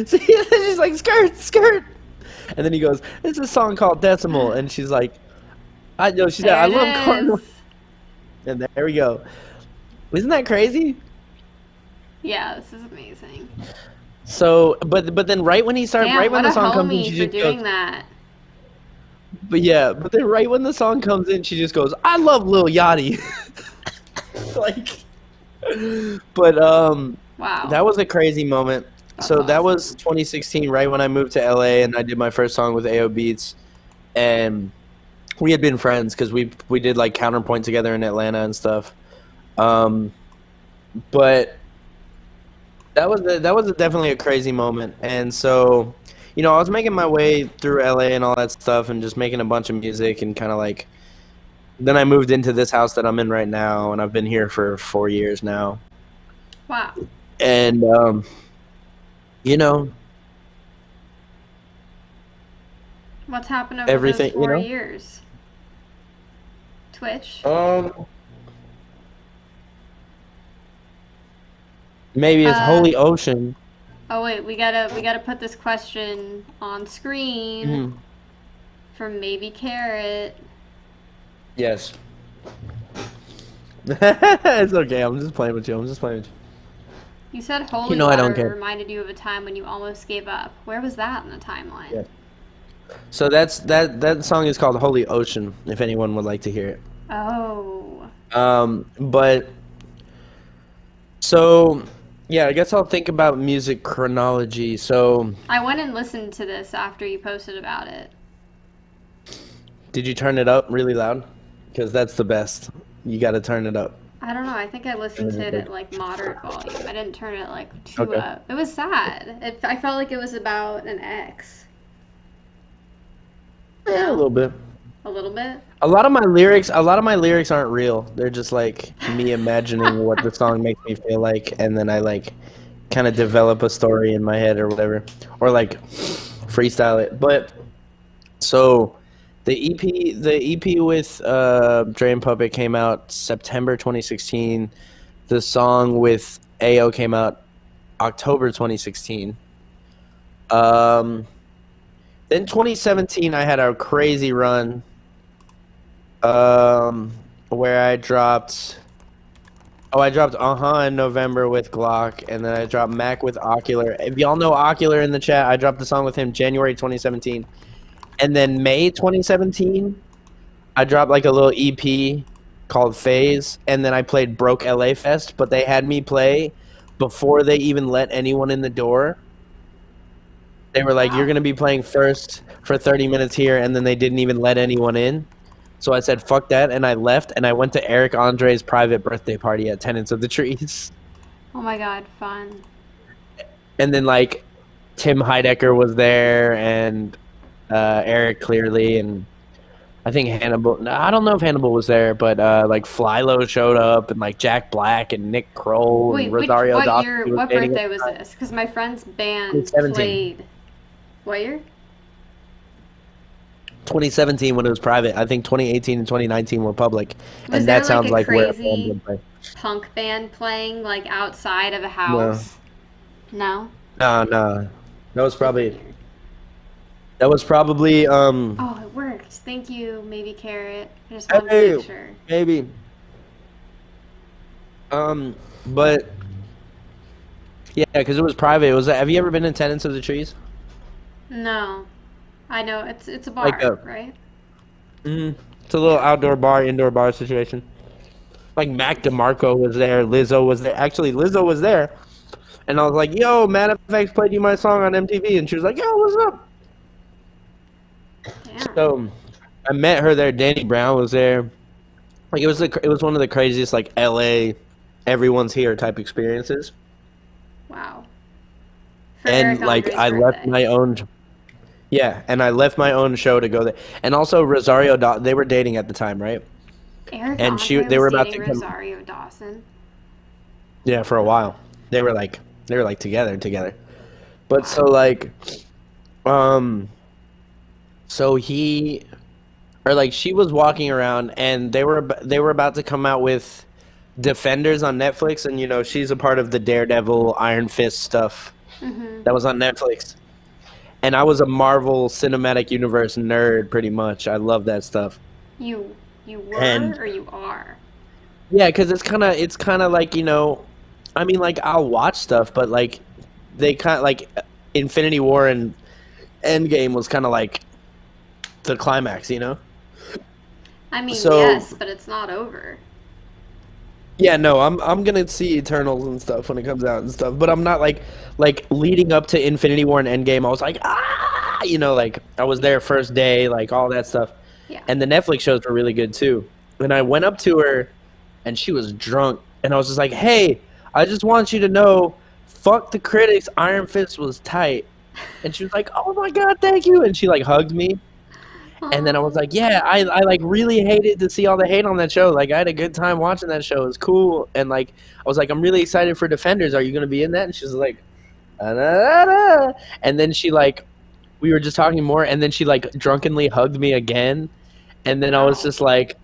[SPEAKER 2] See, she's like, Skrrt, Skrrt. And then he goes, it's a song called Decimal. And she's like, I know, she said,
[SPEAKER 1] There
[SPEAKER 2] I
[SPEAKER 1] it
[SPEAKER 2] love Cardinal.
[SPEAKER 1] is.
[SPEAKER 2] And there we go. Isn't that crazy?
[SPEAKER 1] Yeah, this is amazing.
[SPEAKER 2] So, but then right when he started,
[SPEAKER 1] Damn,
[SPEAKER 2] right when
[SPEAKER 1] what
[SPEAKER 2] the
[SPEAKER 1] a
[SPEAKER 2] song comes in,
[SPEAKER 1] homie
[SPEAKER 2] she
[SPEAKER 1] for
[SPEAKER 2] just
[SPEAKER 1] doing
[SPEAKER 2] goes,
[SPEAKER 1] that.
[SPEAKER 2] but yeah, but then right when the song comes in, she just goes, I love Lil Yachty. Like, but
[SPEAKER 1] Wow.
[SPEAKER 2] that was a crazy moment.
[SPEAKER 1] That's
[SPEAKER 2] So that
[SPEAKER 1] awesome.
[SPEAKER 2] was 2016, right when I moved to LA and I did my first song with AO Beats, and we had been friends because we did like Counterpoint together in Atlanta and stuff. But that was definitely a crazy moment. And so, you know, I was making my way through LA and all that stuff, and just making a bunch of music, and kind of like, then I moved into this house that I'm in right now, and I've been here for 4 years now.
[SPEAKER 1] Wow.
[SPEAKER 2] And you know,
[SPEAKER 1] What's happened over
[SPEAKER 2] everything,
[SPEAKER 1] those
[SPEAKER 2] you
[SPEAKER 1] 4
[SPEAKER 2] know.
[SPEAKER 1] years? Twitch?
[SPEAKER 2] Maybe it's
[SPEAKER 1] Uh,
[SPEAKER 2] Holy Ocean.
[SPEAKER 1] oh wait, we gotta put this question on screen
[SPEAKER 2] Mhm.
[SPEAKER 1] from Maybe Carrot.
[SPEAKER 2] Yes. It's okay. I'm just playing with you. I'm just playing with you.
[SPEAKER 1] You said holy
[SPEAKER 2] You know I don't
[SPEAKER 1] water
[SPEAKER 2] care.
[SPEAKER 1] reminded you of a time when you almost gave up. Where was that in the timeline?
[SPEAKER 2] Yeah. So that song is called Holy Ocean, if anyone would like to hear it.
[SPEAKER 1] Oh.
[SPEAKER 2] But so yeah, I guess I'll think about music chronology. So
[SPEAKER 1] I went and listened to this after you posted about it.
[SPEAKER 2] did you turn it up really loud? Because that's the best. You got to turn it up.
[SPEAKER 1] I don't know. I think I listened to it at like moderate volume. I didn't turn it like too
[SPEAKER 2] Okay.
[SPEAKER 1] up. It was sad. I felt like it was about an ex.
[SPEAKER 2] Yeah, a little bit.
[SPEAKER 1] A little bit.
[SPEAKER 2] A lot of my lyrics aren't real. They're just like me imagining what the song makes me feel like, and then I like kind of develop a story in my head or whatever, or like freestyle it. But so the EP with Dre and Puppet came out September 2016. The song with AO came out October 2016. Then 2017 I had a crazy run where I dropped in November with Glock, and then I dropped Mac with Ocular. If y'all know Ocular in the chat, I dropped the song with him January 2017. And then May 2017, I dropped like a little EP called Phase, and then I played Broke LA Fest, but they had me play before they even let anyone in the door. They were like, you're going to be playing first for 30 minutes here, and then they didn't even let anyone in. So I said, fuck that, and I left, and I went to Eric Andre's private birthday party at Tenants of the Trees.
[SPEAKER 1] Oh my god, fun.
[SPEAKER 2] And then, like, Tim Heidecker was there, and Eric Clearly, and I think Hannibal. No, I don't know if Hannibal was there, but like Philo showed up, and like Jack Black and Nick Kroll and
[SPEAKER 1] Wait,
[SPEAKER 2] Rosario
[SPEAKER 1] what
[SPEAKER 2] Dawson,
[SPEAKER 1] year,
[SPEAKER 2] who was
[SPEAKER 1] what
[SPEAKER 2] dating at
[SPEAKER 1] birthday
[SPEAKER 2] the
[SPEAKER 1] was
[SPEAKER 2] time.
[SPEAKER 1] this? Because my friend's band
[SPEAKER 2] 2017.
[SPEAKER 1] played. What year?
[SPEAKER 2] 2017 when it was private. I think 2018 and 2019 were public,
[SPEAKER 1] Was
[SPEAKER 2] and
[SPEAKER 1] there
[SPEAKER 2] that
[SPEAKER 1] like
[SPEAKER 2] sounds
[SPEAKER 1] a
[SPEAKER 2] like where a band
[SPEAKER 1] crazy
[SPEAKER 2] would play.
[SPEAKER 1] punk band playing like outside of a
[SPEAKER 2] No,
[SPEAKER 1] house? No?
[SPEAKER 2] no. That was probably
[SPEAKER 1] Weird.
[SPEAKER 2] that was probably
[SPEAKER 1] Oh, it worked. Thank you, maybe Carrot. I just wanted to
[SPEAKER 2] hey,
[SPEAKER 1] make sure.
[SPEAKER 2] maybe but yeah, because it was private. It was. Have you ever been in Tenants of the Trees?
[SPEAKER 1] No. I know it's a
[SPEAKER 2] Like
[SPEAKER 1] bar, right?
[SPEAKER 2] it's a little
[SPEAKER 1] Yeah.
[SPEAKER 2] outdoor bar, indoor bar situation. Like Mac DeMarco was there, Lizzo was there. Actually, Lizzo was there, and I was like, "Yo, Matt FX played you my song on MTV," and she was like, "Yo, what's up?"
[SPEAKER 1] Damn.
[SPEAKER 2] So I met her there. Danny Brown was there. Like it was one of the craziest like LA, everyone's here type experiences.
[SPEAKER 1] Wow. For
[SPEAKER 2] And
[SPEAKER 1] Eric
[SPEAKER 2] like
[SPEAKER 1] Andre's
[SPEAKER 2] I left
[SPEAKER 1] birthday.
[SPEAKER 2] my own, yeah, and I left my own show to go there. And also they were dating at the time, right?
[SPEAKER 1] Eric
[SPEAKER 2] And
[SPEAKER 1] Andre
[SPEAKER 2] they
[SPEAKER 1] was
[SPEAKER 2] were about
[SPEAKER 1] dating
[SPEAKER 2] to come,
[SPEAKER 1] Rosario Dawson.
[SPEAKER 2] yeah, for a while. They were like together. But so
[SPEAKER 1] Wow.
[SPEAKER 2] like, um, so he or like she was walking around, and they were about to come out with Defenders on Netflix, and she's a part of the Daredevil Iron Fist stuff
[SPEAKER 1] Mhm.
[SPEAKER 2] that was on Netflix. And I was a Marvel Cinematic Universe nerd, pretty much. I love that stuff.
[SPEAKER 1] You were
[SPEAKER 2] And
[SPEAKER 1] or you are?
[SPEAKER 2] yeah, because it's kind of like I mean, like I'll watch stuff, but like they kind of like Infinity War and Endgame was kind of like the climax.
[SPEAKER 1] I mean,
[SPEAKER 2] So
[SPEAKER 1] yes, but it's not over.
[SPEAKER 2] yeah, no, I'm gonna see Eternals and stuff when it comes out and stuff, but I'm not like leading up to Infinity War and Endgame. I was like, like I was there first day, like all that stuff,
[SPEAKER 1] Yeah.
[SPEAKER 2] and the Netflix shows were really good too. And I went up to her, and she was drunk, and I was just like, hey, I just want you to know, fuck the critics, Iron Fist was tight, and she was like, oh my god, thank you, and she like hugged me. And then I was
[SPEAKER 1] Oh,
[SPEAKER 2] like, yeah, I like really hated to see all the hate on that show. Like I had a good time watching that show. It was cool. And like I was like, I'm really excited for Defenders. Are you gonna be in that? And she was like, "Da, da, da, da." And then she like we were just talking more, and then she like drunkenly hugged me again. And then
[SPEAKER 1] wow.
[SPEAKER 2] I was just like,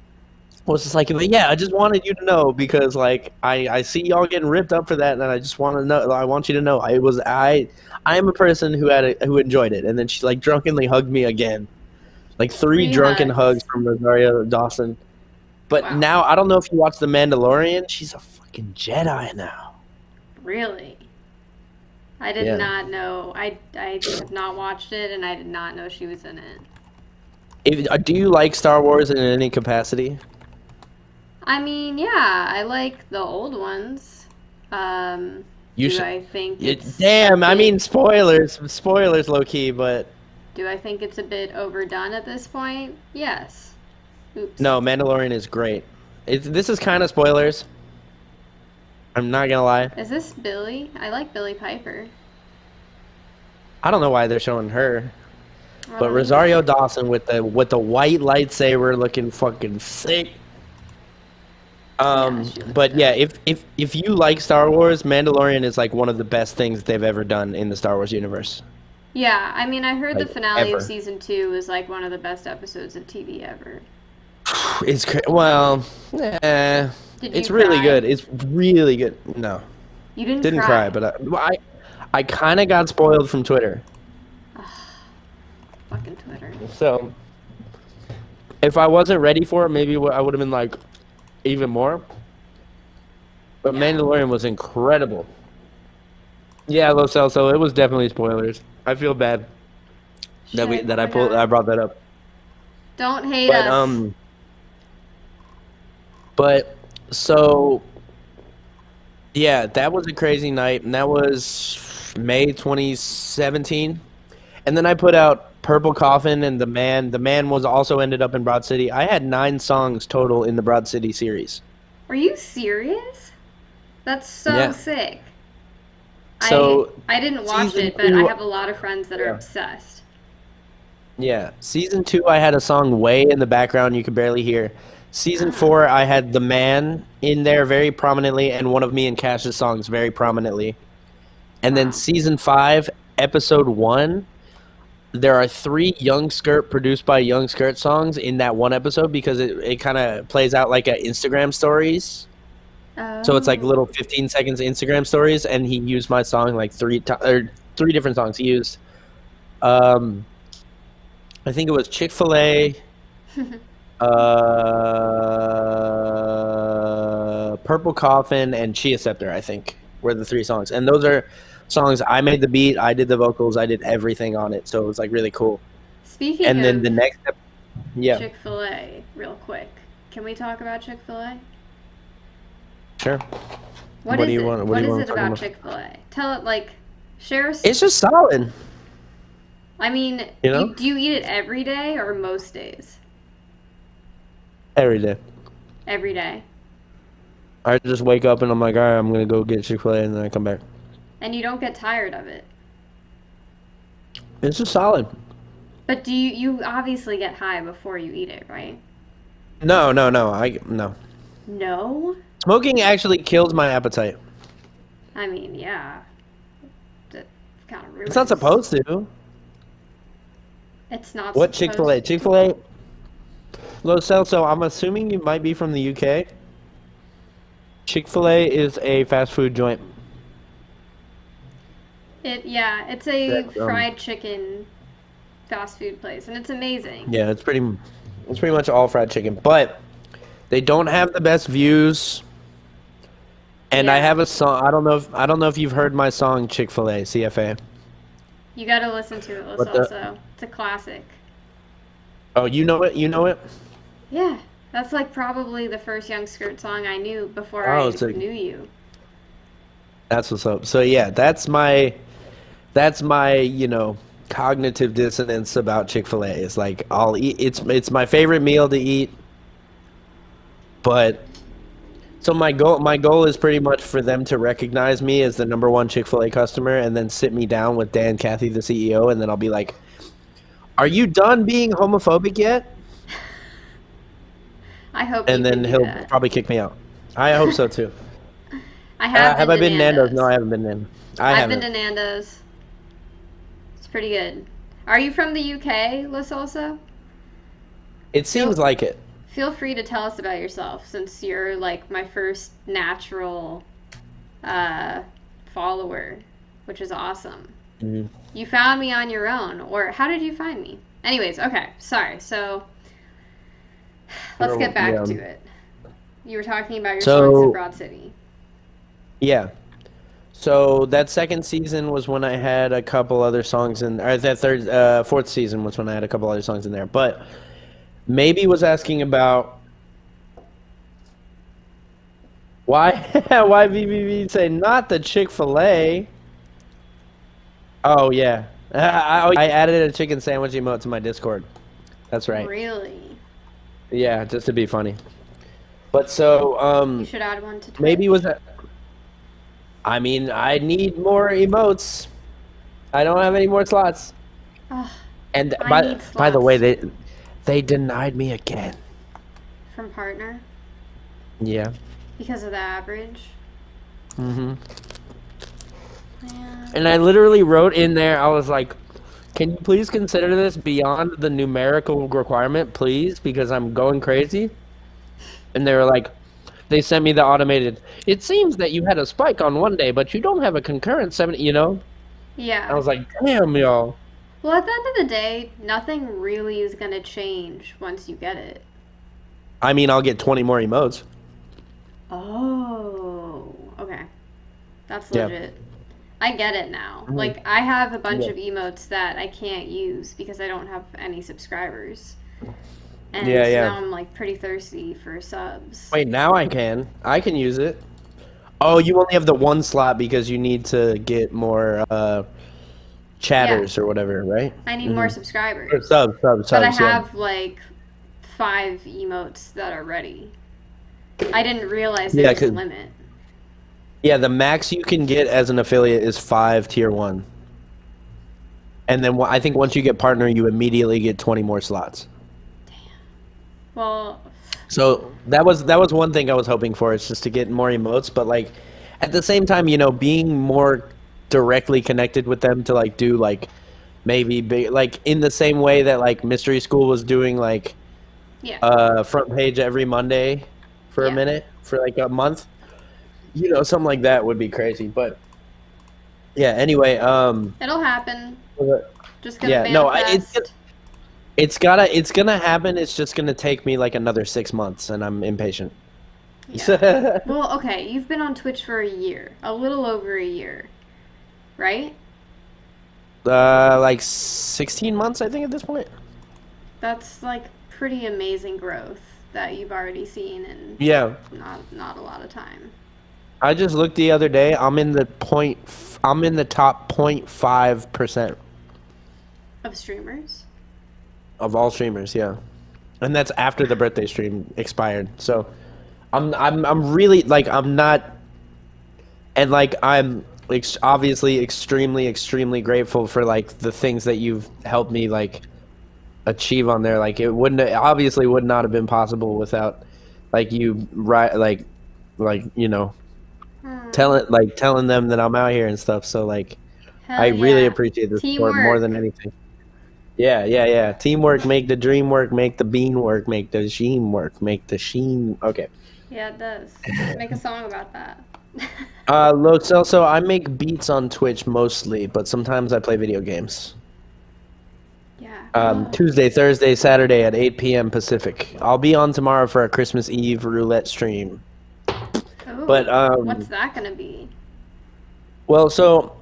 [SPEAKER 2] yeah, I just wanted you to know because like I see y'all getting ripped up for that, and I just want to know. I want you to know I am a person who enjoyed it. And then she like drunkenly hugged me again. Like three
[SPEAKER 1] Three
[SPEAKER 2] drunken hugs
[SPEAKER 1] hugs.
[SPEAKER 2] from Rosario Dawson. But
[SPEAKER 1] Wow.
[SPEAKER 2] now I don't know if you watch The Mandalorian. She's a fucking Jedi now.
[SPEAKER 1] Really? I did
[SPEAKER 2] Yeah.
[SPEAKER 1] not know. I have not watched it, and I did not know she was in it.
[SPEAKER 2] Do you like Star Wars in any capacity?
[SPEAKER 1] I mean, yeah, I like the old ones.
[SPEAKER 2] You
[SPEAKER 1] Do
[SPEAKER 2] should.
[SPEAKER 1] I think it's a
[SPEAKER 2] Damn, I
[SPEAKER 1] bit
[SPEAKER 2] mean spoilers, low key, but
[SPEAKER 1] do I think it's a bit overdone at this point? Yes. Oops.
[SPEAKER 2] no, Mandalorian is great. This is kind of spoilers. I'm not gonna lie.
[SPEAKER 1] Is this Billy? I like Billy Piper.
[SPEAKER 2] I don't know why they're showing her,
[SPEAKER 1] I
[SPEAKER 2] but
[SPEAKER 1] don't
[SPEAKER 2] Rosario
[SPEAKER 1] either.
[SPEAKER 2] Dawson with the white lightsaber looking fucking sick.
[SPEAKER 1] Yeah, she looks
[SPEAKER 2] But yeah,
[SPEAKER 1] dope.
[SPEAKER 2] if you like Star Wars, Mandalorian is like one of the best things they've ever done in the Star Wars universe.
[SPEAKER 1] Yeah, I mean, I heard the
[SPEAKER 2] Like
[SPEAKER 1] finale of
[SPEAKER 2] ever.
[SPEAKER 1] season 2 was like one of the best episodes of TV ever.
[SPEAKER 2] Well,
[SPEAKER 1] Did you
[SPEAKER 2] it's really
[SPEAKER 1] cry?
[SPEAKER 2] good. It's really good. No,
[SPEAKER 1] You didn't
[SPEAKER 2] didn't cry,
[SPEAKER 1] cry.
[SPEAKER 2] but I kind of got spoiled from Twitter.
[SPEAKER 1] Ugh, fucking Twitter.
[SPEAKER 2] So if I wasn't ready for it, maybe I would have been like even more. But
[SPEAKER 1] Yeah.
[SPEAKER 2] Mandalorian was incredible. Yeah, Lo Celso, it was definitely spoilers. I feel bad
[SPEAKER 1] Shit. Oh
[SPEAKER 2] that
[SPEAKER 1] my god.
[SPEAKER 2] I brought that up.
[SPEAKER 1] Don't hate
[SPEAKER 2] But
[SPEAKER 1] us.
[SPEAKER 2] but so yeah, that was a crazy night, and that was May 2017. And then I put out Purple Coffin and The Man. The Man was also ended up in Broad City. I had 9 songs total in the Broad City series.
[SPEAKER 1] Are you serious? That's so
[SPEAKER 2] Yeah.
[SPEAKER 1] sick. I
[SPEAKER 2] So
[SPEAKER 1] I didn't watch
[SPEAKER 2] season
[SPEAKER 1] it, but I
[SPEAKER 2] 2,
[SPEAKER 1] have a lot of friends that are
[SPEAKER 2] yeah.
[SPEAKER 1] obsessed.
[SPEAKER 2] Yeah. Season 2, I had a song way in the background you could barely hear. Season 4, I had The Man in there very prominently, and one of me and Cash's songs very prominently. And then
[SPEAKER 1] Wow.
[SPEAKER 2] season 5, episode 1, there are 3 Young Skirt produced by Young Skirt songs in that one episode because it kind of plays out like a Instagram stories. So it's like
[SPEAKER 1] Oh.
[SPEAKER 2] little 15 seconds Instagram stories, and he used my song like three different songs. He used, um, I think it was Chick-fil-A, Purple Coffin, and Chia Scepter, I think, were the 3 songs. And those are songs I made the beat, I did the vocals, I did everything on it. So it was like really cool.
[SPEAKER 1] Speaking
[SPEAKER 2] And then
[SPEAKER 1] of
[SPEAKER 2] the next, yeah,
[SPEAKER 1] Chick-fil-A, real quick, can we talk about Chick-fil-A?
[SPEAKER 2] sure.
[SPEAKER 1] What
[SPEAKER 2] do
[SPEAKER 1] is
[SPEAKER 2] you
[SPEAKER 1] it?
[SPEAKER 2] want?
[SPEAKER 1] What
[SPEAKER 2] do you
[SPEAKER 1] is
[SPEAKER 2] want
[SPEAKER 1] it
[SPEAKER 2] to talk
[SPEAKER 1] about
[SPEAKER 2] about?
[SPEAKER 1] Chick-fil-A? Tell it, like, share us.
[SPEAKER 2] It's just solid,
[SPEAKER 1] I mean,
[SPEAKER 2] you know,
[SPEAKER 1] do you eat it every day or most days?
[SPEAKER 2] every day.
[SPEAKER 1] Every day.
[SPEAKER 2] I just wake up and I'm like, all right, I'm gonna go get Chick-fil-A, and then I come back.
[SPEAKER 1] And you don't get tired of it.
[SPEAKER 2] It's just solid.
[SPEAKER 1] But you obviously get high before you eat it, right?
[SPEAKER 2] No.
[SPEAKER 1] No?
[SPEAKER 2] Smoking actually kills my appetite.
[SPEAKER 1] I mean, yeah. That kind of ruins.
[SPEAKER 2] It's not supposed to.
[SPEAKER 1] It's not
[SPEAKER 2] What
[SPEAKER 1] supposed
[SPEAKER 2] Chick-fil-A?
[SPEAKER 1] to.
[SPEAKER 2] Chick-fil-A. Lo Celso, I'm assuming you might be from the UK. Chick-fil-A is a fast food joint.
[SPEAKER 1] It's a
[SPEAKER 2] That,
[SPEAKER 1] fried chicken fast food place, and it's amazing.
[SPEAKER 2] Yeah, it's pretty much all fried chicken, but they don't have the best views. And I
[SPEAKER 1] Yeah.
[SPEAKER 2] have a song. I don't know if you've heard my song Chick-fil-A CFA.
[SPEAKER 1] You gotta listen to it,
[SPEAKER 2] But the-
[SPEAKER 1] also. It's a classic.
[SPEAKER 2] Oh, you know it. You know it.
[SPEAKER 1] Yeah, that's like probably the first Young Skrrt song I knew before
[SPEAKER 2] Oh,
[SPEAKER 1] I
[SPEAKER 2] so-
[SPEAKER 1] knew you.
[SPEAKER 2] That's what's up. So yeah, that's my cognitive dissonance about Chick-fil-A. It's like I'll eat. It's my favorite meal to eat. But so my goal is pretty much for them to recognize me as the #1 Chick-fil-A customer, and then sit me down with Dan Cathy, the CEO, and then I'll be like, "Are you done being homophobic yet?"
[SPEAKER 1] I hope
[SPEAKER 2] And
[SPEAKER 1] you
[SPEAKER 2] then
[SPEAKER 1] can do
[SPEAKER 2] he'll
[SPEAKER 1] that.
[SPEAKER 2] probably kick me out. I hope so too.
[SPEAKER 1] I have
[SPEAKER 2] Have
[SPEAKER 1] been
[SPEAKER 2] I
[SPEAKER 1] to
[SPEAKER 2] been Nando's?
[SPEAKER 1] Nando's.
[SPEAKER 2] No, I haven't been Nando's. I
[SPEAKER 1] I've
[SPEAKER 2] haven't.
[SPEAKER 1] been to Nando's. It's pretty good. Are you from the UK, Liz, also?
[SPEAKER 2] It seems like it.
[SPEAKER 1] Feel free to tell us about yourself, since you're like my first natural follower, which is awesome.
[SPEAKER 2] Mhm.
[SPEAKER 1] You found me on your own, or how did you find me? Anyways, okay, sorry. So let's get back
[SPEAKER 2] Yeah.
[SPEAKER 1] to it. You were talking about your
[SPEAKER 2] So-
[SPEAKER 1] songs in Broad City.
[SPEAKER 2] Yeah. So that second season was when I had a couple other songs in, or that fourth season was when I had a couple other songs in there. But maybe was asking about why why VVV say not the Chick-fil-A. Oh yeah, I added a chicken sandwich emote to my Discord. That's right.
[SPEAKER 1] Really?
[SPEAKER 2] Yeah, just to be funny. But so
[SPEAKER 1] You should add one to Twitch.
[SPEAKER 2] maybe was that. I mean, I need more emotes. I don't have any more slots.
[SPEAKER 1] Ugh,
[SPEAKER 2] And
[SPEAKER 1] I need
[SPEAKER 2] by the
[SPEAKER 1] slots.
[SPEAKER 2] way, they denied me again.
[SPEAKER 1] from partner
[SPEAKER 2] Yeah.
[SPEAKER 1] because of the average.
[SPEAKER 2] Mhm.
[SPEAKER 1] Yeah.
[SPEAKER 2] And I literally wrote in there, I was like, "Can you please consider this beyond the numerical requirement, please, because I'm going crazy?" And they were like, they sent me the automated. It seems that you had a spike on one day, but you don't have a concurrent 70. You know.
[SPEAKER 1] Yeah.
[SPEAKER 2] I was like, "Damn, y'all."
[SPEAKER 1] Well, at the end of the day, nothing really is gonna change once you get it.
[SPEAKER 2] I mean, I'll get 20 more emotes.
[SPEAKER 1] Oh, okay. That's
[SPEAKER 2] Yeah.
[SPEAKER 1] legit. I get it now.
[SPEAKER 2] Mhm.
[SPEAKER 1] Like, I have a bunch
[SPEAKER 2] Yeah.
[SPEAKER 1] of emotes that I can't use because I don't have any subscribers. And
[SPEAKER 2] Yeah,
[SPEAKER 1] so
[SPEAKER 2] yeah.
[SPEAKER 1] now I'm, like, pretty thirsty for subs.
[SPEAKER 2] Wait, now I can. I can use it. Oh, you only have the one slot because you need to get more chatters or whatever, right?
[SPEAKER 1] I need more
[SPEAKER 2] Or
[SPEAKER 1] subscribers.
[SPEAKER 2] subs,
[SPEAKER 1] But I
[SPEAKER 2] yeah.
[SPEAKER 1] have, like, 5 emotes that are ready. I didn't realize there
[SPEAKER 2] Yeah,
[SPEAKER 1] was a
[SPEAKER 2] 'cause-
[SPEAKER 1] limit.
[SPEAKER 2] Yeah, the max you can get as an affiliate is 5 tier 1. And then I think once you get partner, you immediately get 20 more slots.
[SPEAKER 1] Well,
[SPEAKER 2] So that was one thing I was hoping for, is just to get more emotes, but like at the same time, being more directly connected with them to like do like maybe big, like in the same way that like Mystery School was doing like
[SPEAKER 1] yeah.
[SPEAKER 2] front page every Monday for a
[SPEAKER 1] Yeah.
[SPEAKER 2] minute for like a month. Something like that would be crazy. But yeah, anyway,
[SPEAKER 1] It'll happen. Just gonna
[SPEAKER 2] yeah, no,
[SPEAKER 1] manifest.
[SPEAKER 2] it's gonna happen. It's just gonna take me like another 6 months, and I'm impatient.
[SPEAKER 1] Yeah. Well, okay, you've been on Twitch for a year, a little over a year, right?
[SPEAKER 2] Like 16 months, I think, at this point.
[SPEAKER 1] That's like pretty amazing growth that you've already seen in
[SPEAKER 2] Yeah,
[SPEAKER 1] not a lot of time.
[SPEAKER 2] I just looked the other day. I'm in the top 0.5%
[SPEAKER 1] Of streamers?
[SPEAKER 2] of all streamers. Yeah, and that's after the birthday stream expired. So I'm really like I'm not, and like I'm obviously extremely grateful for like the things that you've helped me like achieve on there. Like it obviously would not have been possible without like you, right? Like telling them that I'm out here and stuff. So like I
[SPEAKER 1] Hell
[SPEAKER 2] really
[SPEAKER 1] yeah.
[SPEAKER 2] appreciate the support more than
[SPEAKER 1] Teamwork.
[SPEAKER 2] anything. Yeah. Teamwork make the dream work, make the bean work, make the sheen work, make the sheen. Okay.
[SPEAKER 1] Yeah, it does. Make a song about that.
[SPEAKER 2] So I make beats on Twitch mostly, but sometimes I play video games.
[SPEAKER 1] Yeah.
[SPEAKER 2] Tuesday, Thursday, Saturday at 8 p.m. Pacific. I'll be on tomorrow for a Christmas Eve roulette stream.
[SPEAKER 1] Oh,
[SPEAKER 2] But
[SPEAKER 1] what's that gonna be?
[SPEAKER 2] well, so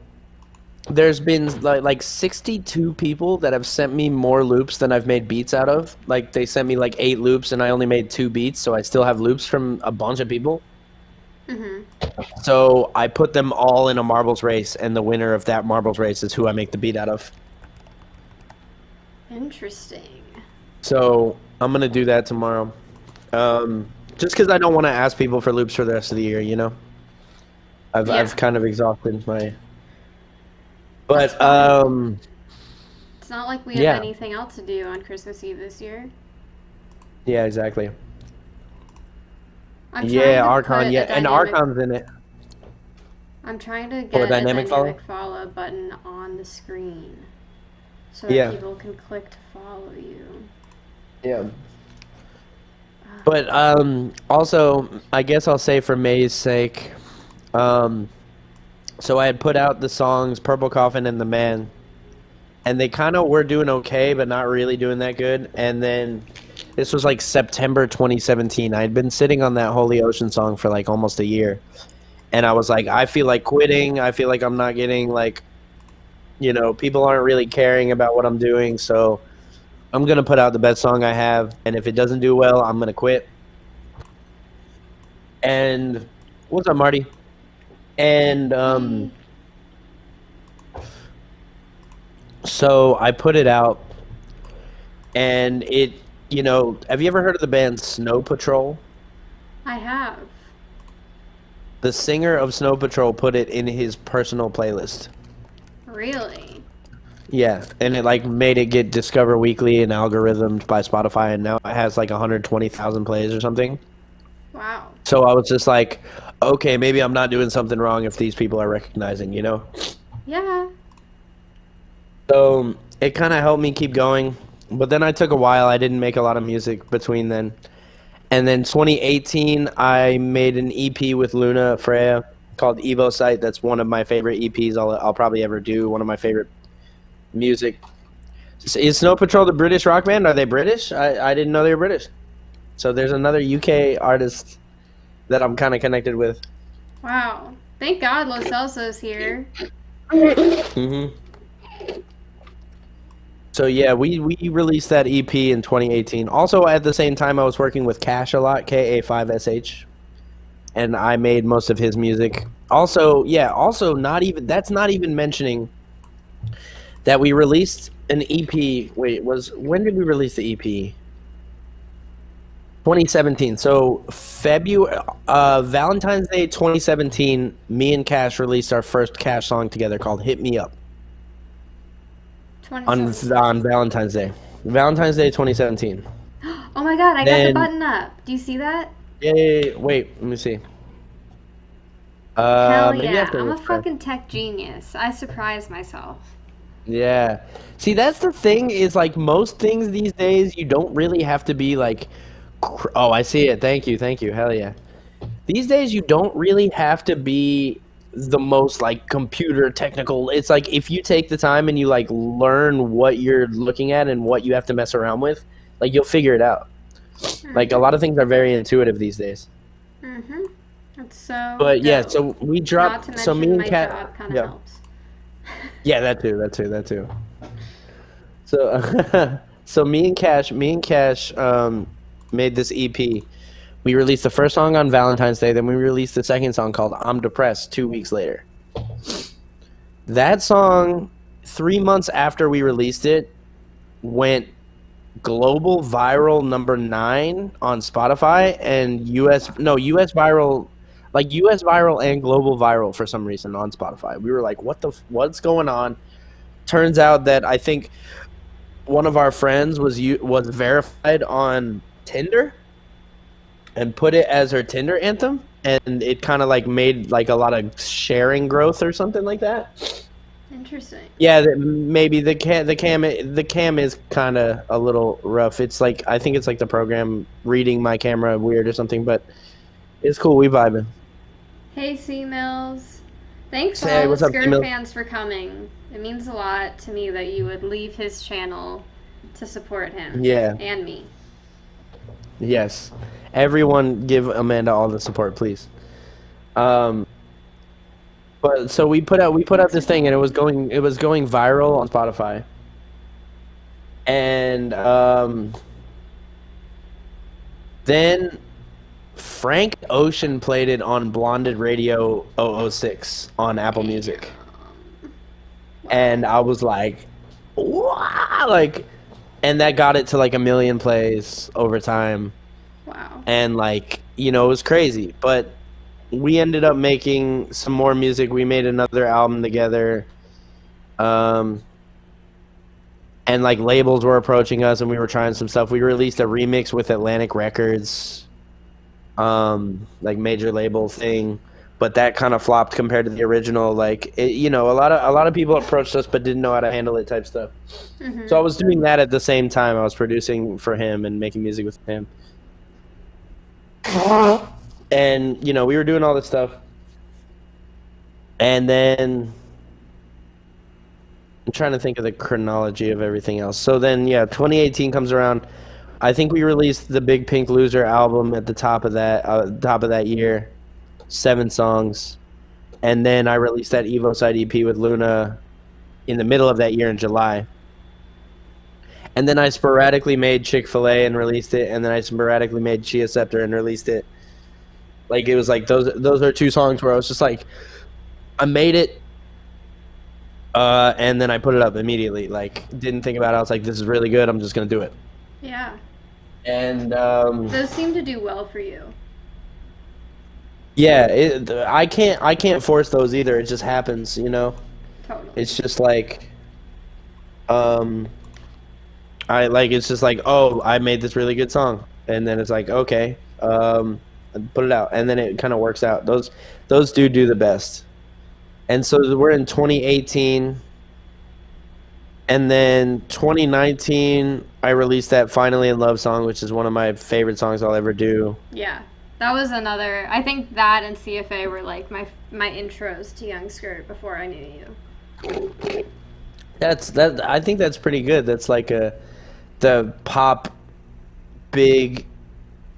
[SPEAKER 2] there's been like 62 people that have sent me more loops than I've made beats out of. Like they sent me like 8 loops and I only made 2 beats, so I still have loops from a bunch of people.
[SPEAKER 1] Mhm.
[SPEAKER 2] So I put them all in a marbles race, and the winner of that marbles race is who I make the beat out of.
[SPEAKER 1] Interesting.
[SPEAKER 2] So I'm gonna do that tomorrow. Just because I don't want to ask people for loops for the rest of the year, I've kind of exhausted my. But
[SPEAKER 1] it's not like we have
[SPEAKER 2] yeah.
[SPEAKER 1] anything else to do on Christmas Eve this year.
[SPEAKER 2] Yeah, exactly.
[SPEAKER 1] I'm
[SPEAKER 2] Yeah,
[SPEAKER 1] trying to
[SPEAKER 2] Archon.
[SPEAKER 1] put
[SPEAKER 2] Yeah,
[SPEAKER 1] a
[SPEAKER 2] and
[SPEAKER 1] dynamic,
[SPEAKER 2] Archon's in it.
[SPEAKER 1] I'm trying to get a
[SPEAKER 2] dynamic follow?
[SPEAKER 1] dynamic follow button on the screen so
[SPEAKER 2] Yeah.
[SPEAKER 1] that people can click to follow you.
[SPEAKER 2] Yeah. But also, I guess I'll say for May's sake, so I had put out the songs Purple Coffin and The Man, and they kind of were doing okay, but not really doing that good. And then this was like September 2017. I had been sitting on that Holy Ocean song for like almost a year, and I was like, I feel like quitting. I feel like I'm not getting like, people aren't really caring about what I'm doing, so I'm gonna put out the best song I have, and if it doesn't do well, I'm gonna quit. And what's up, Marty? And so I put it out, and it, have you ever heard of the band Snow Patrol?
[SPEAKER 1] I have.
[SPEAKER 2] The singer of Snow Patrol put it in his personal playlist.
[SPEAKER 1] Really?
[SPEAKER 2] Yeah, and it like made it get Discover Weekly and algorithmed by Spotify, and now it has like 120,000 plays or something.
[SPEAKER 1] Wow.
[SPEAKER 2] So I was just like, okay, maybe I'm not doing something wrong if these people are recognizing,
[SPEAKER 1] Yeah.
[SPEAKER 2] So it kind of helped me keep going. But then I took a while. I didn't make a lot of music between then. And then 2018, I made an EP with Luna Freya called Evo Site. That's one of my favorite EPs I'll probably ever do. One of my favorite music. Is Snow Patrol the British rock band? Are they British? I didn't know they were British. So there's another UK artist that I'm kind of connected with.
[SPEAKER 1] Wow. Thank God Los Celso's here.
[SPEAKER 2] Mm-hmm. So yeah, we released that EP in 2018. Also, at the same time, I was working with Cash a lot, KA5SH, and I made most of his music. Also, that's not even mentioning that we released an EP. Wait, when did we release the EP? 2017. So Valentine's Day 2017, me and Cash released our first Cash song together called "Hit Me Up." on Valentine's Day. Valentine's Day 2017.
[SPEAKER 1] Oh my god, I got the button up. Do you see that?
[SPEAKER 2] Yay! Wait, let me see.
[SPEAKER 1] Hell
[SPEAKER 2] Maybe
[SPEAKER 1] yeah,
[SPEAKER 2] after
[SPEAKER 1] I'm a
[SPEAKER 2] this,
[SPEAKER 1] fucking tech genius. I surprise myself.
[SPEAKER 2] yeah. See, that's the thing is like most things these days, you don't really have to be like, oh, I see it. Thank you. Hell yeah. These days, you don't really have to be the most like computer technical. It's like if you take the time and you like learn what you're looking at and what you have to mess around with, like you'll figure it out. Like a lot of things are very intuitive these days.
[SPEAKER 1] Mm-hmm. That's so
[SPEAKER 2] But yeah,
[SPEAKER 1] dope.
[SPEAKER 2] so we dropped.
[SPEAKER 1] Not to
[SPEAKER 2] So me
[SPEAKER 1] mention
[SPEAKER 2] and
[SPEAKER 1] my
[SPEAKER 2] Kat,
[SPEAKER 1] job kind of
[SPEAKER 2] yeah,
[SPEAKER 1] helps.
[SPEAKER 2] yeah, that too. So, so me and Cash, made this EP. We released the first song on Valentine's Day, then we released the second song called "I'm Depressed" 2 weeks later. That song, 3 months after we released it, went global viral #9 on Spotify and US viral, like US viral and global viral for some reason on Spotify. We were like, what's going on? Turns out that I think one of our friends was verified on Tinder and put it as her Tinder anthem, and it kind of like made like a lot of sharing growth or something like that.
[SPEAKER 1] Interesting.
[SPEAKER 2] Yeah, maybe the cam is kind of a little rough. It's like I think it's like the program reading my camera weird or something, but it's cool. We vibing.
[SPEAKER 1] Hey, C Mills. Thanks
[SPEAKER 2] Say,
[SPEAKER 1] all
[SPEAKER 2] what's
[SPEAKER 1] the
[SPEAKER 2] up,
[SPEAKER 1] Skrrt
[SPEAKER 2] C-Mills?
[SPEAKER 1] fans for coming. It means a lot to me that you would leave his channel to support him.
[SPEAKER 2] Yeah.
[SPEAKER 1] And me.
[SPEAKER 2] Yes. Everyone give Amanda all the support, please. But so we put out this thing and it was going viral on Spotify. And then Frank Ocean played it on Blonded Radio 006 on Apple Music. And I was like, wow, like, and that got it to like 1 million plays over time.
[SPEAKER 1] Wow.
[SPEAKER 2] And like, you know, it was crazy. But we ended up making some more music. We made another album together. And like labels were approaching us and we were trying some stuff. We released a remix with Atlantic Records, like major label thing, but that kind of flopped compared to the original. Like you know, a lot of people approached us but didn't know how to handle it type stuff.
[SPEAKER 1] Mm-hmm.
[SPEAKER 2] So I was doing that at the same time. I was producing for him and making music with him. And you know, we were doing all this stuff. And then I'm trying to think of the chronology of everything else. So then, yeah, 2018 comes around. I think we released the Big Pink Loser album at the top of that year, 7 songs, and then I released that Evo Side EP with Luna in the middle of that year in July. And then I sporadically made Chick-fil-A and released it, and then I sporadically made Chia Scepter and released it. Like it was like those are 2 songs where I was just like, I made it. And then I put it up immediately. Like, didn't think about it. I was like, this is really good. I'm just going to do it.
[SPEAKER 1] Yeah.
[SPEAKER 2] And
[SPEAKER 1] those seem to do well for you.
[SPEAKER 2] Yeah, I can't force those either. It just happens, you know.
[SPEAKER 1] Totally.
[SPEAKER 2] It's just like, it's just like, oh, I made this really good song, and then it's like, okay, put it out, and then it kind of works out. Those do the best. And so we're in 2018, and then 2019, I released that "Finally in Love" song, which is one of my favorite songs I'll ever do.
[SPEAKER 1] Yeah, that was another. I think that and CFA were like my intros to Yung Skrrt before I knew you.
[SPEAKER 2] I think that's pretty good. That's like the pop, big,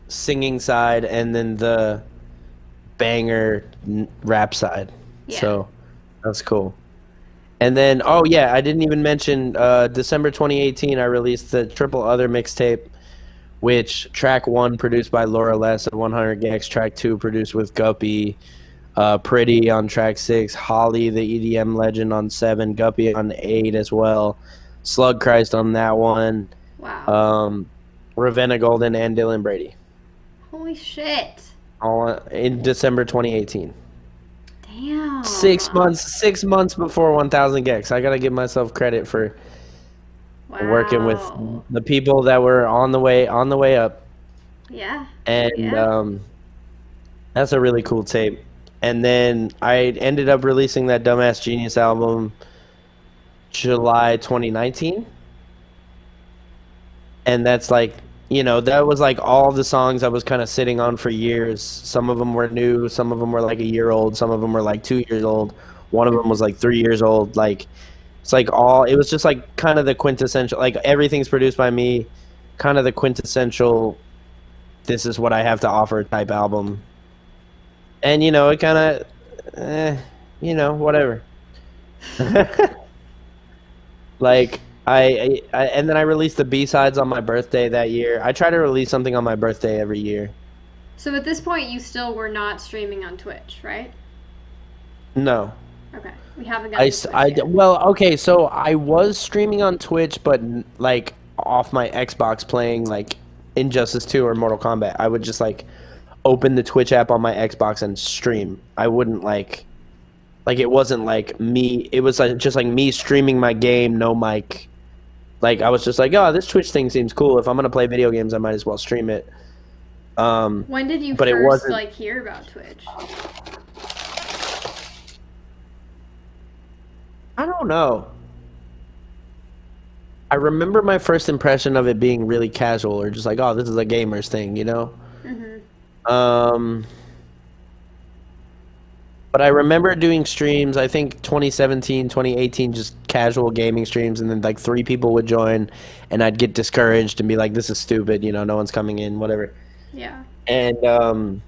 [SPEAKER 2] singing side, and then the banger rap side.
[SPEAKER 1] Yeah.
[SPEAKER 2] So that's cool. And then, oh yeah, I didn't even mention December 2018. I released the Triple Other mixtape, which track 1 produced by Laura Less at 100 Gex, track 2 produced with Guppy, Pretty on track 6, Holly the EDM legend on 7, Guppy on 8 as well, Slug Christ on that one.
[SPEAKER 1] Wow.
[SPEAKER 2] Ravenna Golden and Dylan Brady.
[SPEAKER 1] Holy shit.
[SPEAKER 2] All in December 2018.
[SPEAKER 1] Damn.
[SPEAKER 2] 6 months before 1000 Gex. I gotta give myself credit for working with
[SPEAKER 1] Wow.
[SPEAKER 2] the people that were on the way up,
[SPEAKER 1] Yeah.
[SPEAKER 2] and
[SPEAKER 1] Yeah.
[SPEAKER 2] that's a really cool tape. And then I ended up releasing that Dumbass Genius album July 2019, and that's like, that was like all the songs I was kind of sitting on for years. Some of them were new, some of them were like a year old, some of them were like 2 years old, one of them was like 3 years old. Like, it's like it was just like kind of the quintessential, like everything's produced by me, kind of the quintessential, this is what I have to offer type album. And it kind of, whatever. Like, and then I released the B-sides on my birthday that year. I try to release something on my birthday every year.
[SPEAKER 1] So at this point, you still were not streaming on Twitch, right?
[SPEAKER 2] No.
[SPEAKER 1] Okay. We haven't gotten to Twitch yet.
[SPEAKER 2] Well, okay, so I was streaming on Twitch, but like off my Xbox playing like Injustice 2 or Mortal Kombat. I would just like open the Twitch app on my Xbox and stream. I wouldn't like it wasn't like me. It was like just like me streaming my game, no mic. Like, I was just like, oh, this Twitch thing seems cool. If I'm gonna play video games, I might as well stream it.
[SPEAKER 1] When did you
[SPEAKER 2] But it
[SPEAKER 1] first
[SPEAKER 2] wasn't.
[SPEAKER 1] like hear about Twitch?
[SPEAKER 2] I don't know. I remember my first impression of it being really casual, or just like, oh, this is a gamer's thing.
[SPEAKER 1] Mhm.
[SPEAKER 2] Um, but I remember doing streams, I think 2017, 2018, just casual gaming streams, and then like three people would join, and I'd get discouraged and be like, this is stupid, no one's coming in, whatever.
[SPEAKER 1] Yeah.
[SPEAKER 2] And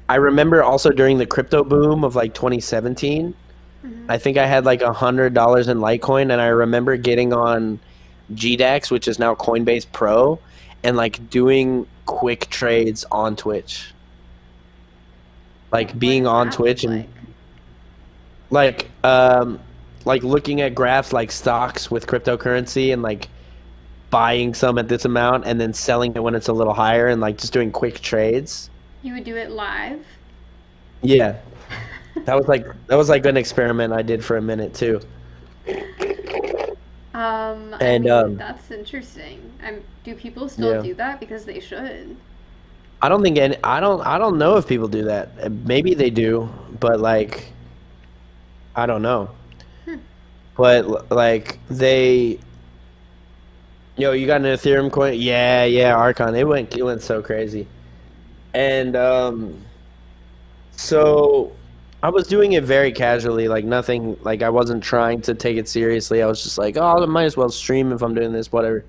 [SPEAKER 2] I remember also during the crypto boom of like 2017,
[SPEAKER 1] Mhm.
[SPEAKER 2] I think I had like $100 in Litecoin, and I remember getting on GDAX, which is now Coinbase Pro, and like doing quick trades on Twitch. Like
[SPEAKER 1] What
[SPEAKER 2] being
[SPEAKER 1] does
[SPEAKER 2] on
[SPEAKER 1] that look
[SPEAKER 2] Twitch and
[SPEAKER 1] like?
[SPEAKER 2] like like looking at graphs like stocks with cryptocurrency and like buying some at this amount and then selling it when it's a little higher and like just doing quick trades.
[SPEAKER 1] You would do it live?
[SPEAKER 2] Yeah. That was like an experiment I did for a minute too.
[SPEAKER 1] I
[SPEAKER 2] And
[SPEAKER 1] mean, that's interesting. Do people still
[SPEAKER 2] yeah.
[SPEAKER 1] do that? Because they should.
[SPEAKER 2] I don't know if people do that. Maybe they do, but like I don't know.
[SPEAKER 1] Hmm.
[SPEAKER 2] But like you got an Ethereum coin? Yeah, yeah, Archon. It went so crazy. And so I was doing it very casually, like nothing, like I wasn't trying to take it seriously. I was just like, oh, I might as well stream if I'm doing this, whatever.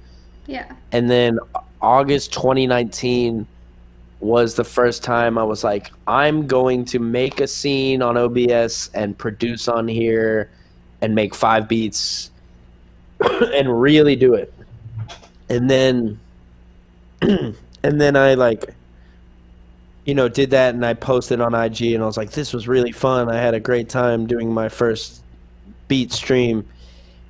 [SPEAKER 1] Yeah.
[SPEAKER 2] And then August 2019 was the first time I was like, I'm going to make a scene on OBS and produce on here and make 5 beats and really do it. And then I like did that, and I posted on IG, and I was like, this was really fun. I had a great time doing my first beat stream.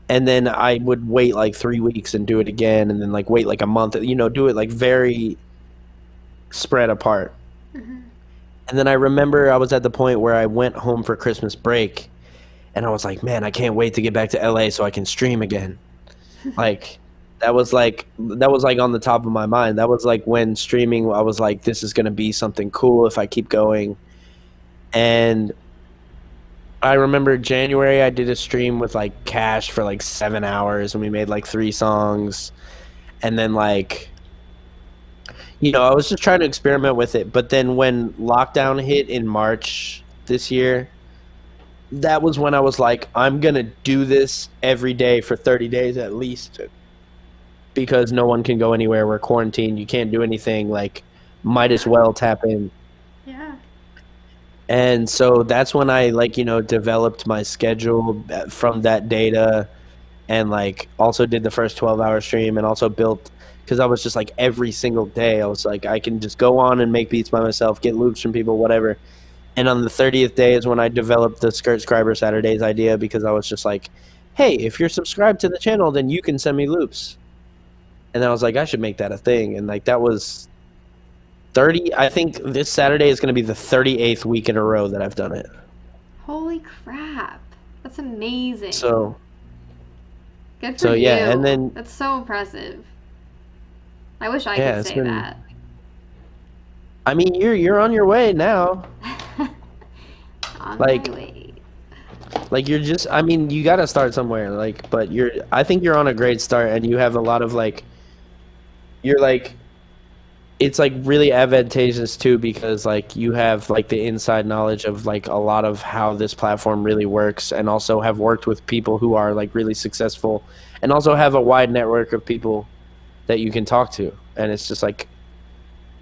[SPEAKER 2] And then I would wait like 3 weeks and do it again, and then like wait like a month, do it like very spread apart.
[SPEAKER 1] Mhm.
[SPEAKER 2] And then I remember I was at the point where I went home for Christmas break, and I was like, man, I can't wait to get back to LA so I can stream again. Like that was like on the top of my mind. That was like when streaming, I was like, this is going to be something cool if I keep going. And I remember January I did a stream with like Cash for like 7 hours, and we made like 3 songs. And then like I was just trying to experiment with it. But then when lockdown hit in March this year, that was when I was like, I'm going to do this every day for 30 days at least, because no one can go anywhere. We're quarantined. You can't do anything. Like, might as well tap in.
[SPEAKER 1] Yeah.
[SPEAKER 2] And so that's when I like, developed my schedule from that data, and like also did the first 12-hour stream, and also built, because I was just like every single day I was like, I can just go on and make beats by myself, get loops from people, whatever. And on the 30th day is when I developed the Skrrt Saturdays idea, because I was just like, hey, if you're subscribed to the channel, then you can send me loops. And then I was like, I should make that a thing. And like that was 30. I think this Saturday is going to be the 38th week in a row that I've done it.
[SPEAKER 1] Holy crap. That's amazing.
[SPEAKER 2] So
[SPEAKER 1] Good for
[SPEAKER 2] So
[SPEAKER 1] you.
[SPEAKER 2] yeah, and then
[SPEAKER 1] That's so impressive. I wish I
[SPEAKER 2] yeah,
[SPEAKER 1] could
[SPEAKER 2] it's
[SPEAKER 1] say
[SPEAKER 2] been.
[SPEAKER 1] that.
[SPEAKER 2] I mean, you're on your way now.
[SPEAKER 1] On my
[SPEAKER 2] Like
[SPEAKER 1] way.
[SPEAKER 2] you're just. I mean, you got to start somewhere. Like, but you're. I think you're on a great start, and you have a lot of like. You're like. It's like really advantageous too because like you have like the inside knowledge of like a lot of how this platform really works, and also have worked with people who are like really successful, and also have a wide network of people that you can talk to, and it's just like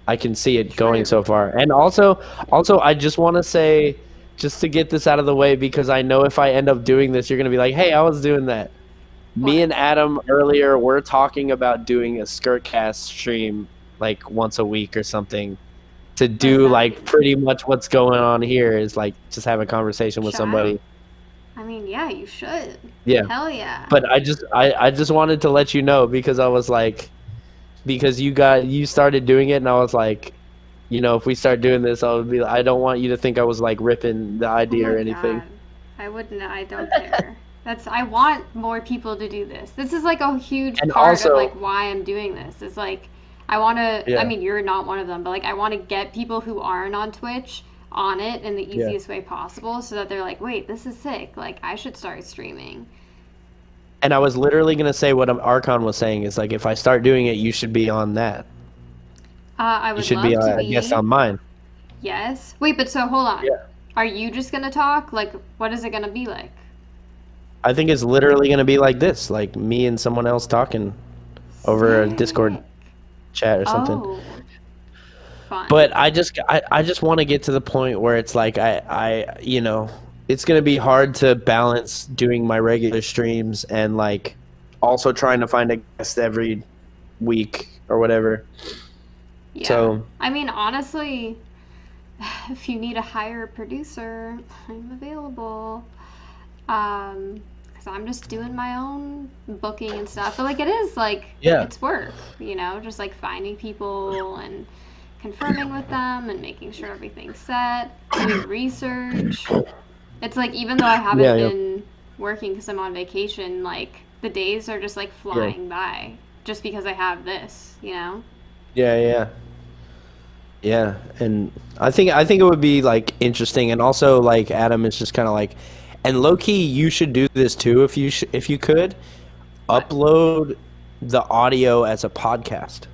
[SPEAKER 2] I can see it going
[SPEAKER 1] True.
[SPEAKER 2] so far. And also I just want to say, just to get this out of the way, because I know if I end up doing this, you're going to be like, hey, I was doing that. Me
[SPEAKER 1] What?
[SPEAKER 2] and Adam earlier, we're talking about doing a Skirtcast stream like once a week or something, to
[SPEAKER 1] What does
[SPEAKER 2] do
[SPEAKER 1] that
[SPEAKER 2] like
[SPEAKER 1] mean?
[SPEAKER 2] pretty much what's going on here is like just have a conversation with
[SPEAKER 1] Chat?
[SPEAKER 2] somebody.
[SPEAKER 1] I mean, yeah, you should.
[SPEAKER 2] Yeah.
[SPEAKER 1] Hell yeah.
[SPEAKER 2] But I just wanted to let you know, because I was like, because you started doing it, and I was like, if we start doing this, I don't want you to think I was like ripping the
[SPEAKER 1] Oh
[SPEAKER 2] idea
[SPEAKER 1] my
[SPEAKER 2] or anything.
[SPEAKER 1] god. I wouldn't, I don't care. I want more people to do this. This is like a huge
[SPEAKER 2] And
[SPEAKER 1] part of like
[SPEAKER 2] also,
[SPEAKER 1] why I'm doing this. It's like, I want to, I
[SPEAKER 2] yeah,
[SPEAKER 1] mean, you're not one of them, but like, I want to get people who aren't on Twitch on it in the
[SPEAKER 2] yeah.
[SPEAKER 1] easiest way possible so that they're like, wait, this is sick. Like, I should start streaming.
[SPEAKER 2] And I was literally gonna say what Archon was saying is like, if I start doing it, you should be on that.
[SPEAKER 1] I
[SPEAKER 2] You
[SPEAKER 1] would
[SPEAKER 2] should be
[SPEAKER 1] love to
[SPEAKER 2] a guest
[SPEAKER 1] be.
[SPEAKER 2] on mine.
[SPEAKER 1] Yes. Wait, but so hold on.
[SPEAKER 2] Yeah.
[SPEAKER 1] Are you just gonna talk? Like, what is it gonna be like?
[SPEAKER 2] I think it's literally gonna be like this, like me and someone else talking over a Discord
[SPEAKER 1] Sick.
[SPEAKER 2] chat or something.
[SPEAKER 1] Oh, fun.
[SPEAKER 2] But I just want to get to the point where it's like it's gonna be hard to balance doing my regular streams and like also trying to find a guest every week or whatever.
[SPEAKER 1] Yeah.
[SPEAKER 2] So
[SPEAKER 1] I mean, honestly, if you need to hire a producer, I'm available. Because I'm just doing my own booking and stuff. But like, it is like
[SPEAKER 2] yeah,
[SPEAKER 1] it's work, just like finding people and confirming with them and making sure everything's set, doing research. It's like even though I haven't
[SPEAKER 2] yeah,
[SPEAKER 1] been working because I'm on vacation, like the days are just like
[SPEAKER 2] yeah,
[SPEAKER 1] flying by just because I have this.
[SPEAKER 2] yeah, yeah. Yeah, and I think it would be like interesting, and also like Adam is just kind of like, and low key you should do this too if you could
[SPEAKER 1] What?
[SPEAKER 2] upload the audio as a podcast,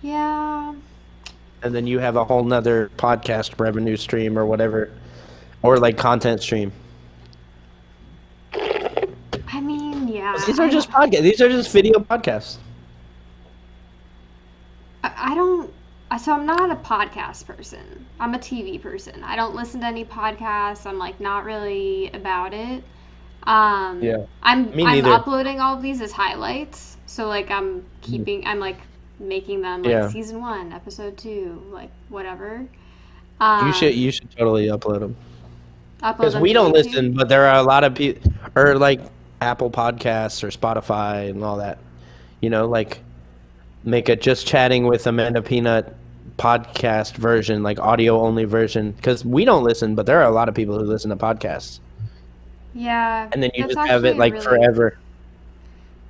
[SPEAKER 1] Yeah.
[SPEAKER 2] and then you have a whole nother podcast revenue stream or whatever, or like content stream.
[SPEAKER 1] I mean, yeah.
[SPEAKER 2] These are just podcasts. These are just video podcasts.
[SPEAKER 1] I don't. So I'm not a podcast person. I'm a TV person. I don't listen to any podcasts. I'm like not really about it.
[SPEAKER 2] Yeah,
[SPEAKER 1] I'm
[SPEAKER 2] me
[SPEAKER 1] I'm
[SPEAKER 2] neither.
[SPEAKER 1] uploading all of these as highlights. So like I'm like making them like
[SPEAKER 2] Yeah,
[SPEAKER 1] season 1, episode 2, like whatever.
[SPEAKER 2] you should totally upload them,
[SPEAKER 1] Upload
[SPEAKER 2] because
[SPEAKER 1] them
[SPEAKER 2] we
[SPEAKER 1] to
[SPEAKER 2] don't
[SPEAKER 1] YouTube.
[SPEAKER 2] listen, but there are a lot of people, or like Apple Podcasts or Spotify and all that. Like make a just chatting with Amanda Peanut podcast version, like audio only version, because we don't listen, but there are a lot of people who listen to podcasts,
[SPEAKER 1] Yeah,
[SPEAKER 2] and then you
[SPEAKER 1] that's
[SPEAKER 2] just have it
[SPEAKER 1] actually a
[SPEAKER 2] like
[SPEAKER 1] really
[SPEAKER 2] forever.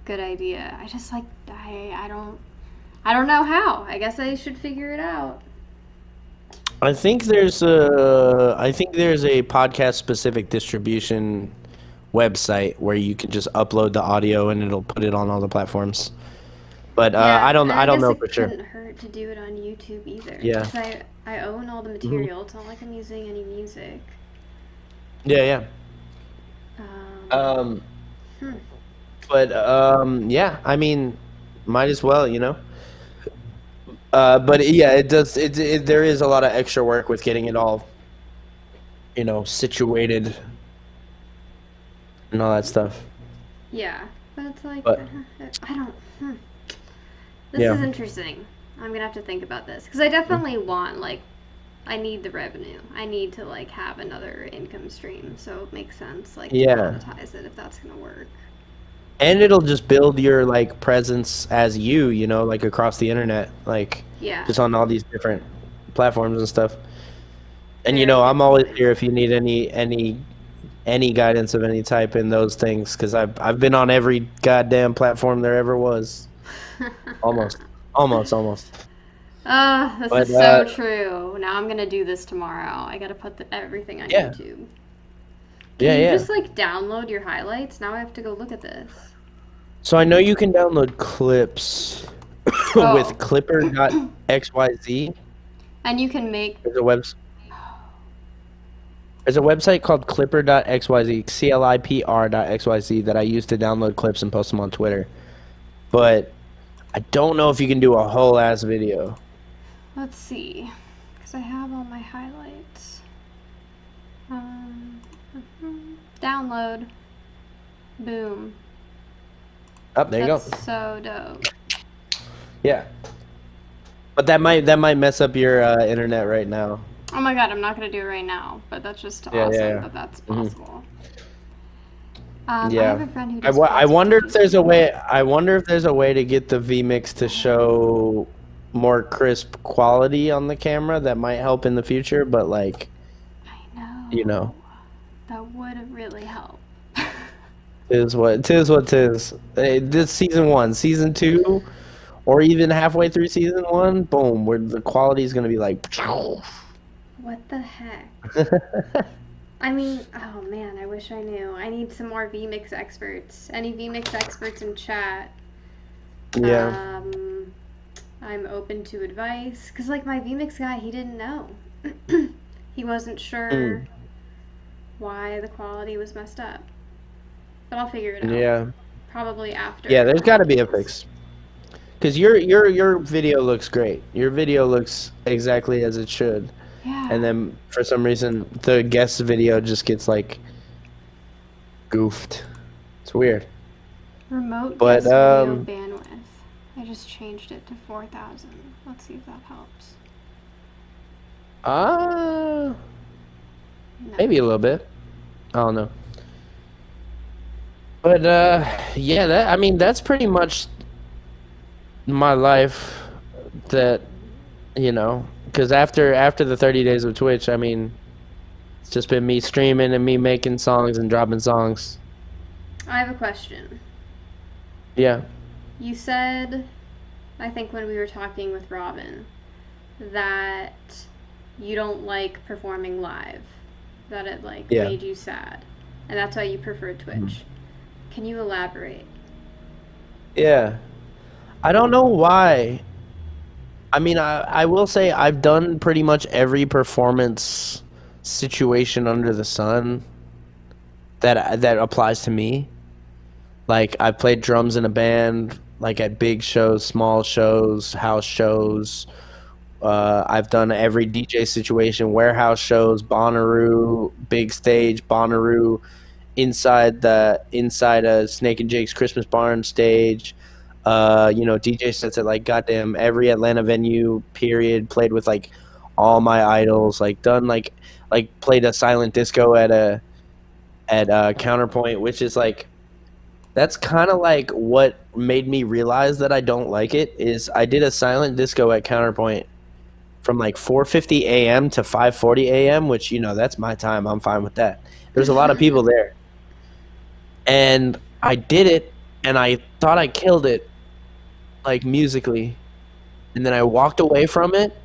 [SPEAKER 1] good idea. I just like I don't know how. I guess I should figure it out.
[SPEAKER 2] I think there's a podcast specific distribution website where you can just upload the audio and it'll put it on all the platforms. But
[SPEAKER 1] Yeah, and
[SPEAKER 2] I
[SPEAKER 1] I
[SPEAKER 2] don't
[SPEAKER 1] guess
[SPEAKER 2] know
[SPEAKER 1] it
[SPEAKER 2] for sure.
[SPEAKER 1] couldn't hurt to do it on YouTube either,
[SPEAKER 2] Yeah.
[SPEAKER 1] because I own all the
[SPEAKER 2] Mhm.
[SPEAKER 1] material. It's not like I'm using any music.
[SPEAKER 2] Yeah, yeah.
[SPEAKER 1] Um,
[SPEAKER 2] Um,
[SPEAKER 1] hmm.
[SPEAKER 2] but yeah. I mean, might as well. But yeah, it does. There is a lot of extra work with getting it all, situated and all that stuff.
[SPEAKER 1] Yeah, but it's like
[SPEAKER 2] But
[SPEAKER 1] I don't. This
[SPEAKER 2] yeah,
[SPEAKER 1] is interesting. I'm gonna have to think about this because I definitely want like I need the revenue. I need to like have another income stream, so it makes sense like to
[SPEAKER 2] yeah,
[SPEAKER 1] monetize it if that's gonna work.
[SPEAKER 2] and it'll just build your like presence as like across the internet, like
[SPEAKER 1] Yeah,
[SPEAKER 2] just on all these different platforms and stuff. And
[SPEAKER 1] very good
[SPEAKER 2] I'm always
[SPEAKER 1] point.
[SPEAKER 2] here if you need any guidance of any type in those things because I've been on every goddamn platform there ever was. Almost.
[SPEAKER 1] This
[SPEAKER 2] But
[SPEAKER 1] is so true. Now I'm gonna do this tomorrow. I gotta put everything on
[SPEAKER 2] yeah.
[SPEAKER 1] YouTube. Can you
[SPEAKER 2] Yeah.
[SPEAKER 1] just like download your highlights? Now I have to go look at this.
[SPEAKER 2] So I know you can download clips
[SPEAKER 1] Oh.
[SPEAKER 2] with clipper.xyz.
[SPEAKER 1] And you can make.
[SPEAKER 2] There's a website called clipper.xyz, CLIPR.xyz that I use to download clips and post them on Twitter. But I don't know if you can do a whole ass video.
[SPEAKER 1] Let's see, because I have all my highlights. Download. Boom.
[SPEAKER 2] Oh, there you go.
[SPEAKER 1] That's so dope.
[SPEAKER 2] Yeah. But that might mess up your internet right now.
[SPEAKER 1] Oh my god, I'm not gonna do it right now, but that's just
[SPEAKER 2] Yeah,
[SPEAKER 1] awesome that that's possible. I
[SPEAKER 2] Yeah.
[SPEAKER 1] have a friend who does
[SPEAKER 2] I wonder if
[SPEAKER 1] classic
[SPEAKER 2] there's a way. I wonder if there's a way to get the vMix to show more crisp quality on the camera that might help in the future. But like,
[SPEAKER 1] I know.
[SPEAKER 2] you know,
[SPEAKER 1] that would really help.
[SPEAKER 2] tis what tis. This season 1, season 2, or even halfway through season 1, boom, where the quality is gonna be like.
[SPEAKER 1] What the heck? I mean, oh man, I wish I knew. I need some more vMix experts. Any vMix experts in chat?
[SPEAKER 2] Yeah.
[SPEAKER 1] I'm open to advice. Because, like, my vMix guy, he didn't know. He wasn't sure why the quality was messed up. But I'll figure it out.
[SPEAKER 2] Yeah.
[SPEAKER 1] Probably after.
[SPEAKER 2] Yeah, there's got to be a fix. Because your video looks great. Your video looks exactly as it should.
[SPEAKER 1] Yeah.
[SPEAKER 2] And then for some reason the guest video just gets like goofed. It's weird.
[SPEAKER 1] Remote guest video bandwidth. I just changed it to 4,000. Let's see if that helps.
[SPEAKER 2] No. Maybe a little bit. I don't know. But yeah, that's pretty much my life. That, you know, because after the 30 days of Twitch, I mean, it's just been me streaming and me making songs and dropping songs.
[SPEAKER 1] I have a question.
[SPEAKER 2] Yeah.
[SPEAKER 1] You said, I think when we were talking with Robin, that you don't like performing live, that it made you sad, and that's why you prefer Twitch. Can you elaborate?
[SPEAKER 2] Yeah. I don't know why. I mean, I will say I've done pretty much every performance situation under the sun that applies to me. Like, I've played drums in a band, like at big shows, small shows, house shows. I've done every DJ situation, warehouse shows, Bonnaroo, big stage, Bonnaroo, inside a Snake and Jake's Christmas Barn stage. DJ sets at like goddamn every Atlanta venue, period. Played with like all my idols, like done like played a silent disco at Counterpoint, which is like, that's kind of like what made me realize that I don't like it. Is I did a silent disco at Counterpoint from like 4:50 a.m. to 5:40 a.m., which, you know, that's my time. I'm fine with that. There's a lot of people there. And I did it, and I thought I killed it, like musically. And then I walked away from it,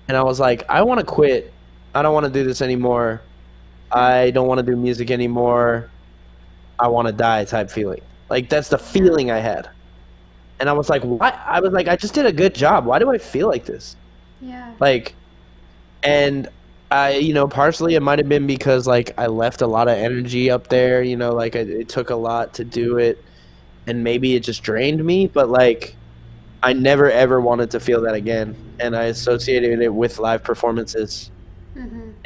[SPEAKER 2] and I was like, I want to quit. I don't want to do this anymore. I don't want to do music anymore. I want to die type feeling. Like, that's the feeling I had. And I was like, why? I was like, I just did a good job. Why do I feel like this?
[SPEAKER 1] Yeah.
[SPEAKER 2] Like, and partially it might have been because like I left a lot of energy up there, like it took a lot to do it, and maybe it just drained me, but like I never ever wanted to feel that again, and I associated it with live performances.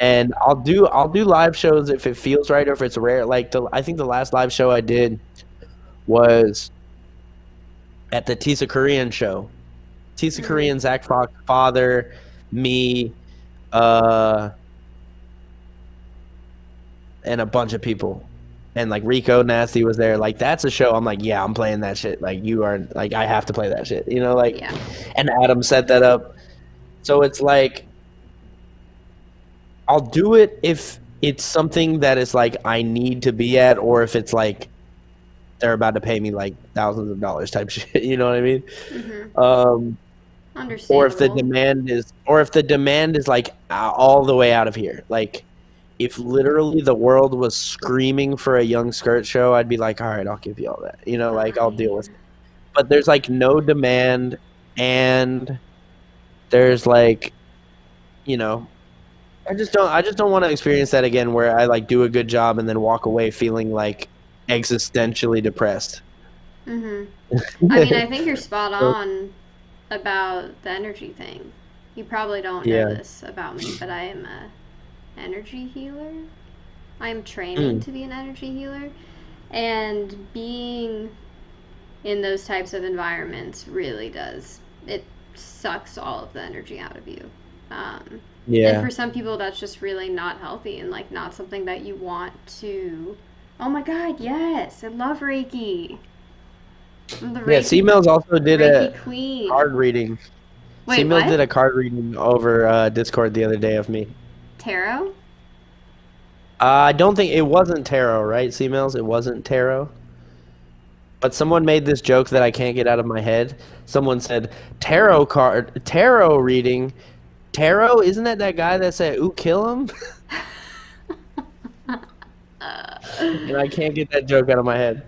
[SPEAKER 2] And I'll do live shows if it feels right or if it's rare. Like I think the last live show I did was at the Tisa Korean show. Tisa Korean, Zach Fox, Father, me, and a bunch of people, and like Rico Nasty was there. Like, that's a show I'm like, yeah, I'm playing that shit. Like, you are, like, I have to play that shit, And Adam set that up. So it's like, I'll do it if it's something that is like I need to be at, or if it's like they're about to pay me like thousands of dollars type shit. You know what I mean? Um, or if the
[SPEAKER 1] Understandable.
[SPEAKER 2] demand is like all the way out of here. Like if literally the world was screaming for a Young Skrrt show, I'd be like, all right, I'll give you all that. You know, like I'll deal with it.
[SPEAKER 1] Fine.
[SPEAKER 2] But there's like no demand, and there's like, you know, I just don't want to experience that again where I like do a good job and then walk away feeling like existentially depressed.
[SPEAKER 1] I mean, I think you're spot on about the energy thing. You probably don't know
[SPEAKER 2] Yeah.
[SPEAKER 1] this about me, but I am a energy healer. I'm training
[SPEAKER 2] Mm.
[SPEAKER 1] to be an energy healer, and being in those types of environments really does. It sucks all of the energy out of you. Um, and
[SPEAKER 2] Yeah.
[SPEAKER 1] for some people, that's just really not healthy and like not something that you want to. Oh my God, yes, I love Reiki. I'm the
[SPEAKER 2] Yeah.
[SPEAKER 1] Reiki
[SPEAKER 2] C-Mills also did
[SPEAKER 1] Reiki
[SPEAKER 2] a
[SPEAKER 1] queen.
[SPEAKER 2] card reading.
[SPEAKER 1] Wait,
[SPEAKER 2] C-Mills
[SPEAKER 1] what?
[SPEAKER 2] did a card reading over Discord the other day of me.
[SPEAKER 1] Tarot?
[SPEAKER 2] I don't think it wasn't tarot, right? C-Mills, it wasn't tarot. But someone made this joke that I can't get out of my head. Someone said tarot reading. Tarot, isn't that guy that said "Ooh, kill him"? And I can't get that joke out of my head.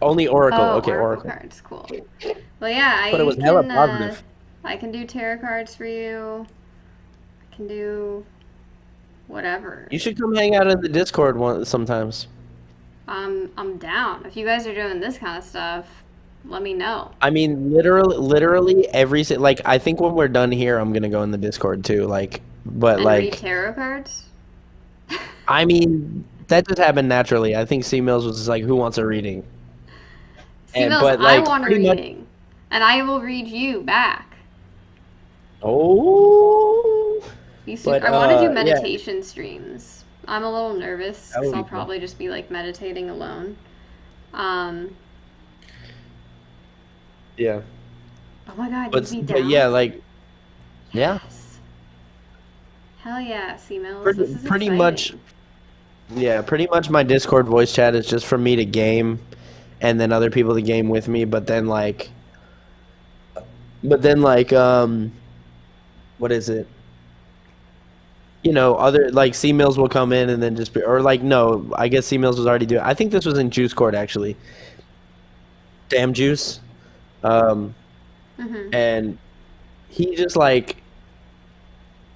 [SPEAKER 2] Only Oracle.
[SPEAKER 1] Oh,
[SPEAKER 2] Okay,
[SPEAKER 1] oracle
[SPEAKER 2] Oracle.
[SPEAKER 1] cards, cool. Well, yeah,
[SPEAKER 2] But it
[SPEAKER 1] I
[SPEAKER 2] was hella
[SPEAKER 1] can
[SPEAKER 2] positive.
[SPEAKER 1] I can do tarot cards for you. I can do whatever.
[SPEAKER 2] You should come hang out in the Discord sometimes.
[SPEAKER 1] I'm down. If you guys are doing this kind of stuff, let me know.
[SPEAKER 2] I mean, literally like I think when we're done here, I'm gonna go in the Discord too. Like, but
[SPEAKER 1] And read
[SPEAKER 2] like,
[SPEAKER 1] tarot cards.
[SPEAKER 2] I mean, that just happened naturally. I think C Mills was just like, "Who wants a reading?" And
[SPEAKER 1] C-Mills,
[SPEAKER 2] but
[SPEAKER 1] I
[SPEAKER 2] like,
[SPEAKER 1] want a
[SPEAKER 2] pretty much.
[SPEAKER 1] reading, and I will read you back.
[SPEAKER 2] Oh, but
[SPEAKER 1] I want to do
[SPEAKER 2] yeah,
[SPEAKER 1] meditation streams. I'm a little nervous
[SPEAKER 2] that
[SPEAKER 1] because
[SPEAKER 2] would
[SPEAKER 1] I'll
[SPEAKER 2] be cool.
[SPEAKER 1] probably just be like meditating alone. Um,
[SPEAKER 2] Yeah,
[SPEAKER 1] oh my God, you'd be
[SPEAKER 2] yeah,
[SPEAKER 1] down?
[SPEAKER 2] like yeah,
[SPEAKER 1] Yes. Hell yeah, C-Mills. This is
[SPEAKER 2] pretty much.
[SPEAKER 1] exciting.
[SPEAKER 2] Yeah, pretty much my Discord voice chat is just for me to game and then other people to game with me, but then what is it? You know, other like C Mills will come in and then just be, or like no, I guess C Mills was already doing. I think this was in Juice Court actually. Damn Juice. Um
[SPEAKER 1] Mm-hmm.
[SPEAKER 2] and he just like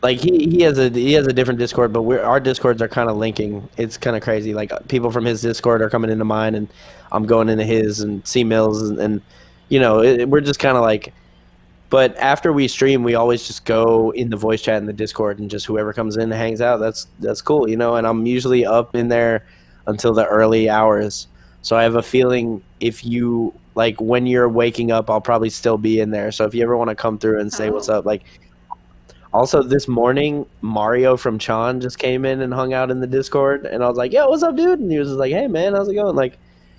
[SPEAKER 2] he has a different Discord, but our Discords are kind of linking. It's kind of crazy. Like people from his Discord are coming into mine, and I'm going into his and C Mills, and you know we're just kind of like. But after we stream, we always just go in the voice chat in the Discord, and just whoever comes in and hangs out. That's cool, you know. And I'm usually up in there until the early hours, so I have a feeling if you like when you're waking up, I'll probably still be in there. So if you ever want to come through and say what's
[SPEAKER 1] Oh.
[SPEAKER 2] up, like also, this morning, Mario from Chan just came in and hung out in the Discord, and I was like, "Yo, what's up, dude?" And he was just like, "Hey, man, how's it going?" Like,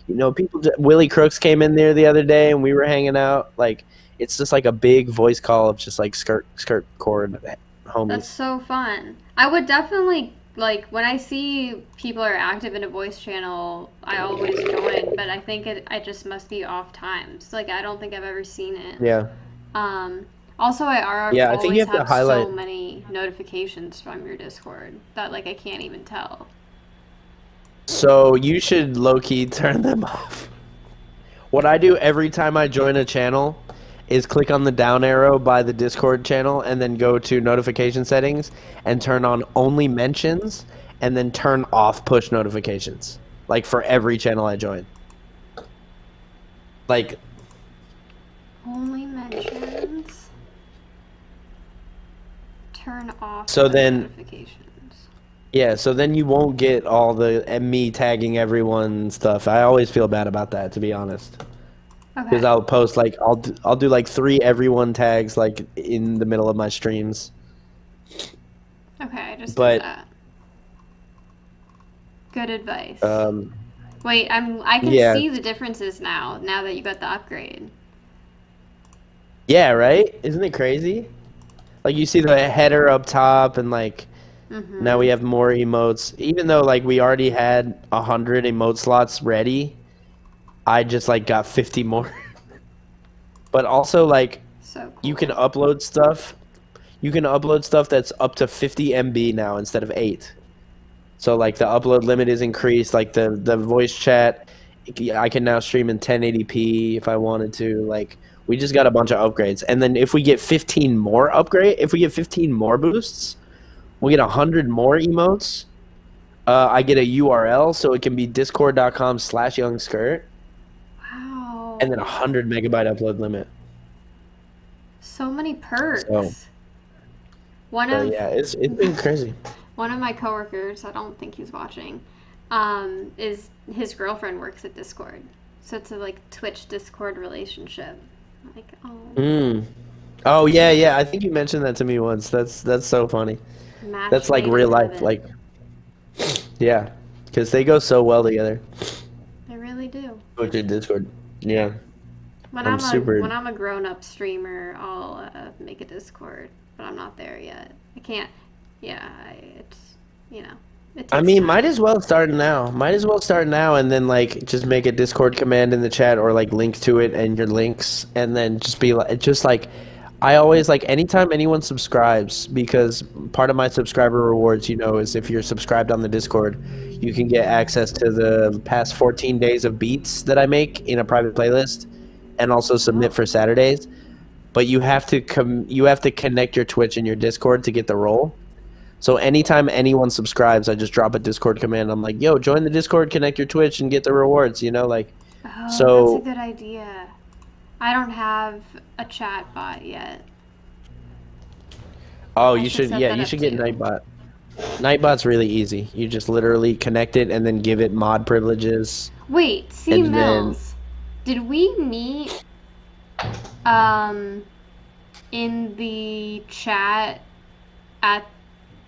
[SPEAKER 2] you know, Willie Crooks came in there the other day, and we were hanging out. Like, it's just like a big voice call of just like skirt chord
[SPEAKER 1] That's
[SPEAKER 2] homies.
[SPEAKER 1] so fun. I would definitely like when I see people are active in a voice channel, I always join, but I think I just must be off times. Like I don't think I've ever seen it.
[SPEAKER 2] Yeah,
[SPEAKER 1] Um Also,
[SPEAKER 2] yeah. I think you
[SPEAKER 1] always
[SPEAKER 2] have to
[SPEAKER 1] have so
[SPEAKER 2] highlight.
[SPEAKER 1] many notifications from your Discord that like I can't even tell.
[SPEAKER 2] So you should low key turn them off. What I do every time I join a channel is click on the down arrow by the Discord channel and then go to notification settings and turn on only mentions and then turn off push notifications. Like for every channel I join. Like
[SPEAKER 1] Only mentions. Turn off
[SPEAKER 2] so
[SPEAKER 1] push
[SPEAKER 2] then
[SPEAKER 1] notifications.
[SPEAKER 2] yeah, so then you won't get all the me tagging everyone and stuff. I always feel bad about that, to be honest. Because
[SPEAKER 1] Okay.
[SPEAKER 2] I'll post like I'll do like 3 everyone tags like in the middle of my streams.
[SPEAKER 1] Okay, I just did
[SPEAKER 2] But
[SPEAKER 1] that. Good advice.
[SPEAKER 2] um
[SPEAKER 1] Wait, I can
[SPEAKER 2] yeah.
[SPEAKER 1] see the differences now that you got the upgrade.
[SPEAKER 2] Yeah, right? Isn't it crazy? Like you see the header up top and like Now we
[SPEAKER 1] Mhm.
[SPEAKER 2] have more emotes. Even though like we already had 100 emote slots ready, I just like got 50 more. But also like
[SPEAKER 1] So
[SPEAKER 2] you can
[SPEAKER 1] cool.
[SPEAKER 2] upload stuff. You can upload stuff that's up to 50 MB now instead of 8. So like the upload limit is increased. Like the voice chat, I can now stream in 1080p if I wanted to. Like we just got a bunch of upgrades, and then if we get 15 more boosts, we get 100 more emotes. I get a URL, so it can be discord.com/Yung Skrrt, and then a
[SPEAKER 1] Wow.
[SPEAKER 2] 100 MB upload limit.
[SPEAKER 1] So many
[SPEAKER 2] So,
[SPEAKER 1] perks. One
[SPEAKER 2] so
[SPEAKER 1] of
[SPEAKER 2] yeah, it's been crazy.
[SPEAKER 1] one of my coworkers, I don't think he's watching, is his girlfriend works at Discord. So it's a like Twitch Discord relationship. Like, oh,
[SPEAKER 2] Mm. Oh yeah, yeah. I think you mentioned that to me once. That's so funny.
[SPEAKER 1] match
[SPEAKER 2] That's like
[SPEAKER 1] made in
[SPEAKER 2] real life.
[SPEAKER 1] heaven.
[SPEAKER 2] Like yeah, because they go so well together.
[SPEAKER 1] They really do.
[SPEAKER 2] Go to Discord. Yeah,
[SPEAKER 1] When
[SPEAKER 2] I'm
[SPEAKER 1] I'm a
[SPEAKER 2] super.
[SPEAKER 1] when I'm a grown up streamer, I'll make a Discord, but I'm not there yet. I can't. Yeah, it's you know, it
[SPEAKER 2] I
[SPEAKER 1] takes
[SPEAKER 2] mean, might
[SPEAKER 1] time.
[SPEAKER 2] as well start now. Might as well start now, and then like just make a Discord command in the chat, or like link to it and your links, and then just be like, just like, I always like anytime anyone subscribes, because part of my subscriber rewards, is if you're subscribed on the Discord, you can get access to the past 14 days of beats that I make in a private playlist, and also submit
[SPEAKER 1] Oh,
[SPEAKER 2] for Saturdays. But you have to connect your Twitch and your Discord to get the role. So anytime anyone subscribes, I just drop a Discord command. I'm like, yo, join the Discord, connect your Twitch, and get the rewards. Like,
[SPEAKER 1] oh, that's a
[SPEAKER 2] so.
[SPEAKER 1] good idea. I don't have a chat bot yet.
[SPEAKER 2] Oh,
[SPEAKER 1] I
[SPEAKER 2] you
[SPEAKER 1] should
[SPEAKER 2] should,
[SPEAKER 1] set
[SPEAKER 2] yeah,
[SPEAKER 1] that
[SPEAKER 2] you
[SPEAKER 1] up
[SPEAKER 2] should get
[SPEAKER 1] too.
[SPEAKER 2] Nightbot. Nightbot's really easy. You just literally connect it and then give it mod privileges,
[SPEAKER 1] Wait, C
[SPEAKER 2] and then
[SPEAKER 1] Mills, did we meet um in the chat at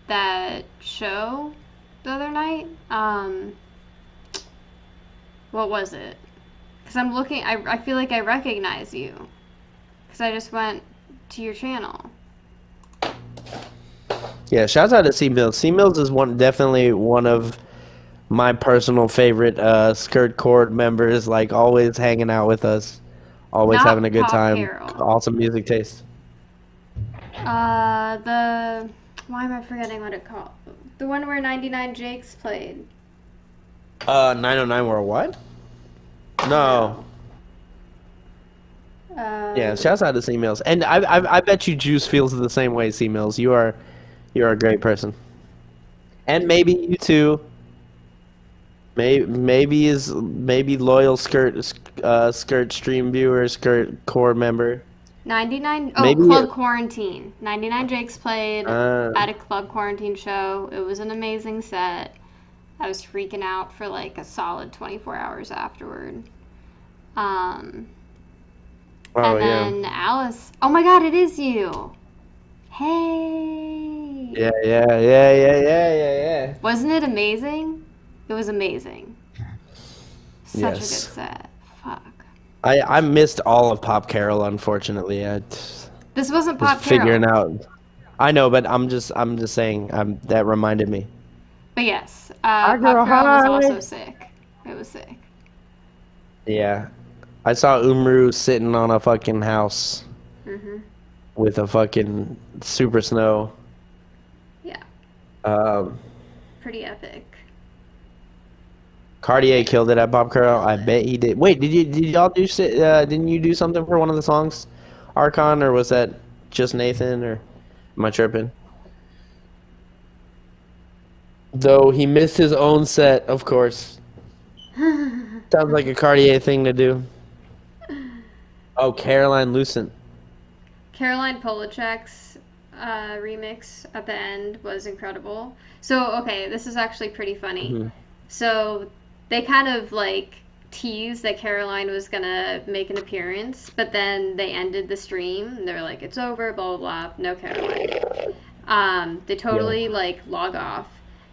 [SPEAKER 1] that show the other night? What was it? Because I'm looking, I feel like I recognize you. Because I just went to your channel.
[SPEAKER 2] yeah, shouts out to C Mills. C Mills is definitely one of my personal favorite Skirt Chord members. Like always hanging out with us, always having a
[SPEAKER 1] Not
[SPEAKER 2] good
[SPEAKER 1] Pop
[SPEAKER 2] time.
[SPEAKER 1] Carol.
[SPEAKER 2] Awesome music taste.
[SPEAKER 1] The, why am I forgetting what it called? The one where 99 Jakes played.
[SPEAKER 2] 909 Worldwide? No.
[SPEAKER 1] No.
[SPEAKER 2] Yeah,
[SPEAKER 1] Um,
[SPEAKER 2] shouts out to C Mills. And I bet you Juice feels the same way, C Mills. You're a great person. And maybe you too. Maybe loyal skirt stream viewer, skirt core member.
[SPEAKER 1] 99, oh,
[SPEAKER 2] Maybe
[SPEAKER 1] Club Quarantine. 99 Jakes played
[SPEAKER 2] uh
[SPEAKER 1] at a Club Quarantine show. It was an amazing set. I was freaking out for like a solid 24 hours afterward. Um,
[SPEAKER 2] oh
[SPEAKER 1] and
[SPEAKER 2] yeah.
[SPEAKER 1] then Alice, oh my god, it is you. Hey.
[SPEAKER 2] Yeah.
[SPEAKER 1] Wasn't it amazing? It was amazing. Such a good
[SPEAKER 2] Yes.
[SPEAKER 1] set. Fuck.
[SPEAKER 2] I missed all of Pop Carol, unfortunately. I
[SPEAKER 1] This wasn't
[SPEAKER 2] was
[SPEAKER 1] Pop
[SPEAKER 2] figuring
[SPEAKER 1] Carol.
[SPEAKER 2] out. I know, but I'm just saying. That reminded me.
[SPEAKER 1] But yes,
[SPEAKER 2] Hi,
[SPEAKER 1] Pop
[SPEAKER 2] girl.
[SPEAKER 1] Carol was
[SPEAKER 2] Hi.
[SPEAKER 1] also sick. It was sick.
[SPEAKER 2] Yeah, I saw Umru sitting on a fucking house
[SPEAKER 1] Hmm.
[SPEAKER 2] with a fucking super snow.
[SPEAKER 1] Yeah,
[SPEAKER 2] Um,
[SPEAKER 1] pretty epic.
[SPEAKER 2] Cartier
[SPEAKER 1] Yeah,
[SPEAKER 2] killed it at Bob Carroll.
[SPEAKER 1] nailed
[SPEAKER 2] I
[SPEAKER 1] it.
[SPEAKER 2] bet he did. Wait, did y'all do didn't you do something for one of the songs, Archon, or was that just Nathan, or am I tripping? Though he missed his own set, of course. Sounds like a Cartier thing to do. Oh, Caroline Lucent.
[SPEAKER 1] Caroline Polachek's remix at the end was incredible. So, okay, this is actually pretty funny.
[SPEAKER 2] Hmm.
[SPEAKER 1] So, they kind of like teased that Caroline was gonna make an appearance, but then they ended the stream. And they were like, "It's over," blah blah blah. No Caroline. They
[SPEAKER 2] Yeah.
[SPEAKER 1] totally like log off,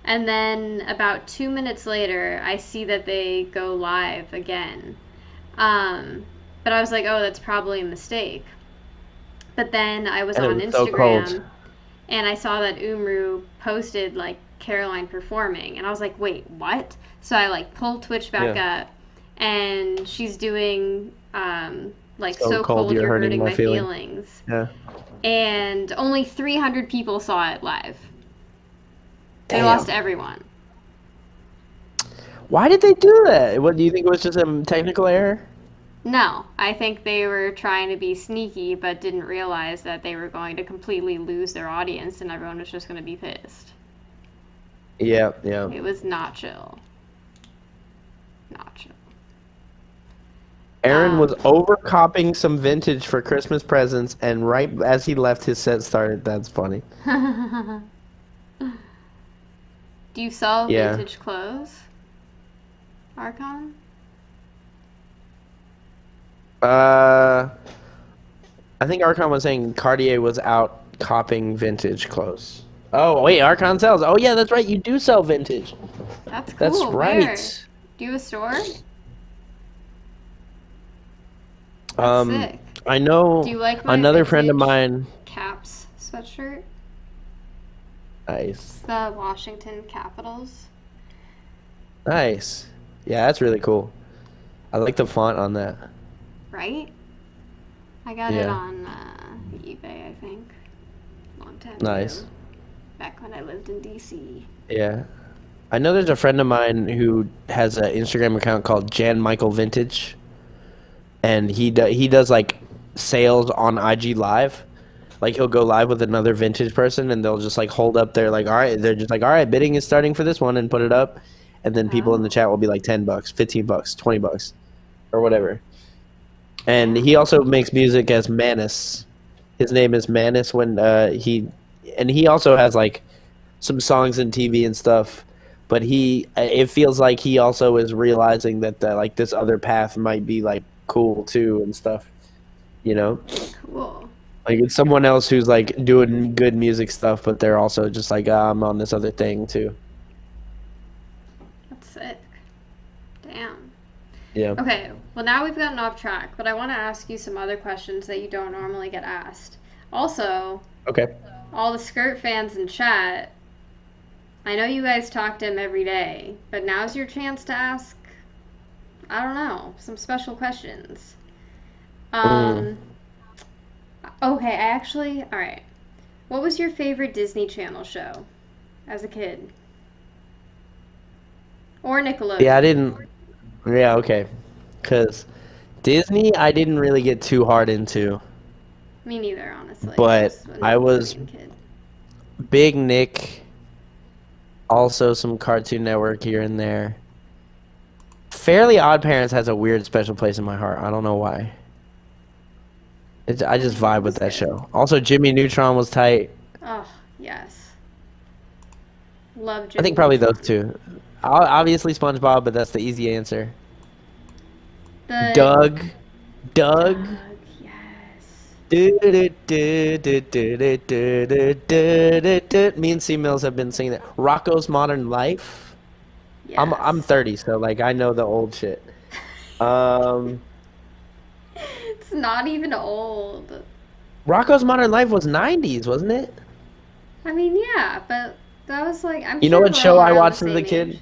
[SPEAKER 1] and then about 2 minutes later, I see that they go live again. Um, but I was like, "Oh, that's probably a mistake." But then I was
[SPEAKER 2] And it
[SPEAKER 1] on
[SPEAKER 2] was so cold.
[SPEAKER 1] Instagram and I saw that Umru posted like Caroline performing, and I was like, wait, what? So I like pulled Twitch back
[SPEAKER 2] Yeah.
[SPEAKER 1] up, and she's doing like
[SPEAKER 2] So
[SPEAKER 1] So
[SPEAKER 2] cold,
[SPEAKER 1] Cold
[SPEAKER 2] you're
[SPEAKER 1] You're
[SPEAKER 2] hurting
[SPEAKER 1] Hurting
[SPEAKER 2] my
[SPEAKER 1] My
[SPEAKER 2] feeling.
[SPEAKER 1] Feelings,
[SPEAKER 2] Yeah.
[SPEAKER 1] and only 300 people saw it live. They
[SPEAKER 2] Damn.
[SPEAKER 1] lost everyone.
[SPEAKER 2] Why did they do that? What do you think it was just a technical error?
[SPEAKER 1] No, I think they were trying to be sneaky, but didn't realize that they were going to completely lose their audience, and everyone was just going to be pissed.
[SPEAKER 2] Yeah, yeah.
[SPEAKER 1] It was not chill. Not chill.
[SPEAKER 2] Aaron was overcopying some vintage for Christmas presents, and right as he left, his set started. That's funny.
[SPEAKER 1] Do you sell
[SPEAKER 2] Yeah.
[SPEAKER 1] vintage clothes, Archon?
[SPEAKER 2] I think Archon was saying Cartier was out copying vintage clothes. Oh, wait, Archon sells. Oh, yeah, that's right. You do sell vintage.
[SPEAKER 1] That's cool.
[SPEAKER 2] That's right.
[SPEAKER 1] Where? Do you have a store? That's sick.
[SPEAKER 2] I know
[SPEAKER 1] Do you like my
[SPEAKER 2] another friend of
[SPEAKER 1] vintage
[SPEAKER 2] mine.
[SPEAKER 1] Caps sweatshirt?
[SPEAKER 2] Nice.
[SPEAKER 1] It's the Washington Capitals.
[SPEAKER 2] Nice. Yeah, that's really cool. I like the font on that.
[SPEAKER 1] Right? I got it
[SPEAKER 2] Yeah.
[SPEAKER 1] on eBay, I think. Long time
[SPEAKER 2] Nice.
[SPEAKER 1] ago. Back when I lived in DC.
[SPEAKER 2] Yeah. I know there's a friend of mine who has an Instagram account called Jan Michael Vintage, and he does like sales on IG Live. Like he'll go live with another vintage person, and they'll just like hold up their like, all right, they're just like, all right, bidding is starting for this one, and put it up, and then people in the chat will be like $10, $15, $20, or whatever. And he also makes music as Manus. His name is Manus. He also has like some songs in TV and stuff. But it feels like he also is realizing that like this other path might be like cool too and stuff. You know,
[SPEAKER 1] Cool.
[SPEAKER 2] like it's someone else who's like doing good music stuff, but they're also just like, I'm on this other thing too.
[SPEAKER 1] That's sick. Damn.
[SPEAKER 2] Yeah.
[SPEAKER 1] Okay, well now we've gotten off track, but I want to ask you some other questions that you don't normally get asked. Also,
[SPEAKER 2] Okay.
[SPEAKER 1] all the Skrrt fans in chat, I know you guys talk to him every day, but now's your chance to ask, I don't know, some special questions. Okay, alright. What was your favorite Disney Channel show as a kid? Or Nickelodeon?
[SPEAKER 2] Yeah, I didn't. Yeah, okay. Because Disney, I didn't really get too hard into.
[SPEAKER 1] Me neither, honestly.
[SPEAKER 2] But I was
[SPEAKER 1] Nickelodeon kid.
[SPEAKER 2] Big Nick. Also some Cartoon Network here and there. Fairly Odd Parents has a weird special place in my heart. I don't know why. I just vibe with that show. Also, Jimmy Neutron was tight.
[SPEAKER 1] Oh, yes. Love Jimmy
[SPEAKER 2] I think probably
[SPEAKER 1] Neutron.
[SPEAKER 2] those two. Obviously SpongeBob, but that's the easy answer.
[SPEAKER 1] The
[SPEAKER 2] Doug.
[SPEAKER 1] Doug, yes.
[SPEAKER 2] Me and C Mills have been singing that. Rocco's Modern Life.
[SPEAKER 1] Yes.
[SPEAKER 2] I'm 30, so like I know the old shit.
[SPEAKER 1] It's not even old.
[SPEAKER 2] Rocco's Modern Life was 90s, wasn't it?
[SPEAKER 1] I mean, yeah, but that was like, I'm
[SPEAKER 2] You know
[SPEAKER 1] sure
[SPEAKER 2] what
[SPEAKER 1] we're
[SPEAKER 2] show
[SPEAKER 1] all
[SPEAKER 2] I
[SPEAKER 1] around
[SPEAKER 2] watched
[SPEAKER 1] the
[SPEAKER 2] as a
[SPEAKER 1] same
[SPEAKER 2] kid?
[SPEAKER 1] age.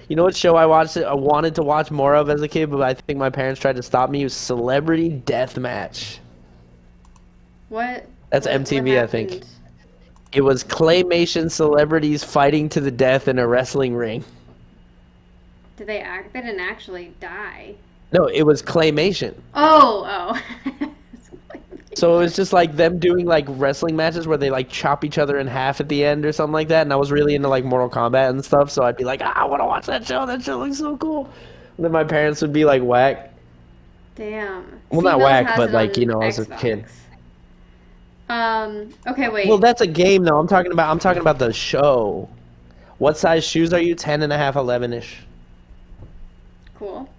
[SPEAKER 2] You know what show I wanted to watch more of as a kid, but I think my parents tried to stop me? It was Celebrity Deathmatch. That's MTV, I think.
[SPEAKER 1] happened?
[SPEAKER 2] It was claymation celebrities fighting to the death in a wrestling ring.
[SPEAKER 1] Did they act? They didn't actually die.
[SPEAKER 2] No, it was claymation.
[SPEAKER 1] Oh.
[SPEAKER 2] So it was just like them doing like wrestling matches where they like chop each other in half at the end or something like that. And I was really into like Mortal Kombat and stuff. So I'd be like, I want to watch that show. That show looks so cool. And then my parents would be like, whack.
[SPEAKER 1] Damn.
[SPEAKER 2] Well, not
[SPEAKER 1] C-Mills
[SPEAKER 2] whack,
[SPEAKER 1] has
[SPEAKER 2] but
[SPEAKER 1] it
[SPEAKER 2] like,
[SPEAKER 1] on
[SPEAKER 2] you know, as a
[SPEAKER 1] Xbox.
[SPEAKER 2] kid.
[SPEAKER 1] Okay, wait.
[SPEAKER 2] Well, that's a game though. I'm talking about the show. What size shoes are you? 10 and a half, 11-ish.
[SPEAKER 1] Cool.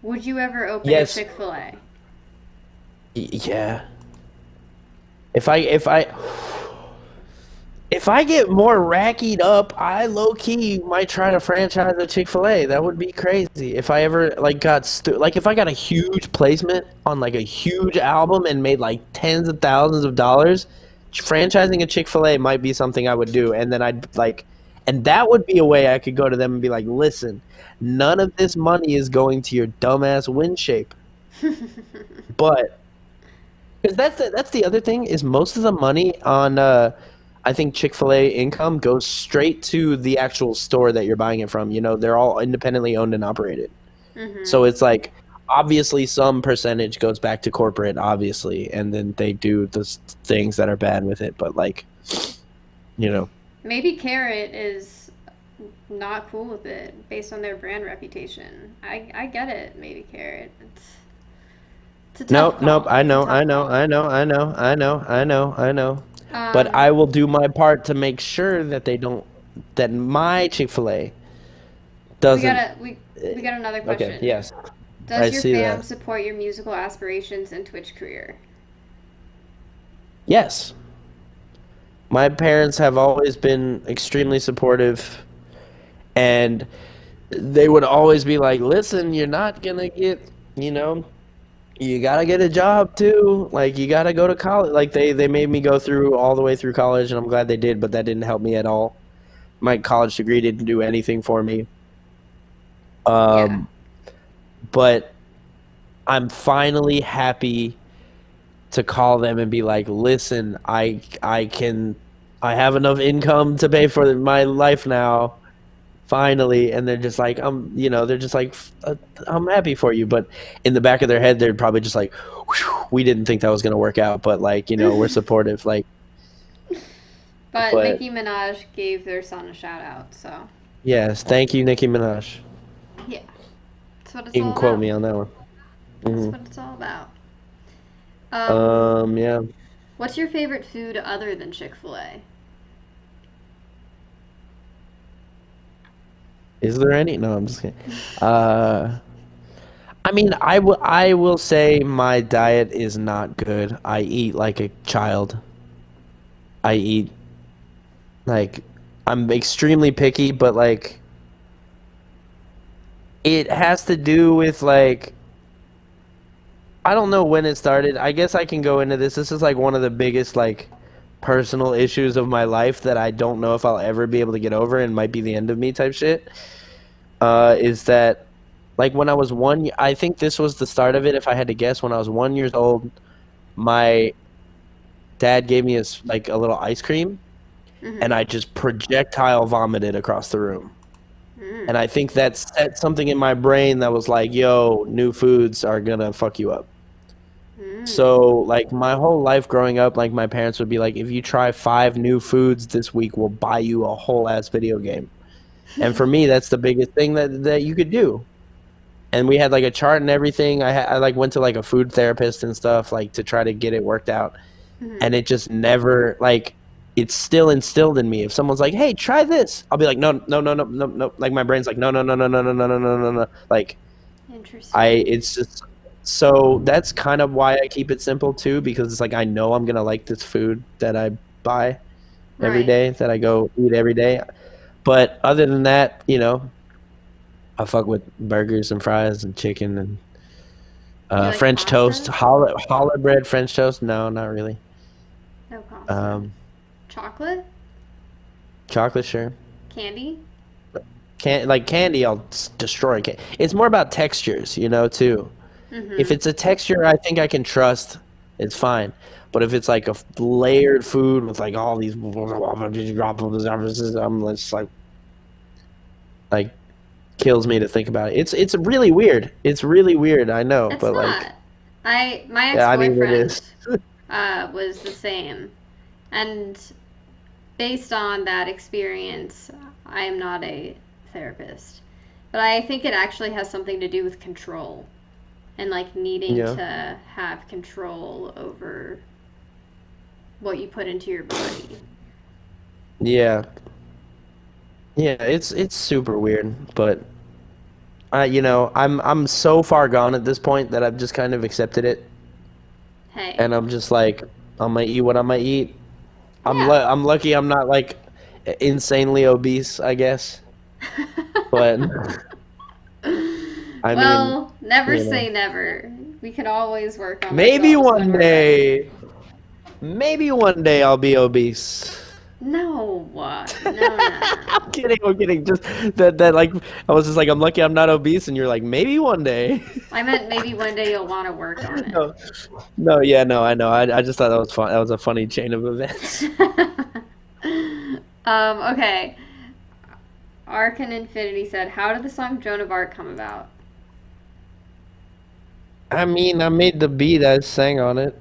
[SPEAKER 1] Would you ever open
[SPEAKER 2] Yes.
[SPEAKER 1] a Chick-fil-A?
[SPEAKER 2] Yeah. If I get more rackied up, I low-key might try to franchise a Chick-fil-A. That would be crazy. If I ever like if I got a huge placement on like a huge album and made like tens of thousands of dollars, franchising a Chick-fil-A might be something I would do, and then I'd like, and that would be a way I could go to them and be like, listen, none of this money is going to your dumbass wind shape, but because that's the other thing is most of the money on I think Chick-fil-A income goes straight to the actual store that you're buying it from. You know, they're all independently owned and operated. So it's like obviously some percentage goes back to corporate, obviously, and then they do the things that are bad with it. But like, you know,
[SPEAKER 1] Maybe Carrot is not cool with it based on their brand reputation. I get it. Maybe Carrot. It's a tough
[SPEAKER 2] nope.
[SPEAKER 1] call.
[SPEAKER 2] I
[SPEAKER 1] It's a
[SPEAKER 2] know,
[SPEAKER 1] tough
[SPEAKER 2] I know,
[SPEAKER 1] call.
[SPEAKER 2] I know, I know, I know, I know, I know. But
[SPEAKER 1] Um,
[SPEAKER 2] I will do my part to make sure that they don't, that my Chick-fil-A
[SPEAKER 1] we got
[SPEAKER 2] doesn't.
[SPEAKER 1] a we got another
[SPEAKER 2] Okay,
[SPEAKER 1] question.
[SPEAKER 2] yes, I
[SPEAKER 1] Does your
[SPEAKER 2] see
[SPEAKER 1] fam
[SPEAKER 2] that.
[SPEAKER 1] support your musical aspirations and Twitch career?
[SPEAKER 2] Yes. My parents have always been extremely supportive, and they would always be like, listen, you're not gonna get, you know, you gotta get a job too, like you gotta go to college. Like they made me go through all the way through college, and I'm glad they did, but that didn't help me at all. My college degree didn't do anything for me.
[SPEAKER 1] Yeah.
[SPEAKER 2] um but I'm finally happy to call them and be like, listen, I have enough income to pay for my life now, finally. And they're just like, you know, they're just like, I'm happy for you. But in the back of their head, they're probably just like, we didn't think that was going to work out, but like, you know, we're supportive. Like,
[SPEAKER 1] But
[SPEAKER 2] but
[SPEAKER 1] Nicki Minaj gave their son a shout out, so
[SPEAKER 2] yes, thank you, Nicki Minaj.
[SPEAKER 1] yeah, that's what it's
[SPEAKER 2] You
[SPEAKER 1] all
[SPEAKER 2] can quote
[SPEAKER 1] about.
[SPEAKER 2] me on that one.
[SPEAKER 1] That's
[SPEAKER 2] Hmm.
[SPEAKER 1] what it's all about. Um,
[SPEAKER 2] Yeah.
[SPEAKER 1] what's your favorite food other than Chick-fil-A?
[SPEAKER 2] Is there any? No, I'm just kidding. Uh, I mean, I will say my diet is not good. I eat like a child. I eat like I'm extremely picky, but like it has to do with like I don't know when it started. I guess I can go into this. This is like one of the biggest like personal issues of my life that I don't know if I'll ever be able to get over and might be the end of me type shit. Is that like when I was I think this was the start of it. If I had to guess, when I was 1 years old, my dad gave me like a little ice cream, and
[SPEAKER 1] Mm-hmm.
[SPEAKER 2] I just projectile vomited across the room. And
[SPEAKER 1] Mm.
[SPEAKER 2] I think that set something in my brain that was like, "Yo, new foods are gonna fuck you up."
[SPEAKER 1] Mm.
[SPEAKER 2] So like my whole life growing up, like my parents would be like, "If you try 5 new foods this week, we'll buy you a whole ass video game." And for me, that's the biggest thing that you could do. And we had like a chart and everything. I like went to like a food therapist and stuff like to try to get it worked out,
[SPEAKER 1] Mm-hmm.
[SPEAKER 2] and it just never like it's still instilled in me. If someone's like, "Hey, try this," I'll be like, "No, no, no, no, no, no." Like my brain's like, "No, no, no, no, no, no, no, no, no, no, no." Like
[SPEAKER 1] Interesting.
[SPEAKER 2] it's just so that's kind of why I keep it simple too, because it's like I know I'm gonna like this food that I buy every
[SPEAKER 1] Right.
[SPEAKER 2] day, that I go eat every day. But other than that, you know, I fuck with burgers and fries and chicken and
[SPEAKER 1] Do you like
[SPEAKER 2] French toast,
[SPEAKER 1] pasta?
[SPEAKER 2] challah bread French toast. No, not really.
[SPEAKER 1] No pasta.
[SPEAKER 2] Um,
[SPEAKER 1] Chocolate?
[SPEAKER 2] chocolate, sure.
[SPEAKER 1] Candy?
[SPEAKER 2] Candy, I'll destroy. It's more about textures, you know, too. If
[SPEAKER 1] Mm-hmm.
[SPEAKER 2] it's a texture I think I can trust, it's fine. But if it's like a layered food with like all these, I'm just like kills me to think about it. It's really weird. It's really weird. I know,
[SPEAKER 1] It's
[SPEAKER 2] but like,
[SPEAKER 1] not. My
[SPEAKER 2] yeah, I mean it is.
[SPEAKER 1] ex-boyfriend was the same, and based on that experience, I am not a therapist, but I think it actually has something to do with control and like needing
[SPEAKER 2] Yeah,
[SPEAKER 1] to have control over what you put into your body.
[SPEAKER 2] yeah, yeah. It's super weird, but you know, I'm so far gone at this point that I've just kind of accepted it,
[SPEAKER 1] Hey,
[SPEAKER 2] and I'm just like, I'm gonna eat what I'm gonna eat.
[SPEAKER 1] yeah.
[SPEAKER 2] I'm lucky I'm not like insanely obese, I guess. But I mean,
[SPEAKER 1] Well, never
[SPEAKER 2] you know,
[SPEAKER 1] say never. We can always work on
[SPEAKER 2] maybe
[SPEAKER 1] ourselves when
[SPEAKER 2] one
[SPEAKER 1] we're ready.
[SPEAKER 2] day. Maybe one day I'll be obese.
[SPEAKER 1] No, no.
[SPEAKER 2] I'm kidding. I'm kidding. Just that like I was just like I'm lucky I'm not obese, and you're like maybe one day.
[SPEAKER 1] I meant maybe one day you'll want to work on it.
[SPEAKER 2] No, no, yeah, no, I know. I just thought that was fun. That was a funny chain of events.
[SPEAKER 1] Okay. Arcan Infinity said, "How did the song Joan of Arc come about?"
[SPEAKER 2] I mean, I made the beat. I sang on it.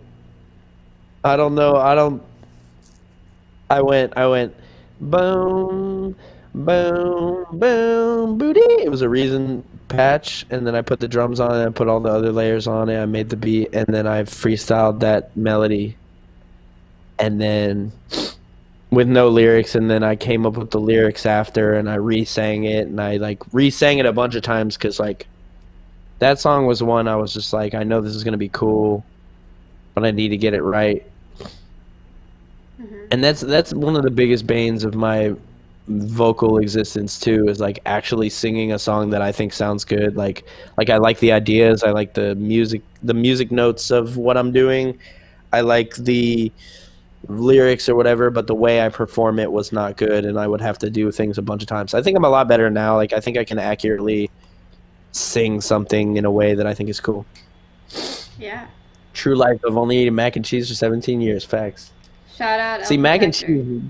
[SPEAKER 2] I don't know. I don't. I went, boom, boom, boom, booty. It was a Reason patch, and then I put the drums on it. I put all the other layers on it. I made the beat, and then I freestyled that melody, and then with no lyrics, and then I came up with the lyrics after, and I re-sang it, and I like re-sang it a bunch of times because like that song was one I was just like, I know this is gonna be cool, but I need to get it right. And that's one of the biggest banes of my vocal existence too, is like actually singing a song that I think sounds good. Like I like the ideas, I like the music notes of what I'm doing. I like the lyrics or whatever, but the way I perform it was not good, and I would have to do things a bunch of times. I think I'm a lot better now. Like I think I can accurately sing something in a way that I think is cool.
[SPEAKER 1] Yeah.
[SPEAKER 2] True life. I've only eaten mac and cheese for 17 years. Facts.
[SPEAKER 1] Shout out.
[SPEAKER 2] See,
[SPEAKER 1] El Protector.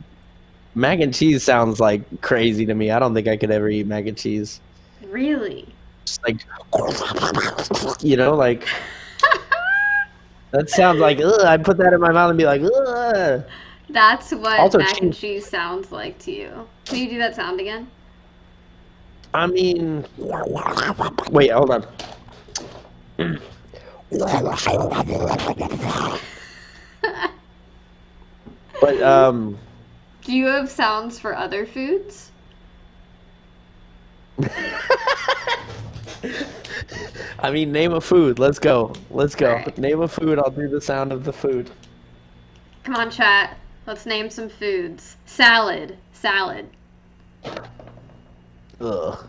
[SPEAKER 2] mac and cheese sounds like crazy to me. I don't think I could ever eat mac and cheese.
[SPEAKER 1] Really?
[SPEAKER 2] Just like, like that sounds like, ugh, I'd put that in my mouth and be like, ugh.
[SPEAKER 1] That's what
[SPEAKER 2] Also,
[SPEAKER 1] mac and cheese sounds like to you. Can you do that sound again?
[SPEAKER 2] I mean, wait, hold on. But
[SPEAKER 1] Do you have sounds for other foods?
[SPEAKER 2] I mean, name a food. Let's go. Let's go.
[SPEAKER 1] Right.
[SPEAKER 2] Name a food. I'll do the sound of the food.
[SPEAKER 1] Come on, chat. Let's name some foods. Salad. Salad.
[SPEAKER 2] Ugh.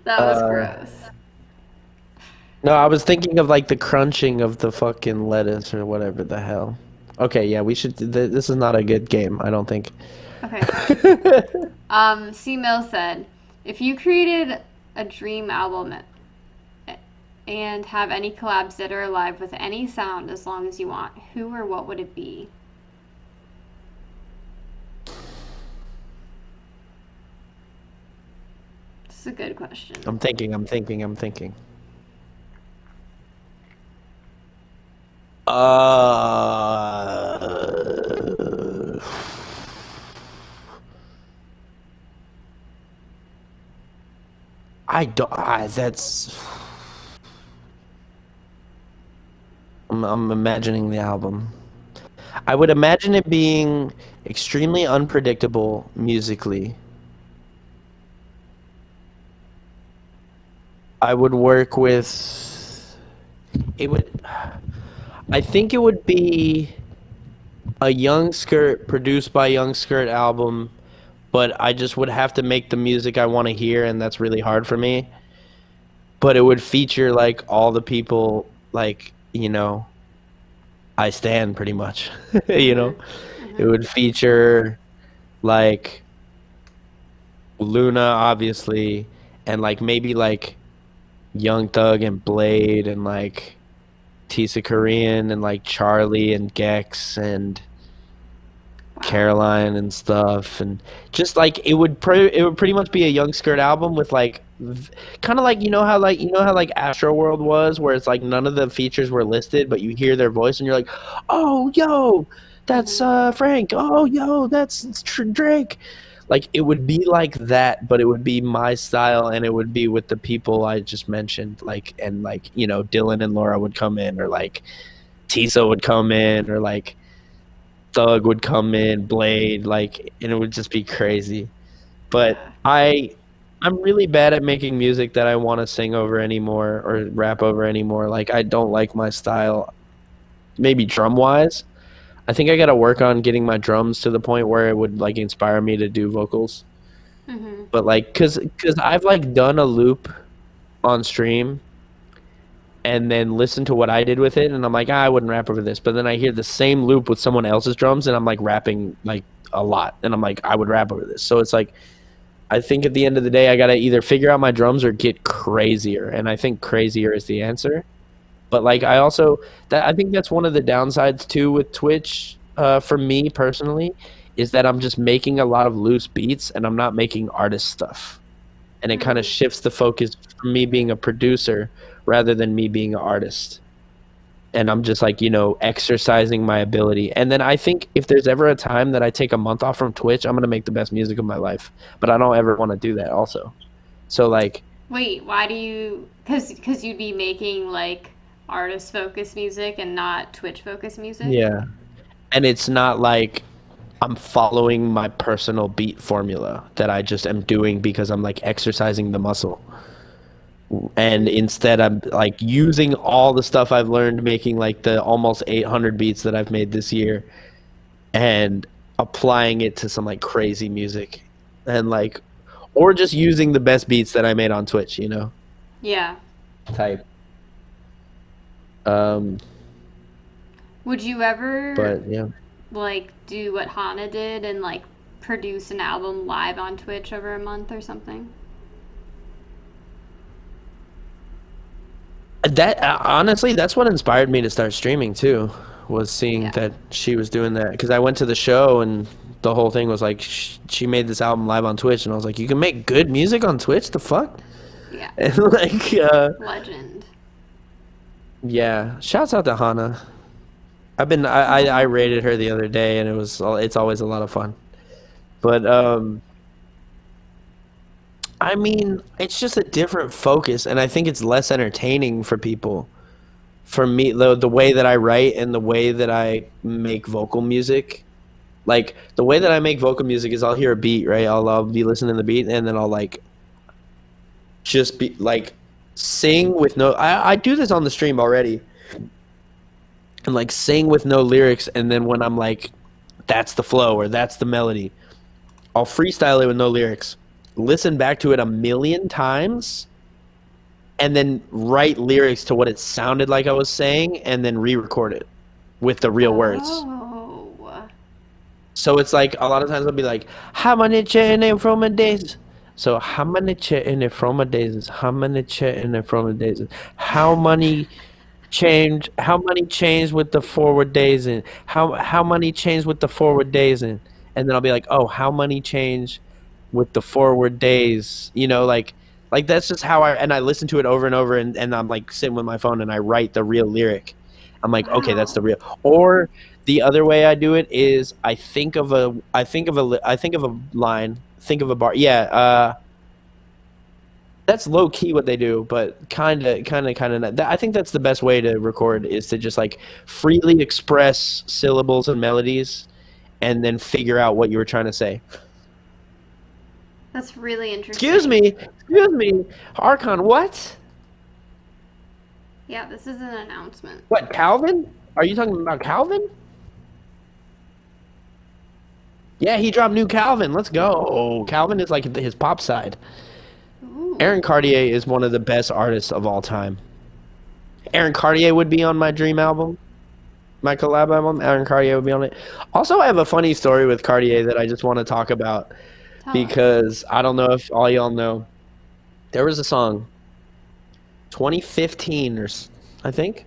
[SPEAKER 1] That was gross.
[SPEAKER 2] No, I was thinking of like the crunching of the fucking lettuce or whatever the hell. Okay, yeah, we should. This is not a good game, I don't think.
[SPEAKER 1] Okay. C Mill said, if you created a dream album and have any collabs that are alive with any sound as long as you want, who or what would it be? This is a good question.
[SPEAKER 2] I'm thinking. I don't. That's. I'm imagining the album. I would imagine it being extremely unpredictable musically. I would work with. It would. I think it would be a Yung Skrrt produced by Yung Skrrt album, but I just would have to make the music I want to hear, and that's really hard for me. But it would feature like all the people, like I stand pretty much. It would feature like Luna, obviously, and like maybe like Young Thug and Blade and like Tisa Korean and like Charlie and Gex and Caroline and stuff, and just like it would pretty much be a Yung Skrrt album with like kind of like how Astro World was, where it's like none of the features were listed, but you hear their voice and you're like, oh yo, that's Frank. Oh yo, that's Drake. Like it would be like that, but it would be my style, and it would be with the people I just mentioned, like Dylan and Laura would come in, or like Tisa would come in, or like Thug would come in, Blade, like, and it would just be crazy. But I'm really bad at making music that I want to sing over anymore or rap over anymore. Like I don't like my style, maybe drum wise. I think I got to work on getting my drums to the point where it would like inspire me to do vocals.
[SPEAKER 1] Mhm.
[SPEAKER 2] But like, cause I've like done a loop on stream and then listen to what I did with it, and I'm like, I wouldn't rap over this. But then I hear the same loop with someone else's drums, and I'm like rapping like a lot, and I'm like, I would rap over this. So it's like, I think at the end of the day, I gotta either figure out my drums or get crazier, and I think crazier is the answer. But like, I think that's one of the downsides too with Twitch, for me personally, is that I'm just making a lot of loose beats, and I'm not making artist stuff, and it kind of shifts the focus from me being a producer rather than me being an artist. And I'm just like, exercising my ability. And then I think if there's ever a time that I take a month off from Twitch, I'm going to make the best music of my life. But I don't ever want to do that also. So like,
[SPEAKER 1] Wait, why do you? Because you'd be making like artist focused music and not Twitch focused music.
[SPEAKER 2] yeah. And it's not like I'm following my personal beat formula that I just am doing because I'm like exercising the muscle. And instead I'm like using all the stuff I've learned making like the almost 800 beats that I've made this year and applying it to some like crazy music and like, or just using the best beats that I made on Twitch,
[SPEAKER 1] Yeah.
[SPEAKER 2] type.
[SPEAKER 1] Would you ever
[SPEAKER 2] But yeah,
[SPEAKER 1] like do what Hana did and like produce an album live on Twitch over a month or something?
[SPEAKER 2] that honestly, that's what inspired me to start streaming too, was seeing
[SPEAKER 1] Yeah.
[SPEAKER 2] that she was doing that. Because I went to the show and the whole thing was like she made this album live on Twitch, and I was like, you can make good music on Twitch? The fuck?
[SPEAKER 1] Yeah.
[SPEAKER 2] And like,
[SPEAKER 1] Legend.
[SPEAKER 2] yeah, shouts out to Hana. I rated her the other day, and it's always a lot of fun. But I mean, it's just a different focus, and I think it's less entertaining for people. For me, the way that I write and the way that I make vocal music, like the way that I make vocal music is I'll hear a beat, right? I'll be listening to the beat, and then I'll like just be like sing with no. I do this on the stream already, and like sing with no lyrics, and then when I'm like, that's the flow or that's the melody, I'll freestyle it with no lyrics, listen back to it a million times, and then write lyrics to what it sounded like I was saying, and then re-record it with the real words.
[SPEAKER 1] Oh.
[SPEAKER 2] So it's like a lot of times I'll be like, how many chatting from a days? So how many chatting from a days? How many chatting from a days? How many change with the forward days and how many change with the forward days and then I'll be like, oh, how many change with the forward days, like that's just how I listen to it over and over, and I'm like sitting with my phone and I write the real lyric. I'm like, okay, that's the real. Or the other way I do it is I think of a line, think of a bar. Yeah, that's low key what they do, but kind of. I think that's the best way to record, is to just like freely express syllables and melodies, and then figure out what you were trying to say.
[SPEAKER 1] That's really interesting.
[SPEAKER 2] Excuse me, Archon. What?
[SPEAKER 1] Yeah, this is an announcement.
[SPEAKER 2] What, Calvin? Are you talking about Calvin? Yeah, he dropped new Calvin. Let's go. Calvin is like his pop side.
[SPEAKER 1] Ooh.
[SPEAKER 2] Aaron Cartier is one of the best artists of all time. Aaron Cartier would be on my dream album. My collab album, Aaron Cartier would be on it. Also, I have a funny story with Cartier that I just want to talk about, because I don't know if all y'all know. There was a song, 2015 I think.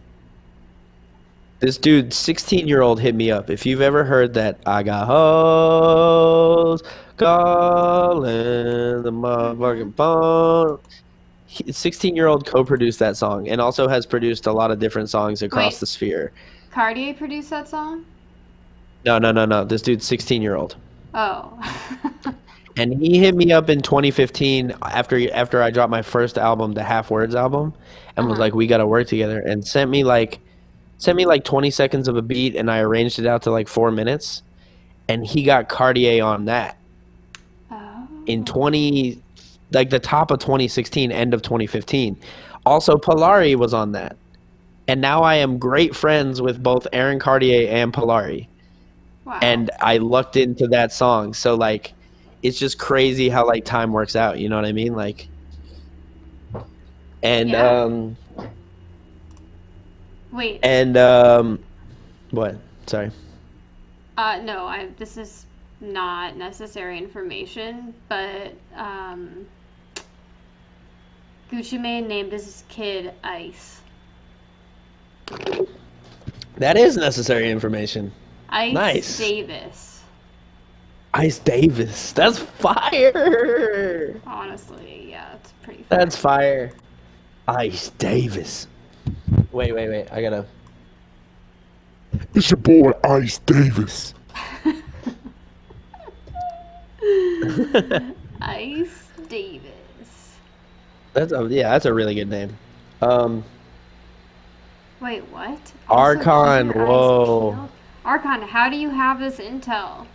[SPEAKER 2] This dude, 16-year-old, hit me up. If you've ever heard that, I got hoes calling the motherfucking phone. 16-year-old co-produced that song and also has produced a lot of different songs across the sphere.
[SPEAKER 1] Cartier produced that song?
[SPEAKER 2] No. This dude's 16-year-old.
[SPEAKER 1] Oh.
[SPEAKER 2] And he hit me up in 2015 after I dropped my first album, the Half Words album, and was like, we got to work together, and sent me like 20 seconds of a beat, and I arranged it out to like 4 minutes, and he got Cartier on that.
[SPEAKER 1] Oh.
[SPEAKER 2] In the top of 2016, end of 2015. Also, Polari was on that. And now I am great friends with both Aaron Cartier and Polari.
[SPEAKER 1] Wow.
[SPEAKER 2] And I lucked into that song. So like, it's just crazy how like time works out. You know what I mean? Like, and
[SPEAKER 1] Yeah. Wait.
[SPEAKER 2] what? Sorry.
[SPEAKER 1] No, this is not necessary information, but Gucci Mane named his kid Ice.
[SPEAKER 2] That is necessary information.
[SPEAKER 1] Ice
[SPEAKER 2] Nice.
[SPEAKER 1] Davis.
[SPEAKER 2] Ice Davis. That's fire.
[SPEAKER 1] Honestly, yeah, it's pretty fire.
[SPEAKER 2] That's fire. Ice Davis. Wait. I gotta.
[SPEAKER 3] It's your boy Ice Davis.
[SPEAKER 1] Ice Davis.
[SPEAKER 2] That's a really good name.
[SPEAKER 1] Wait, what?
[SPEAKER 2] Archon.
[SPEAKER 1] Also,
[SPEAKER 2] Whoa.
[SPEAKER 1] Archon, how do you have this intel?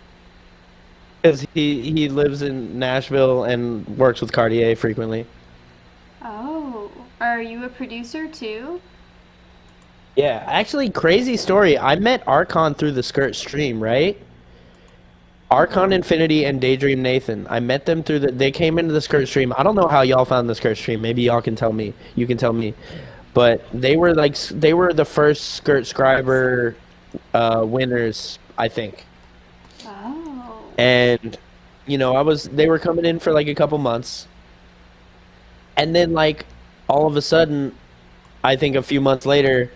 [SPEAKER 2] Because he lives in Nashville and works with Cartier frequently.
[SPEAKER 1] Oh, are you a producer too?
[SPEAKER 2] Yeah, actually, crazy story. I met Archon through the Skrrt stream, right? Archon Infinity and Daydream Nathan. I met them through they came into the Skrrt stream. I don't know how y'all found the Skrrt stream. Maybe y'all can tell me. You can tell me. But they were the first Skrrt scriber winners, I think.
[SPEAKER 1] Oh.
[SPEAKER 2] And you know, they were coming in for like a couple months. And then like all of a sudden, I think a few months later,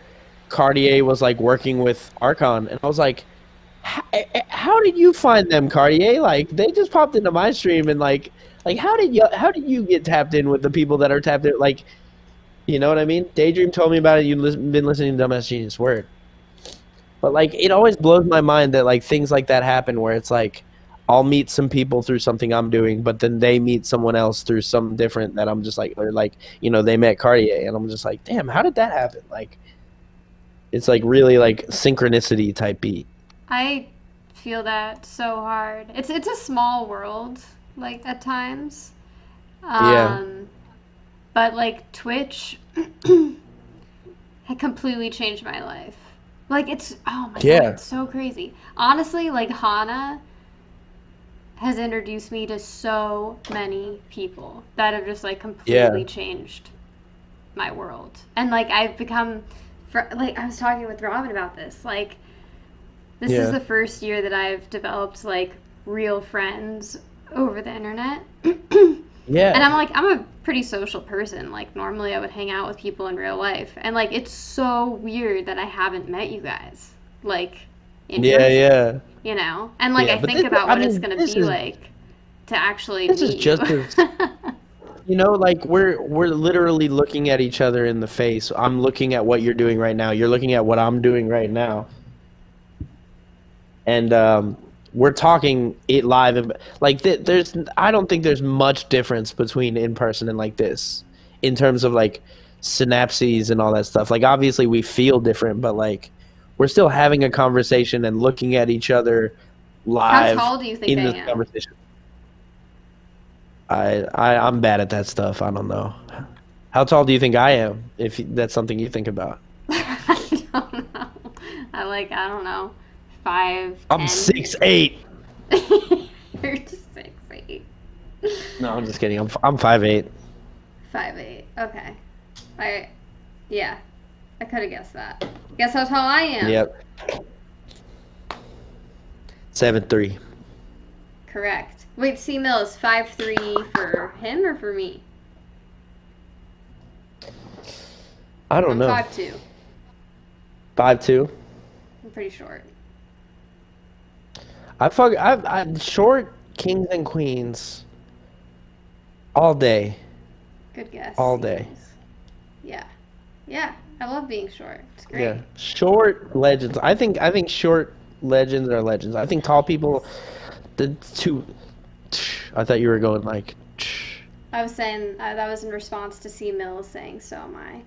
[SPEAKER 2] Cartier was like working with Archon, and I was like, how did you find them, Cartier? Like they just popped into my stream, and like how did you get tapped in with the people that are tapped in? Like, you know what I mean? Daydream told me about it. You've been listening to Dumbass Genius. Word. But like it always blows my mind that like things like that happen where it's like I'll meet some people through something I'm doing, but then they meet someone else through something different that I'm just like, or like, you know, they met Cartier, and I'm just like, damn, how did that happen? Like, it's like really like synchronicity type beat.
[SPEAKER 1] I feel that so hard. It's a small world, like at times.
[SPEAKER 2] Yeah.
[SPEAKER 1] But like Twitch had completely changed my life. Like it's oh my god, it's so crazy. Honestly, like Hana has introduced me to so many people that have just like completely changed my world. And like I've become like I was talking with Robin about this. Like this is the first year that I've developed like real friends over the internet.
[SPEAKER 2] Yeah.
[SPEAKER 1] And I'm a pretty social person. Like normally I would hang out with people in real life. And like it's so weird that I haven't met you guys. Like in person.
[SPEAKER 2] Yeah.
[SPEAKER 1] You know? And like I think about what it's gonna be like to actually meet
[SPEAKER 2] is just
[SPEAKER 1] you.
[SPEAKER 2] as, you know, like we're literally looking at each other in the face. I'm looking at what you're doing right now. You're looking at what I'm doing right now. And we're talking it live, and like I don't think there's much difference between in person and like this in terms of like synapses and all that stuff. Like obviously we feel different, but like we're still having a conversation and looking at each other live.
[SPEAKER 1] How tall do you think
[SPEAKER 2] in
[SPEAKER 1] I
[SPEAKER 2] this
[SPEAKER 1] am?
[SPEAKER 2] conversation. I'm bad at that stuff. I don't know. How tall do you think I am? If that's something you think about.
[SPEAKER 1] I don't know. I don't know. 5'10".
[SPEAKER 2] I'm 6'8".
[SPEAKER 1] You're just 6'8".
[SPEAKER 2] No, I'm just kidding. I'm 5'8".
[SPEAKER 1] 5'8". Okay. I could have guessed that. Guess how tall I am?
[SPEAKER 2] Yep. 7'3".
[SPEAKER 1] Correct. Wait, C-Mill is 5'3" for him or for me?
[SPEAKER 2] I don't know.
[SPEAKER 1] 5'2".
[SPEAKER 2] 5'2".
[SPEAKER 1] I'm pretty short.
[SPEAKER 2] I'm short kings and queens all day.
[SPEAKER 1] Good guess.
[SPEAKER 2] All day.
[SPEAKER 1] Yeah. Yeah. I love being short. It's great.
[SPEAKER 2] Yeah. Short legends. I think short legends are legends. I think tall people I thought you were going like
[SPEAKER 1] I was saying that was in response to C-Mill saying so am I.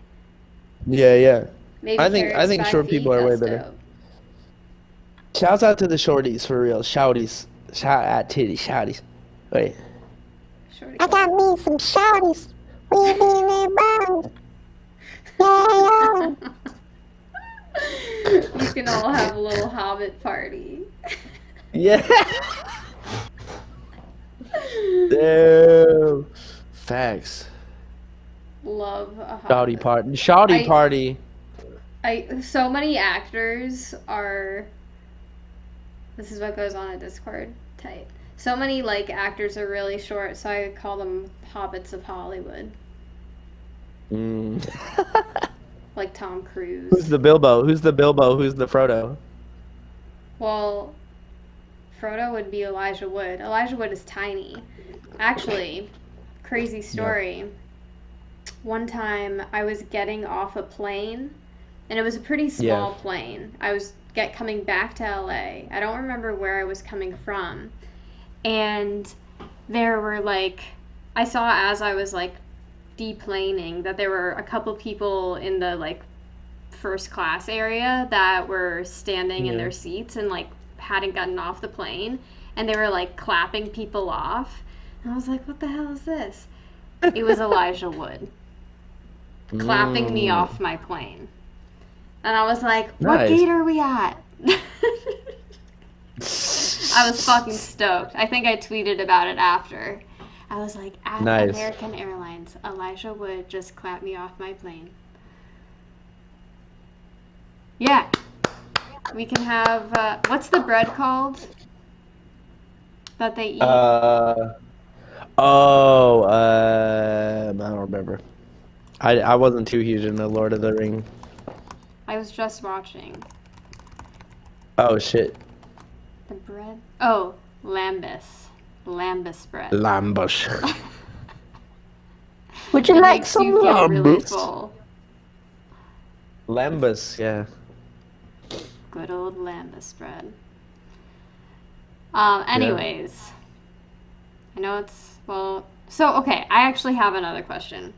[SPEAKER 2] Yeah.
[SPEAKER 1] Maybe
[SPEAKER 2] I think short people are way better.
[SPEAKER 1] Dope.
[SPEAKER 2] Shouts out to the shorties for real. Shouties. Shout out to the shouties. Wait.
[SPEAKER 1] Shorty.
[SPEAKER 3] I got me some shouties. We need around. Yeah.
[SPEAKER 1] You can all have a little hobbit party.
[SPEAKER 2] Yeah. Damn. Facts.
[SPEAKER 1] Love a
[SPEAKER 2] Shawty
[SPEAKER 1] hobbit.
[SPEAKER 2] party. Shawty
[SPEAKER 1] I-
[SPEAKER 2] party.
[SPEAKER 1] So many actors are. This is what goes on at Discord. Tight. So many like actors are really short, so I call them hobbits of Hollywood.
[SPEAKER 2] Mm.
[SPEAKER 1] Like Tom Cruise.
[SPEAKER 2] Who's the Bilbo? Who's the Bilbo? Who's the Frodo?
[SPEAKER 1] Well, Frodo would be Elijah Wood. Elijah Wood is tiny. Actually, crazy story. One time I was getting off a plane, and it was a pretty small plane. I was coming back to LA. I don't remember where I was coming from. And there were like, I saw as I was like deplaning that there were a couple people in the like first class area that were standing in their seats and like hadn't gotten off the plane, and they were like clapping people off, and I was like, what the hell is this? It was Elijah Wood clapping me off my plane, and I was like, what
[SPEAKER 2] Nice.
[SPEAKER 1] gate are we at? I was fucking stoked. I think I tweeted about it after. I was like, at
[SPEAKER 2] Nice.
[SPEAKER 1] American Airlines, Elijah Wood just clapped me off my plane. Yeah. We can have, what's the bread called that they eat?
[SPEAKER 2] I don't remember. I wasn't too huge in the Lord of the Ring.
[SPEAKER 1] I was just watching.
[SPEAKER 2] Oh shit.
[SPEAKER 1] The bread? Oh, lambus. Lambus bread.
[SPEAKER 2] Lambush.
[SPEAKER 3] Would you
[SPEAKER 1] It
[SPEAKER 3] like
[SPEAKER 1] makes
[SPEAKER 3] some
[SPEAKER 1] you feel really
[SPEAKER 3] lambus?
[SPEAKER 1] full.
[SPEAKER 2] Lambus, yeah.
[SPEAKER 1] Good old lambus bread. Anyways. I know it's, well, so, okay, I actually have another question.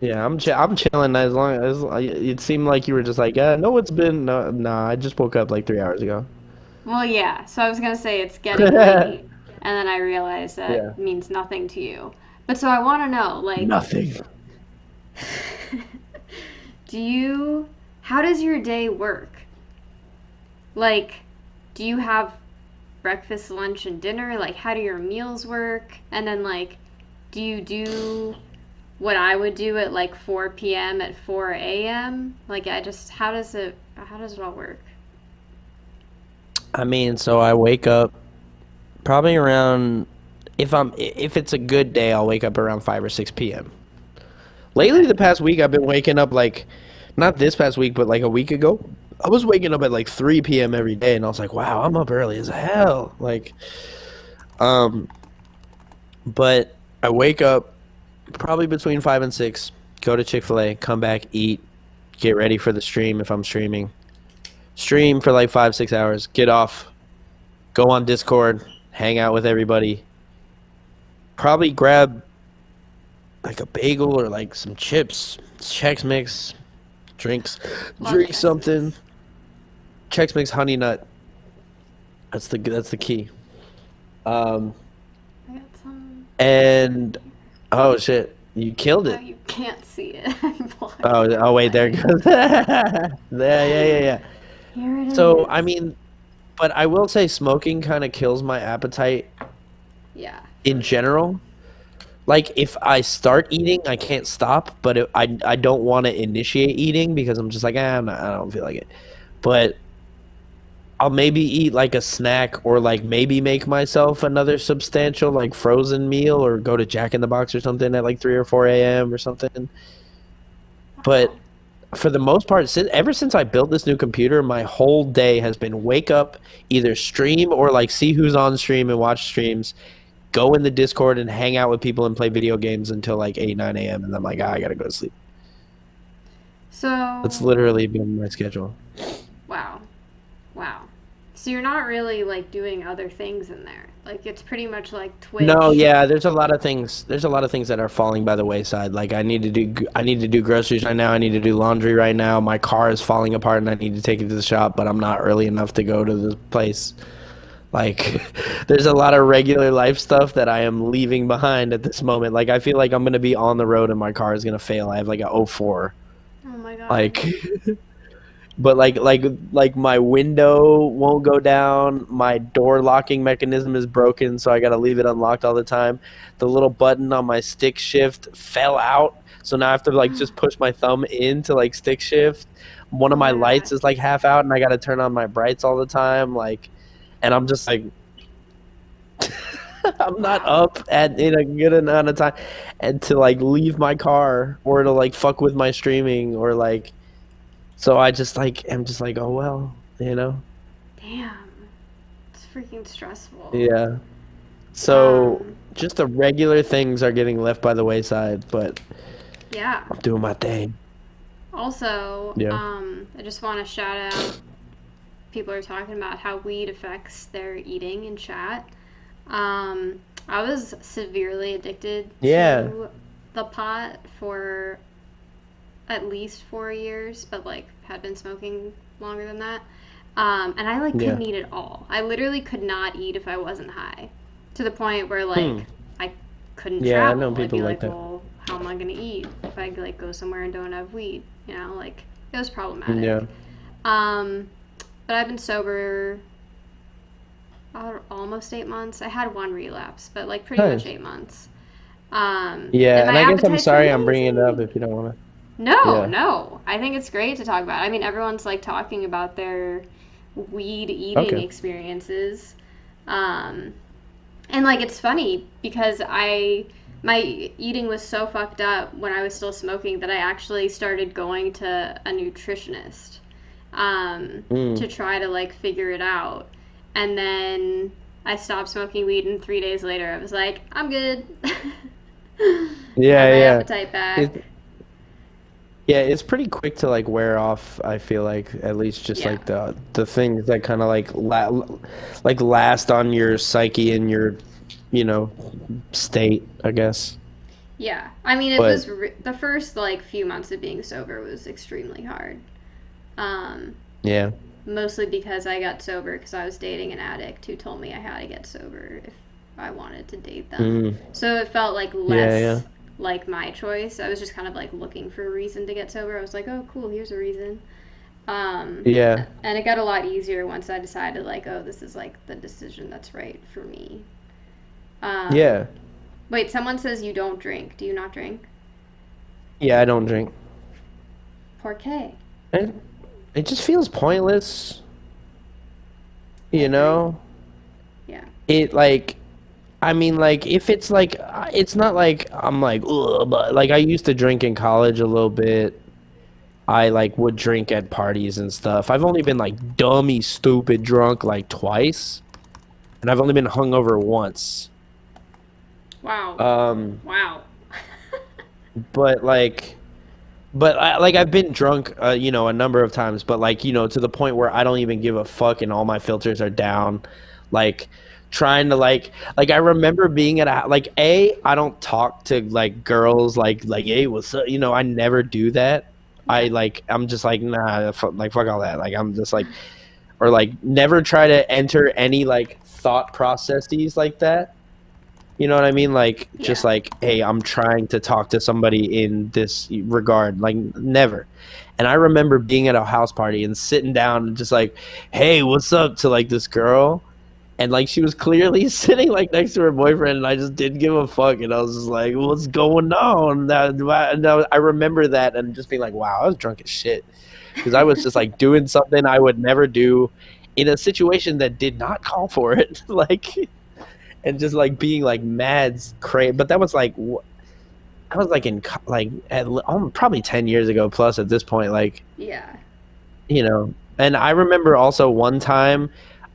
[SPEAKER 2] Yeah, I'm chilling as long as it seemed like you were just like, no, it's been nah. I just woke up like 3 hours ago.
[SPEAKER 1] Well, yeah, so I was gonna say it's getting late, and then I realized that
[SPEAKER 2] Yeah.
[SPEAKER 1] means nothing to you. But so I want to know, like,
[SPEAKER 2] Nothing.
[SPEAKER 1] how does your day work? Like, do you have breakfast, lunch, and dinner? Like, how do your meals work? And then, like, do you do what I would do at like 4 p.m. at 4 a.m.? Like, how does it all work?
[SPEAKER 2] I mean, so I wake up probably around if it's a good day, I'll wake up around 5 or 6 p.m. Lately, the past week, I've been waking up like, not this past week, but like a week ago, I was waking up at like 3 p.m. every day, and I was like, wow, I'm up early as hell. Like, but I wake up probably between 5 and 6, go to Chick-fil-A, come back, eat, get ready for the stream if I'm streaming. Stream for like 5-6 hours, get off, go on Discord, hang out with everybody. Probably grab like a bagel or like some chips, Chex Mix, drink
[SPEAKER 1] Chex
[SPEAKER 2] something. Chex Mix honey nut. That's the key.
[SPEAKER 1] I got some.
[SPEAKER 2] And oh shit, you killed
[SPEAKER 1] Oh,
[SPEAKER 2] it.
[SPEAKER 1] you can't see it. I'm blocking
[SPEAKER 2] Oh wait, there it goes. Yeah.
[SPEAKER 1] Here it is.
[SPEAKER 2] So I mean, but I will say smoking kind of kills my appetite
[SPEAKER 1] Yeah.
[SPEAKER 2] in general. Like if I start eating, I can't stop. But I don't want to initiate eating because I'm just like, I don't feel like it. But I'll maybe eat like a snack or like maybe make myself another substantial like frozen meal or go to Jack in the Box or something at like 3 or 4 a.m. or something. But for the most part, ever since I built this new computer, my whole day has been wake up, either stream or like see who's on stream and watch streams, go in the Discord and hang out with people and play video games until like 8, 9 a.m. And I'm like, I gotta go to sleep.
[SPEAKER 1] So.
[SPEAKER 2] That's literally been my schedule.
[SPEAKER 1] Wow. So you're not really like doing other things in there. Like it's pretty much like Twitch.
[SPEAKER 2] No, yeah, there's a lot of things that are falling by the wayside. Like I need to do groceries right now. I need to do laundry right now. My car is falling apart and I need to take it to the shop, but I'm not early enough to go to the place. Like there's a lot of regular life stuff that I am leaving behind at this moment. Like I feel like I'm going to be on the road and my car is going to fail. I have like a 04.
[SPEAKER 1] Oh my god.
[SPEAKER 2] Like but like my window won't go down, my door locking mechanism is broken, so I gotta leave it unlocked all the time. The little button on my stick shift fell out, so now I have to like just push my thumb into like stick shift. One of
[SPEAKER 1] Oh
[SPEAKER 2] my
[SPEAKER 1] my
[SPEAKER 2] lights
[SPEAKER 1] gosh.
[SPEAKER 2] is like half out, and I gotta turn on my brights all the time, like, and I'm just like I'm not
[SPEAKER 1] Wow.
[SPEAKER 2] up at in a good amount of time, and to like leave my car or to like fuck with my streaming or like, so I just like am just like, oh well, you know.
[SPEAKER 1] Damn. It's freaking stressful.
[SPEAKER 2] Yeah. So
[SPEAKER 1] Um,
[SPEAKER 2] just the regular things are getting left by the wayside, but
[SPEAKER 1] yeah.
[SPEAKER 2] I'm doing my thing.
[SPEAKER 1] Also,
[SPEAKER 2] Yeah.
[SPEAKER 1] I just want to shout out people are talking about how weed affects their eating in chat. I was severely addicted
[SPEAKER 2] Yeah.
[SPEAKER 1] to the pot for at least 4 years, but like had been smoking longer than that. And I like
[SPEAKER 2] Yeah.
[SPEAKER 1] couldn't eat at all. I literally could not eat if I wasn't high, to the point where
[SPEAKER 2] Hmm.
[SPEAKER 1] like I couldn't
[SPEAKER 2] Yeah, I know
[SPEAKER 1] travel. I'd
[SPEAKER 2] people
[SPEAKER 1] be
[SPEAKER 2] like
[SPEAKER 1] like,
[SPEAKER 2] that.
[SPEAKER 1] well, how am I gonna eat if I like go somewhere and don't have weed? You know, like it was problematic.
[SPEAKER 2] Yeah.
[SPEAKER 1] Um, but I've been sober almost 8 months. I had one relapse, but like pretty much
[SPEAKER 2] Nice.
[SPEAKER 1] 8 months.
[SPEAKER 2] Yeah,
[SPEAKER 1] And my
[SPEAKER 2] and I guess I'm
[SPEAKER 1] appetite's
[SPEAKER 2] sorry I'm bringing it up
[SPEAKER 1] amazing.
[SPEAKER 2] if you don't want to.
[SPEAKER 1] No,
[SPEAKER 2] Yeah.
[SPEAKER 1] no. I think it's great to talk about. I mean, everyone's like talking about their weed eating
[SPEAKER 2] Okay.
[SPEAKER 1] experiences. Um, and like it's funny because my eating was so fucked up when I was still smoking that I actually started going to a nutritionist to
[SPEAKER 2] Mm.
[SPEAKER 1] try to like figure it out. And then I stopped smoking weed, and 3 days later I was like, I'm good. Had
[SPEAKER 2] Yeah,
[SPEAKER 1] my
[SPEAKER 2] yeah.
[SPEAKER 1] appetite back.
[SPEAKER 2] It, yeah, it's pretty quick to like wear off, I feel like, at least just
[SPEAKER 1] Yeah.
[SPEAKER 2] like the things that kind of like last on your psyche and your, you know, state, I guess.
[SPEAKER 1] Yeah. I mean, it
[SPEAKER 2] But
[SPEAKER 1] was the first like few months of being sober was extremely hard. Um,
[SPEAKER 2] yeah.
[SPEAKER 1] Mostly because I got sober because I was dating an addict who told me I had to get sober if I wanted to date them.
[SPEAKER 2] Mm.
[SPEAKER 1] So it felt like
[SPEAKER 2] Yeah, yeah.
[SPEAKER 1] less like my choice. I was just kind of like looking for a reason to get sober. I was like, oh, cool, here's a reason. Um,
[SPEAKER 2] Yeah.
[SPEAKER 1] and it got a lot easier once I decided like, oh, this is like the decision that's right for me. Um,
[SPEAKER 2] Yeah.
[SPEAKER 1] Wait, someone says you don't drink. Do you not drink?
[SPEAKER 2] Yeah, I don't drink.
[SPEAKER 1] Por qué?
[SPEAKER 2] It, it just feels pointless,
[SPEAKER 1] I
[SPEAKER 2] you
[SPEAKER 1] agree.
[SPEAKER 2] know?
[SPEAKER 1] Yeah.
[SPEAKER 2] It like I mean, like, if it's like, it's not like I'm like, ugh, but like I used to drink in college a little bit. I like would drink at parties and stuff. I've only been like dummy, stupid drunk like twice, and I've only been hungover once.
[SPEAKER 1] Wow.
[SPEAKER 2] Um,
[SPEAKER 1] Wow.
[SPEAKER 2] but like, like I've been drunk, you know, a number of times, but like, you know, to the point where I don't even give a fuck and all my filters are down. Like, trying to like I remember being at a like I don't talk to like girls like hey what's up, you know, I never do that.
[SPEAKER 1] Yeah.
[SPEAKER 2] I'm just like nah, like fuck all that. Like I'm just like, or like never try to enter any like thought processes like that. You know what I mean? Like just
[SPEAKER 1] Yeah.
[SPEAKER 2] like, hey, I'm trying to talk to somebody in this regard. Like never. And I remember being at a house party and sitting down and just like, hey, what's up to like this girl? And like she was clearly sitting like next to her boyfriend, and I just didn't give a fuck. And I was just like, what's going on? I remember that and just being like, wow, I was drunk as shit. Because I was just like doing something I would never do in a situation that did not call for it. Like, and just like being like mad crazy. But that was like I was like in like probably 10 years ago plus at this point, like,
[SPEAKER 1] Yeah.
[SPEAKER 2] you know. And I remember also one time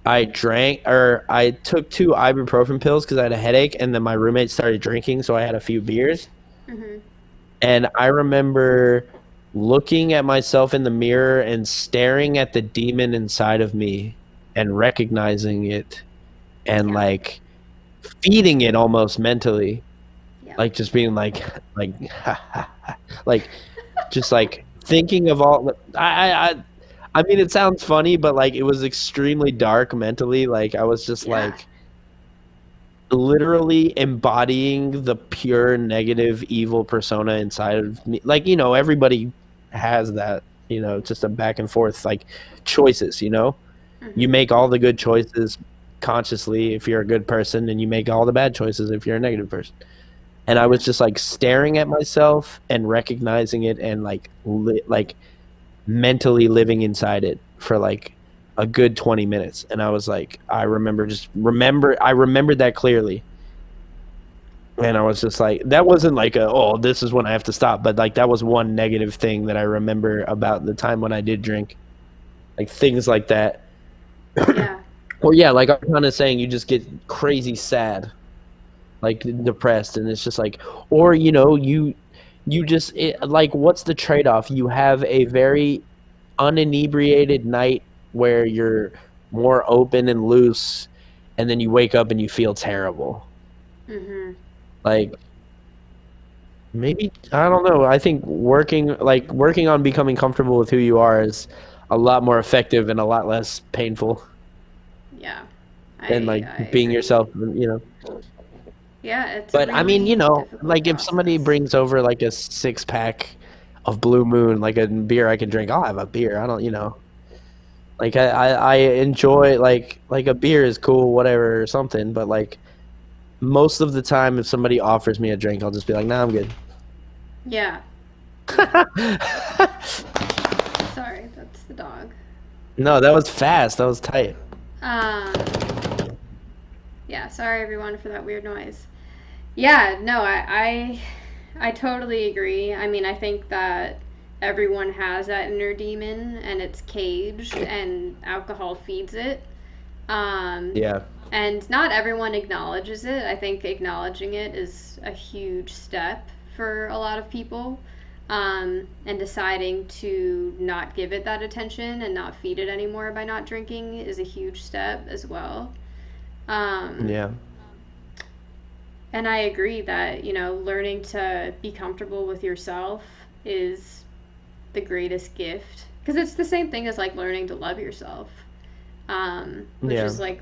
[SPEAKER 2] I drank or I took 2 ibuprofen pills because I had a headache, and then my roommate started drinking, so I had a few beers.
[SPEAKER 1] Mhm.
[SPEAKER 2] And I remember looking at myself in the mirror and staring at the demon inside of me and recognizing it and
[SPEAKER 1] Yeah.
[SPEAKER 2] like feeding it almost mentally,
[SPEAKER 1] Yeah.
[SPEAKER 2] like just being like like just like thinking of all I mean it sounds funny, but like it was extremely dark mentally. Like I was just
[SPEAKER 1] Yeah.
[SPEAKER 2] like literally embodying the pure negative evil persona inside of me. Like, you know, everybody has that. just a back and forth, like, choices. You
[SPEAKER 1] Mm-hmm.
[SPEAKER 2] make all the good choices consciously if you're a good person, and you make all the bad choices if you're a negative person. And I was just like staring at myself and recognizing it, and like mentally living inside it for like a good 20 minutes. And I was like, I remembered that clearly. And I was just like, that wasn't like this is when I have to stop, but like that was one negative thing that I remember about the time when I did drink, like things like that.
[SPEAKER 1] Yeah.
[SPEAKER 2] Or yeah, like I'm kind of saying, you just get crazy sad, like depressed, and it's just like, or you just like, what's the trade-off? You have a very uninebriated night where you're more open and loose, and then you wake up and you feel terrible.
[SPEAKER 1] Mm-hmm.
[SPEAKER 2] Like, maybe, I don't know, I think working on becoming comfortable with who you are is a lot more effective and a lot less painful
[SPEAKER 1] Yeah.
[SPEAKER 2] than
[SPEAKER 1] I
[SPEAKER 2] like being
[SPEAKER 1] agree.
[SPEAKER 2] yourself.
[SPEAKER 1] Yeah, it's a
[SPEAKER 2] But I mean,
[SPEAKER 1] really difficult
[SPEAKER 2] like if somebody
[SPEAKER 1] process.
[SPEAKER 2] brings over like a 6-pack of Blue Moon, like a beer I can drink, I'll have a beer. I don't, like I enjoy, like a beer is cool, whatever, or something. But like most of the time, if somebody offers me a drink, I'll just be like, nah, I'm good.
[SPEAKER 1] Yeah. Sorry, that's the dog.
[SPEAKER 2] No, that was fast. That was tight.
[SPEAKER 1] Um, yeah, sorry everyone for that weird noise. Yeah, no, I totally agree. I mean, I think that everyone has that inner demon and it's caged and alcohol feeds it. Um,
[SPEAKER 2] Yeah.
[SPEAKER 1] and not everyone acknowledges it. I think acknowledging it is a huge step for a lot of people. And deciding to not give it that attention and not feed it anymore by not drinking is a huge step as well. Um,
[SPEAKER 2] Yeah.
[SPEAKER 1] and I agree that, learning to be comfortable with yourself is the greatest gift. Because it's the same thing as like learning to love yourself, which
[SPEAKER 2] Yeah.
[SPEAKER 1] is like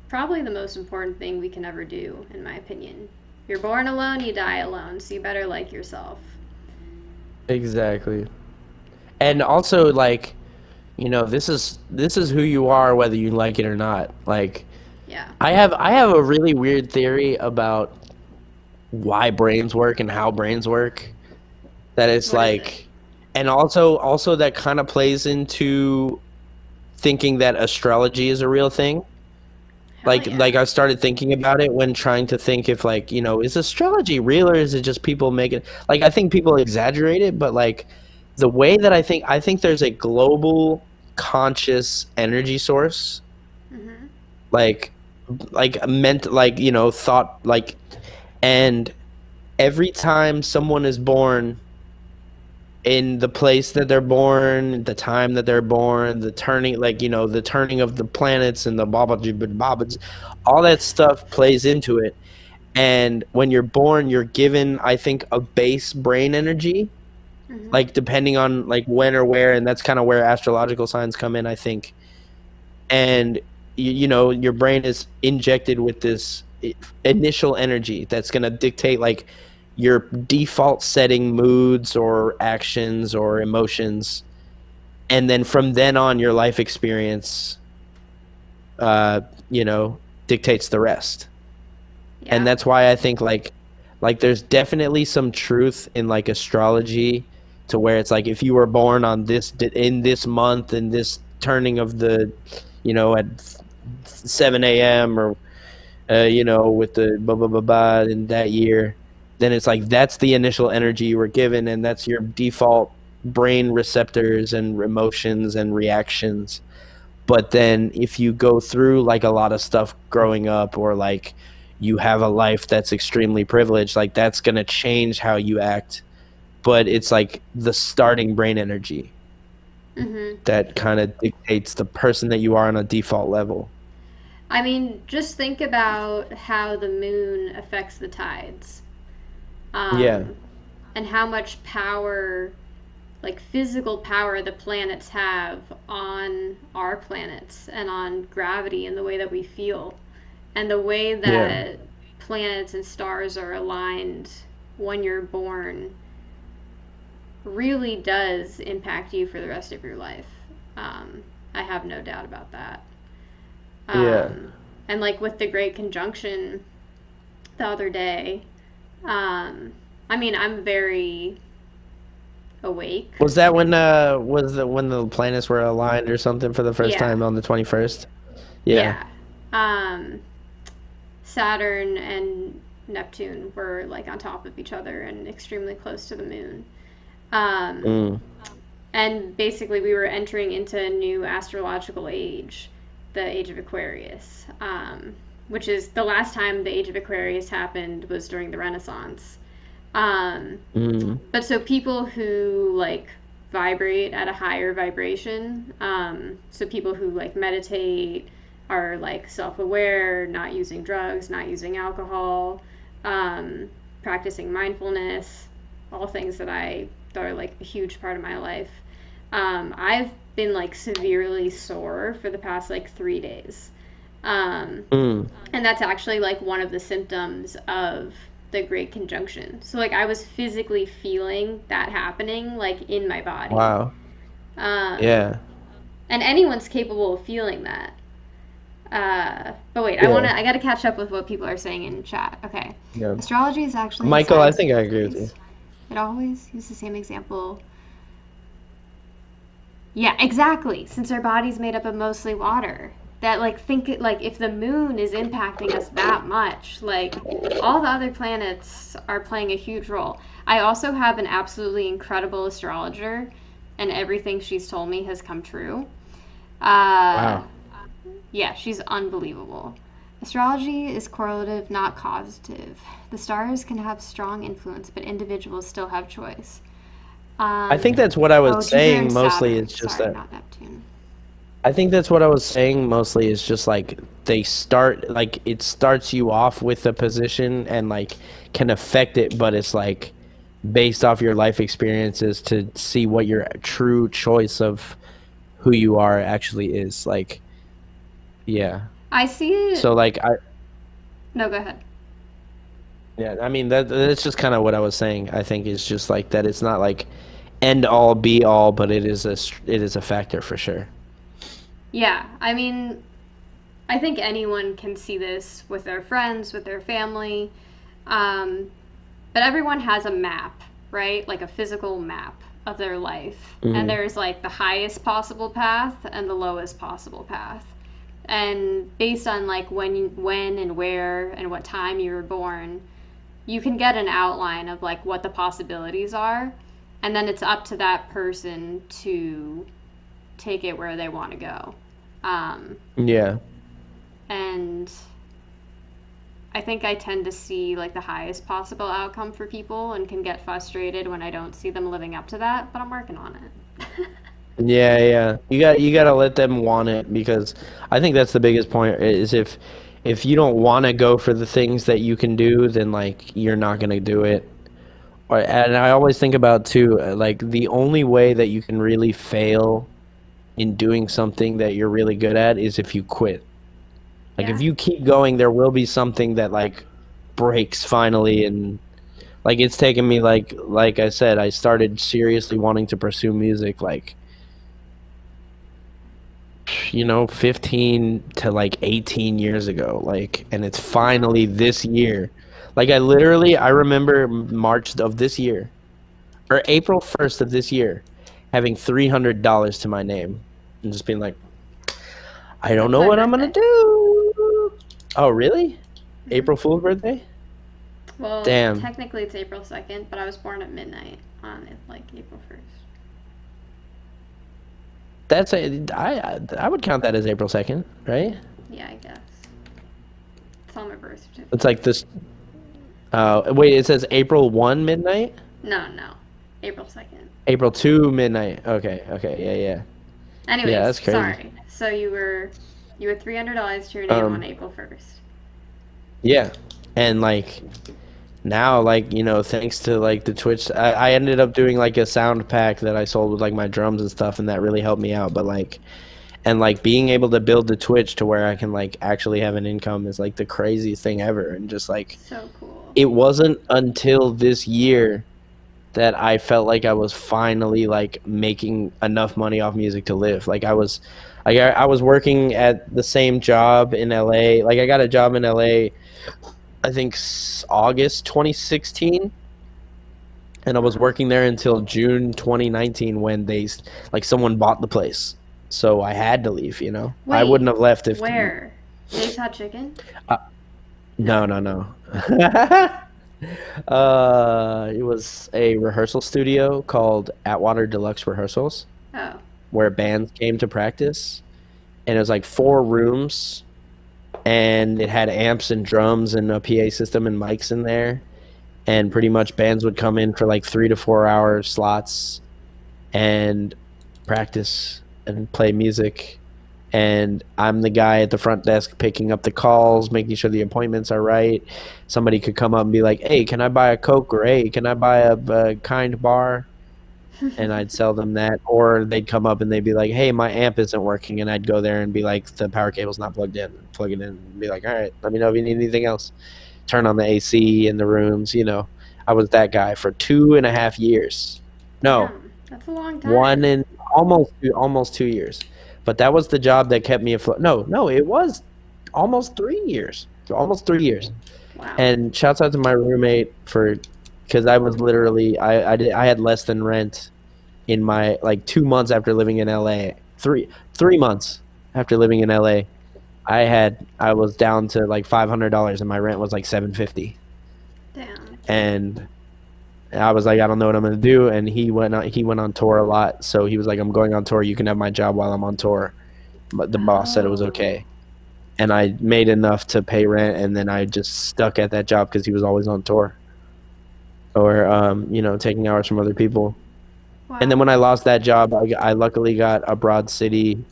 [SPEAKER 1] probably the most important thing we can ever do, in my opinion. You're born alone, you die alone, so you better like yourself.
[SPEAKER 2] Exactly. And also, like, this is who you are, whether you like it or not. Like,
[SPEAKER 1] Yeah.
[SPEAKER 2] I have a really weird theory about why brains work and how brains work. That it's
[SPEAKER 1] What is it?
[SPEAKER 2] like, and also that kind of plays into thinking that astrology is a real thing.
[SPEAKER 1] Hell
[SPEAKER 2] Like
[SPEAKER 1] yeah.
[SPEAKER 2] I started thinking about it when trying to think if, like, is astrology real, or is it just people making, like, I think people exaggerate it, but like the way that I think there's a global conscious energy source,
[SPEAKER 1] Mhm.
[SPEAKER 2] like meant, like, thought, like, and every time someone is born, in the place that they're born, the time that they're born, the turning, like, the turning of the planets and the baba, all that stuff plays into it. And when you're born, you're given, I think, a base brain energy,
[SPEAKER 1] Mhm.
[SPEAKER 2] like depending on like when or where, and that's kind of where astrological signs come in, I think. And your brain is injected with this initial energy that's going to dictate like your default setting moods or actions or emotions, and then from then on your life experience uh you know dictates the rest. And
[SPEAKER 1] Yeah.
[SPEAKER 2] that's why I think, like there's definitely some truth in like astrology, to where it's like if you were born on in this month, in this turning of the, at 7 a.m., or with the blah blah blah blah in that year, then it's like that's the initial energy you were given, and that's your default brain receptors and emotions and reactions. But then if you go through like a lot of stuff growing up, or like you have a life that's extremely privileged, like that's going to change how you act. But it's like the starting brain energy
[SPEAKER 1] Mhm.
[SPEAKER 2] that kind of dictates the person that you are on a default level.
[SPEAKER 1] I mean, just think about how the moon affects the tides.
[SPEAKER 2] Yeah.
[SPEAKER 1] Um, and how much power, like physical power, the planets have on our planets and on gravity and the way that we feel. And the way
[SPEAKER 2] Yeah.
[SPEAKER 1] that planets and stars are aligned when you're born really does impact you for the rest of your life. I have no doubt about that.
[SPEAKER 2] Yeah.
[SPEAKER 1] And like with the Great Conjunction the other day, I mean, I'm very awake.
[SPEAKER 2] Was that when when the planets were aligned or something for the first
[SPEAKER 1] Yeah.
[SPEAKER 2] time on the 21st? Yeah.
[SPEAKER 1] Saturn and Neptune were like on top of each other and extremely close to the moon. And basically, we were entering into a new astrological age, the Age of Aquarius, which is the last time the Age of Aquarius happened was during the Renaissance. But so people who like vibrate at a higher vibration, so people who like meditate, are like self-aware, not using drugs, not using alcohol, practicing mindfulness, all things that are like a huge part of my life. I've been like severely sore for the past like 3 days. And that's actually like one of the symptoms of the Great Conjunction. So like I was physically feeling that happening like in my body.
[SPEAKER 2] Wow. Yeah.
[SPEAKER 1] And anyone's capable of feeling that. But wait,
[SPEAKER 2] Yeah.
[SPEAKER 1] I gotta catch up with what people are saying in chat. Okay.
[SPEAKER 2] Yeah.
[SPEAKER 1] Astrology is actually
[SPEAKER 2] Michael, I
[SPEAKER 1] science
[SPEAKER 2] think I
[SPEAKER 1] of
[SPEAKER 2] agree with you.
[SPEAKER 1] things. It always uses the same example. Yeah, exactly. Since our body's made up of mostly water. That like think it like if the moon is impacting us that much, like all the other planets are playing a huge role. I also have an absolutely incredible astrologer, and everything she's told me has come true.
[SPEAKER 2] Wow.
[SPEAKER 1] Yeah, she's unbelievable. Astrology is correlative, not causative. The stars can have strong influence, but individuals still have choice.
[SPEAKER 2] I think that's what I was
[SPEAKER 1] Jupiter
[SPEAKER 2] saying
[SPEAKER 1] and
[SPEAKER 2] mostly.
[SPEAKER 1] Saturn.
[SPEAKER 2] It's just
[SPEAKER 1] Sorry,
[SPEAKER 2] that.
[SPEAKER 1] not Neptune.
[SPEAKER 2] I think that's what I was saying mostly is just like they start like it starts you off with a position and like can affect it, but it's like based off your life experiences to see what your true choice of who you are actually is. Like, yeah.
[SPEAKER 1] I see it.
[SPEAKER 2] So like
[SPEAKER 1] No, go ahead.
[SPEAKER 2] yeah, I mean that's just kind of what I was saying. I think it's just like that. It's not like end all be all, but it is a factor for sure.
[SPEAKER 1] Yeah, I mean, I think anyone can see this with their friends, with their family, but everyone has a map, right? Like a physical map of their life, and there's like the highest possible path and the lowest possible path, and based on like when and where and what time you were born, you can get an outline of like what the possibilities are, and then it's up to that person to take it where they want to go.
[SPEAKER 2] Yeah.
[SPEAKER 1] And I think I tend to see like the highest possible outcome for people and can get frustrated when I don't see them living up to that, but I'm working on it.
[SPEAKER 2] Yeah. You got to let them want it, because I think that's the biggest point is if you don't want to go for the things that you can do, then like you're not going to do it. And I always think about too, like the only way that you can really fail in doing something that you're really good at is if you quit. Like if you keep going, there will be something that like breaks finally. And like it's taken me like I said, I started seriously wanting to pursue music like 15 to like 18 years ago, like, and it's finally this year. Like I remember March of this year or April 1st of this year having $300 to my name and just being like, I don't know what I'm gonna do. Oh really? April Fool's birthday?
[SPEAKER 1] Well,
[SPEAKER 2] Damn.
[SPEAKER 1] technically it's April 2nd, but I was born at midnight on like April 1st.
[SPEAKER 2] I would count that as April 2nd, right?
[SPEAKER 1] Yeah, I guess. It's on my birth certificate.
[SPEAKER 2] It's like this. Wait, it says April 1 midnight?
[SPEAKER 1] No. April 2nd.
[SPEAKER 2] April 2 midnight. Okay, yeah.
[SPEAKER 1] Anyways,
[SPEAKER 2] Yeah, that's crazy.
[SPEAKER 1] sorry. So you were $300 to your name on April 1st.
[SPEAKER 2] Yeah, and like now, like thanks to like the Twitch, I ended up doing like a sound pack that I sold with like my drums and stuff, and that really helped me out. But like, and like being able to build the Twitch to where I can like actually have an income is like the craziest thing ever. And just like
[SPEAKER 1] so cool.
[SPEAKER 2] It wasn't until this year that I felt like I was finally like making enough money off music to live. Like I was working at the same job in LA. Like I got a job in LA I think August 2016, and I was working there until June 2019 when someone bought the place. So I had to leave, you know. I
[SPEAKER 1] Wait,
[SPEAKER 2] wouldn't have left if
[SPEAKER 1] Where? Dave's Hot Chicken?
[SPEAKER 2] No. It was a rehearsal studio called Atwater Deluxe Rehearsals
[SPEAKER 1] Oh.
[SPEAKER 2] where bands came to practice, and it was like 4 rooms, and it had amps and drums and a PA system and mics in there, and pretty much bands would come in for like 3 to 4 hour slots and practice and play music. And I'm the guy at the front desk picking up the calls, making sure the appointments are right. Somebody could come up and be like, hey, can I buy a Coke? Or hey, can I buy a Kind bar? And I'd sell them that. Or they'd come up and they'd be like, hey, my amp isn't working. And I'd go there and be like, the power cable's not plugged in. Plug it in and be like, all right, let me know if you need anything else. Turn on the AC in the rooms, you know. I was that guy for 2.5 years. No,
[SPEAKER 1] Damn, that's a long time.
[SPEAKER 2] 1 and almost 2 years. But that was the job that kept me afloat. No, it was almost 3 years. Almost 3 years.
[SPEAKER 1] Wow.
[SPEAKER 2] And shouts out to my roommate because I was literally I had less than rent in my like 2 months after living in LA. 3 months after living in LA. I was down to like $500 and my rent was like $750.
[SPEAKER 1] Damn.
[SPEAKER 2] And I was like, I don't know what I'm gonna do. And he went on tour a lot, so he was like, I'm going on tour. You can have my job while I'm on tour. But the boss said it was okay, and I made enough to pay rent, and then I just stuck at that job because he was always on tour, or taking hours from other people.
[SPEAKER 1] Wow.
[SPEAKER 2] And then when I lost that job, I luckily got a Broad City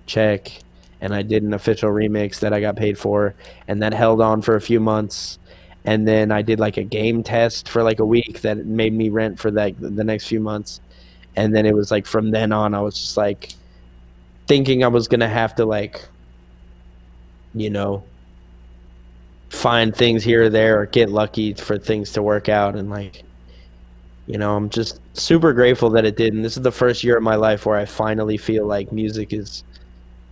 [SPEAKER 2] check, and I did an official remix that I got paid for, and that held on for a few months. And then I did like a game test for like a week that made me rent for the next few months. And then it was like from then on, I was just like thinking I was going to have to like, find things here or there or get lucky for things to work out. And like, I'm just super grateful that it did. And this is the first year of my life where I finally feel like music is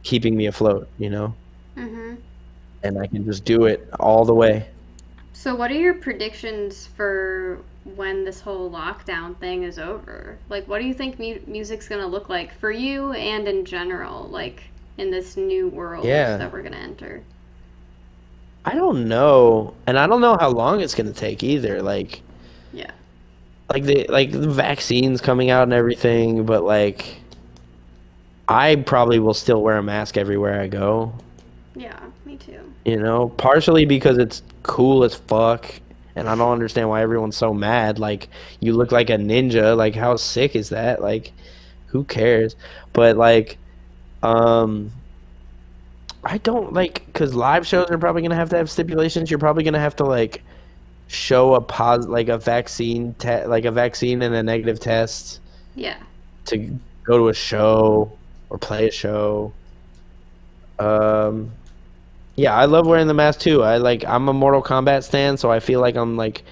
[SPEAKER 2] keeping me afloat,
[SPEAKER 1] Mm-hmm.
[SPEAKER 2] and I can just do it all the way.
[SPEAKER 1] So what are your predictions for when this whole lockdown thing is over? Like, what do you think music's going to look like for you and in general, like, in this new world that we're going to enter?
[SPEAKER 2] I don't know. And I don't know how long it's going to take either. Like,
[SPEAKER 1] yeah.
[SPEAKER 2] Like the vaccines coming out and everything, but, like, I probably will still wear a mask everywhere I go.
[SPEAKER 1] Yeah, me too.
[SPEAKER 2] Partially because it's cool as fuck, and I don't understand why everyone's so mad. Like, you look like a ninja. Like, how sick is that? Like, who cares? But like, I don't like, because live shows are probably gonna have to have stipulations. You're probably gonna have to like show a vaccine and a negative test.
[SPEAKER 1] Yeah.
[SPEAKER 2] To go to a show or play a show. Yeah, I love wearing the mask too. I'm a Mortal Kombat stan, so I feel like I'm like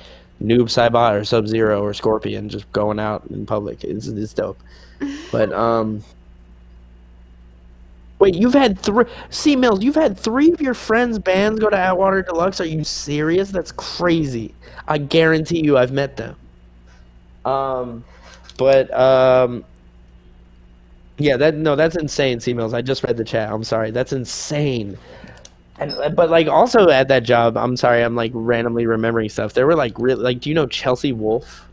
[SPEAKER 2] Noob Saibot or Sub-Zero or Scorpion just going out in public. It's dope. But wait, you've had 3 C-Mills, you've had 3 of your friends' bands go to Atwater Deluxe? Are you serious? That's crazy. I guarantee you I've met them. Yeah, that's insane, C-Mills. I just read the chat. I'm sorry. That's insane. But like also at that job, I'm sorry, I'm like randomly remembering stuff. There were like really, like, do you know Chelsea Wolfe?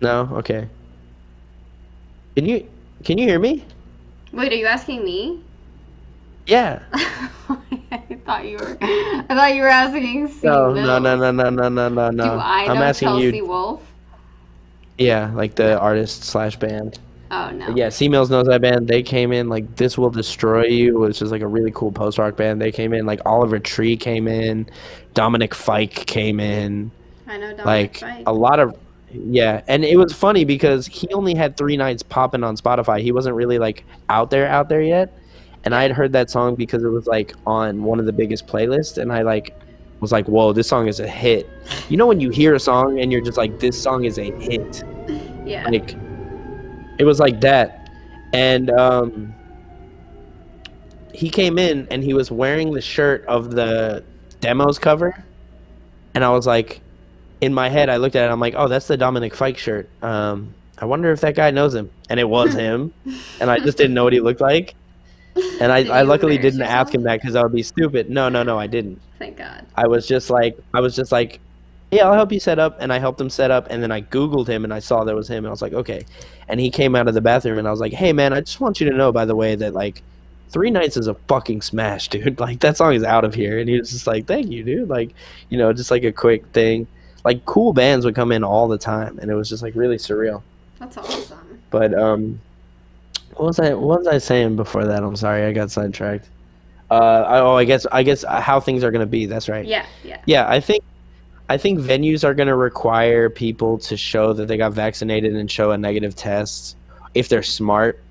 [SPEAKER 2] No? Okay. Can you hear me?
[SPEAKER 1] Wait, are you asking me?
[SPEAKER 2] Yeah.
[SPEAKER 1] I thought you were asking C.
[SPEAKER 2] No.
[SPEAKER 1] Do I
[SPEAKER 2] I'm
[SPEAKER 1] know
[SPEAKER 2] asking
[SPEAKER 1] Chelsea
[SPEAKER 2] you.
[SPEAKER 1] Wolfe?
[SPEAKER 2] Yeah, like the artist / band.
[SPEAKER 1] Oh no.
[SPEAKER 2] Yeah, C-Mills knows that band. They came in like This Will Destroy You, which is like a really cool post-rock band. They came in, like Oliver Tree came in, Dominic Fike came in.
[SPEAKER 1] I know Dominic
[SPEAKER 2] Like
[SPEAKER 1] Fike.
[SPEAKER 2] a lot of, yeah. And it was funny because he only had 3 nights popping on Spotify. He wasn't really like out there yet. And I had heard that song because it was like on one of the biggest playlists, and I like was like, whoa, this song is a hit. You know when you hear a song and you're just like, this song is a hit.
[SPEAKER 1] Yeah.
[SPEAKER 2] Like, it was like that. And he came in and he was wearing the shirt of the demos cover. And I was like, in my head, I looked at it. I'm like, oh, that's the Dominic Fike shirt. I wonder if that guy knows him. And it was him. And I just didn't know what he looked like. And
[SPEAKER 1] Did
[SPEAKER 2] I
[SPEAKER 1] you
[SPEAKER 2] luckily
[SPEAKER 1] embarrass
[SPEAKER 2] didn't ask him
[SPEAKER 1] yourself?
[SPEAKER 2] that because that would be stupid. No, I didn't.
[SPEAKER 1] Thank God.
[SPEAKER 2] I was just like, yeah, I'll help you set up. And I helped him set up. And then I Googled him and I saw that was him. And I was like, okay. And he came out of the bathroom and I was like, hey, man, I just want you to know, by the way, that like Three Nights is a fucking smash, dude. Like, that song is out of here. And he was just like, thank you, dude. Like, you know, just like a quick thing. Like, cool bands would come in all the time. And it was just like really surreal.
[SPEAKER 1] That's awesome.
[SPEAKER 2] But what was I saying before that? I'm sorry, I got sidetracked. I guess how things are gonna be. That's right.
[SPEAKER 1] Yeah.
[SPEAKER 2] Yeah, I think venues are gonna require people to show that they got vaccinated and show a negative test if they're smart.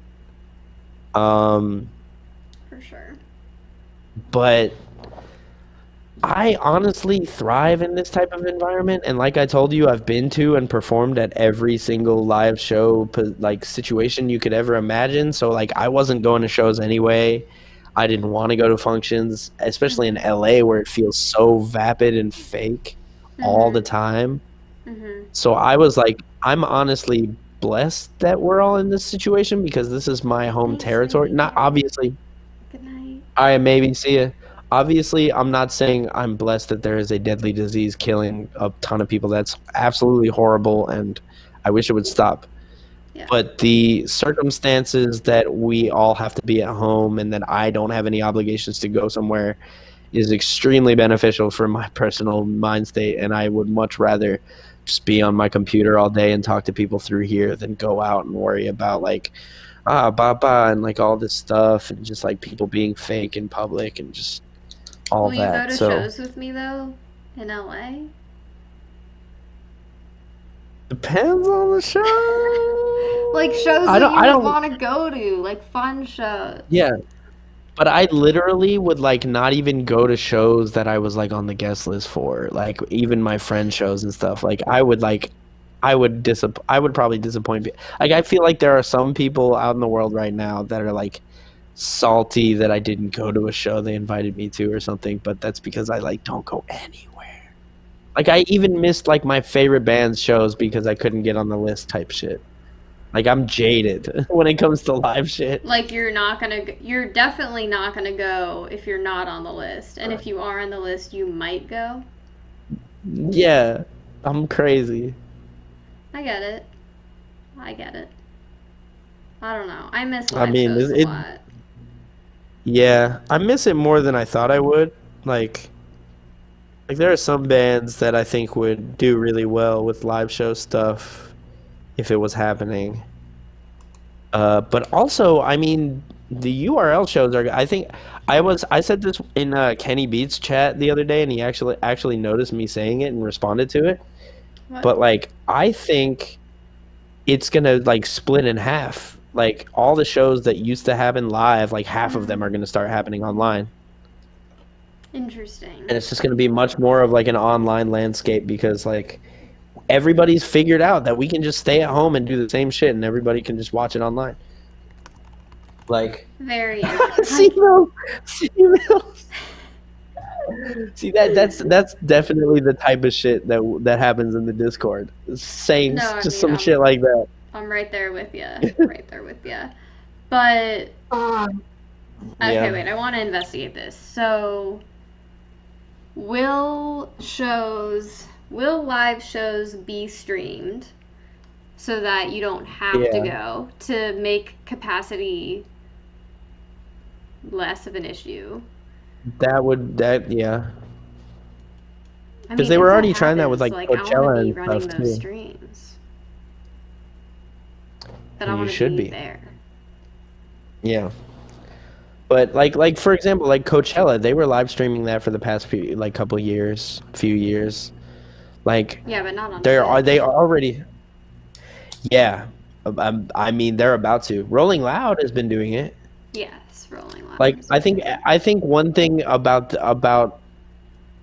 [SPEAKER 1] For sure.
[SPEAKER 2] But I honestly thrive in this type of environment, and like I told you, I've been to and performed at every single live show like situation you could ever imagine. So like I wasn't going to shows anyway. I didn't want to go to functions, especially in LA where it feels so vapid and fake all the time. So I was like, I'm honestly blessed that we're all in this situation because this is my home territory. Not obviously.
[SPEAKER 1] Good night.
[SPEAKER 2] All right, maybe see ya. Obviously, I'm not saying I'm blessed that there is a deadly disease killing a ton of people. That's absolutely horrible, and I wish it would stop.
[SPEAKER 1] Yeah.
[SPEAKER 2] But the circumstances that we all have to be at home and that I don't have any obligations to go somewhere is extremely beneficial for my personal mind state, and I would much rather just be on my computer all day and talk to people through here than go out and worry about like and like all this stuff and just like people being fake in public and just all
[SPEAKER 1] Will
[SPEAKER 2] that.
[SPEAKER 1] you go to shows with me though in LA?
[SPEAKER 2] Depends on the show.
[SPEAKER 1] Like shows
[SPEAKER 2] I
[SPEAKER 1] that you
[SPEAKER 2] don't
[SPEAKER 1] want to go to, like fun shows.
[SPEAKER 2] Yeah. But I literally would like not even go to shows that I was like on the guest list for, like even my friend shows and stuff. Like I would probably disappoint people. Like I feel like there are some people out in the world right now that are like salty that I didn't go to a show they invited me to or something, but that's because I like don't go anywhere. Like I even missed like my favorite band's shows because I couldn't get on the list type shit. Like I'm jaded when it comes to live shit.
[SPEAKER 1] Like you're definitely not gonna go if you're not on the list, and if you are on the list, you might go.
[SPEAKER 2] Yeah, I'm crazy.
[SPEAKER 1] I get it. I don't know. I miss live shows a lot.
[SPEAKER 2] Yeah, I miss it more than I thought I would. Like there are some bands that I think would do really well with live show stuff if it was happening. But also, I mean, the URL shows are. I think I said this in Kenny Beats chat the other day, and he actually noticed me saying it and responded to it.
[SPEAKER 1] What?
[SPEAKER 2] But like, I think it's gonna like split in half. Like all the shows that used to happen live, like half of them are gonna start happening online.
[SPEAKER 1] Interesting.
[SPEAKER 2] And it's just gonna be much more of like an online landscape because like everybody's figured out that we can just stay at home and do the same shit, and everybody can just watch it online. Like
[SPEAKER 1] very.
[SPEAKER 2] See that's definitely the type of shit that happens in the Discord. Saying some shit like that.
[SPEAKER 1] I'm right there with you. But okay, wait. I want to investigate this. So, will live shows be streamed so that you don't have to go to make capacity less of an issue?
[SPEAKER 2] Yeah. Because they were already trying that with like Coachella and stuff too.
[SPEAKER 1] Streams. But I
[SPEAKER 2] You
[SPEAKER 1] want to
[SPEAKER 2] should
[SPEAKER 1] be
[SPEAKER 2] be.
[SPEAKER 1] there.
[SPEAKER 2] Yeah. But like for example, like Coachella, they were live streaming that for the past few years. Like
[SPEAKER 1] Yeah, but not on.
[SPEAKER 2] they are already. Yeah, I mean they're about to. Rolling Loud has been doing it.
[SPEAKER 1] Yes, Rolling Loud.
[SPEAKER 2] Like I think one thing about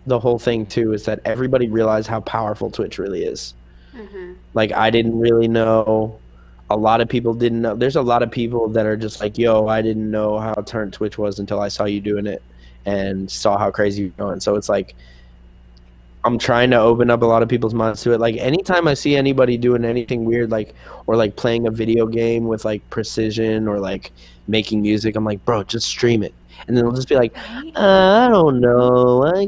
[SPEAKER 2] the whole thing too is that everybody realized how powerful Twitch really is.
[SPEAKER 1] Mm-hmm.
[SPEAKER 2] Like, I didn't really know. A lot of people didn't know. There's a lot of people that are just like, yo, I didn't know how turnt Twitch was until I saw you doing it and saw how crazy you're going. So it's like, I'm trying to open up a lot of people's minds to it. Like, anytime I see anybody doing anything weird, like, or like playing a video game with like precision or like making music, I'm like, bro, just stream it. And then they'll just be like,
[SPEAKER 1] Right?
[SPEAKER 2] I don't know, I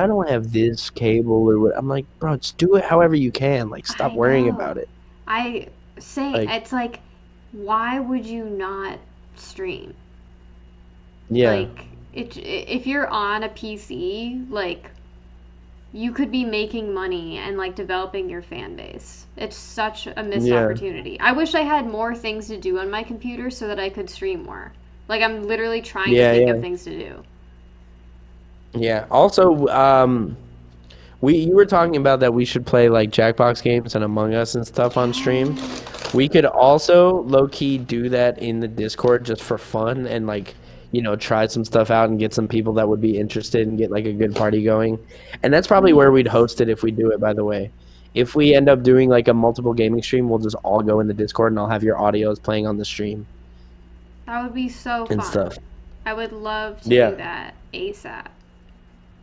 [SPEAKER 2] don't have this cable or what. I'm like, bro, just do it however you can. Like, stop
[SPEAKER 1] I
[SPEAKER 2] worrying
[SPEAKER 1] know.
[SPEAKER 2] about it.
[SPEAKER 1] I say
[SPEAKER 2] Like,
[SPEAKER 1] it's like, why would you not stream?
[SPEAKER 2] yeah,
[SPEAKER 1] Like, if you're on a PC, like, you could be making money and like developing your fan base. It's such a missed
[SPEAKER 2] yeah,
[SPEAKER 1] opportunity. I wish I had more things to do on my computer so that I could stream more. Like, I'm literally trying to
[SPEAKER 2] yeah,
[SPEAKER 1] think
[SPEAKER 2] yeah,
[SPEAKER 1] of things to do.
[SPEAKER 2] yeah. Also, you were talking about that we should play like Jackbox games and Among Us and stuff on stream. We could also low key do that in the Discord just for fun and like, try some stuff out and get some people that would be interested and get like a good party going. And that's probably where we'd host it if we do it, by the way. If we end up doing like a multiple gaming stream, we'll just all go in the Discord and I'll have your audios playing on the stream
[SPEAKER 1] That would be so
[SPEAKER 2] and
[SPEAKER 1] fun.
[SPEAKER 2] stuff.
[SPEAKER 1] I would love to
[SPEAKER 2] Yeah.
[SPEAKER 1] do that ASAP.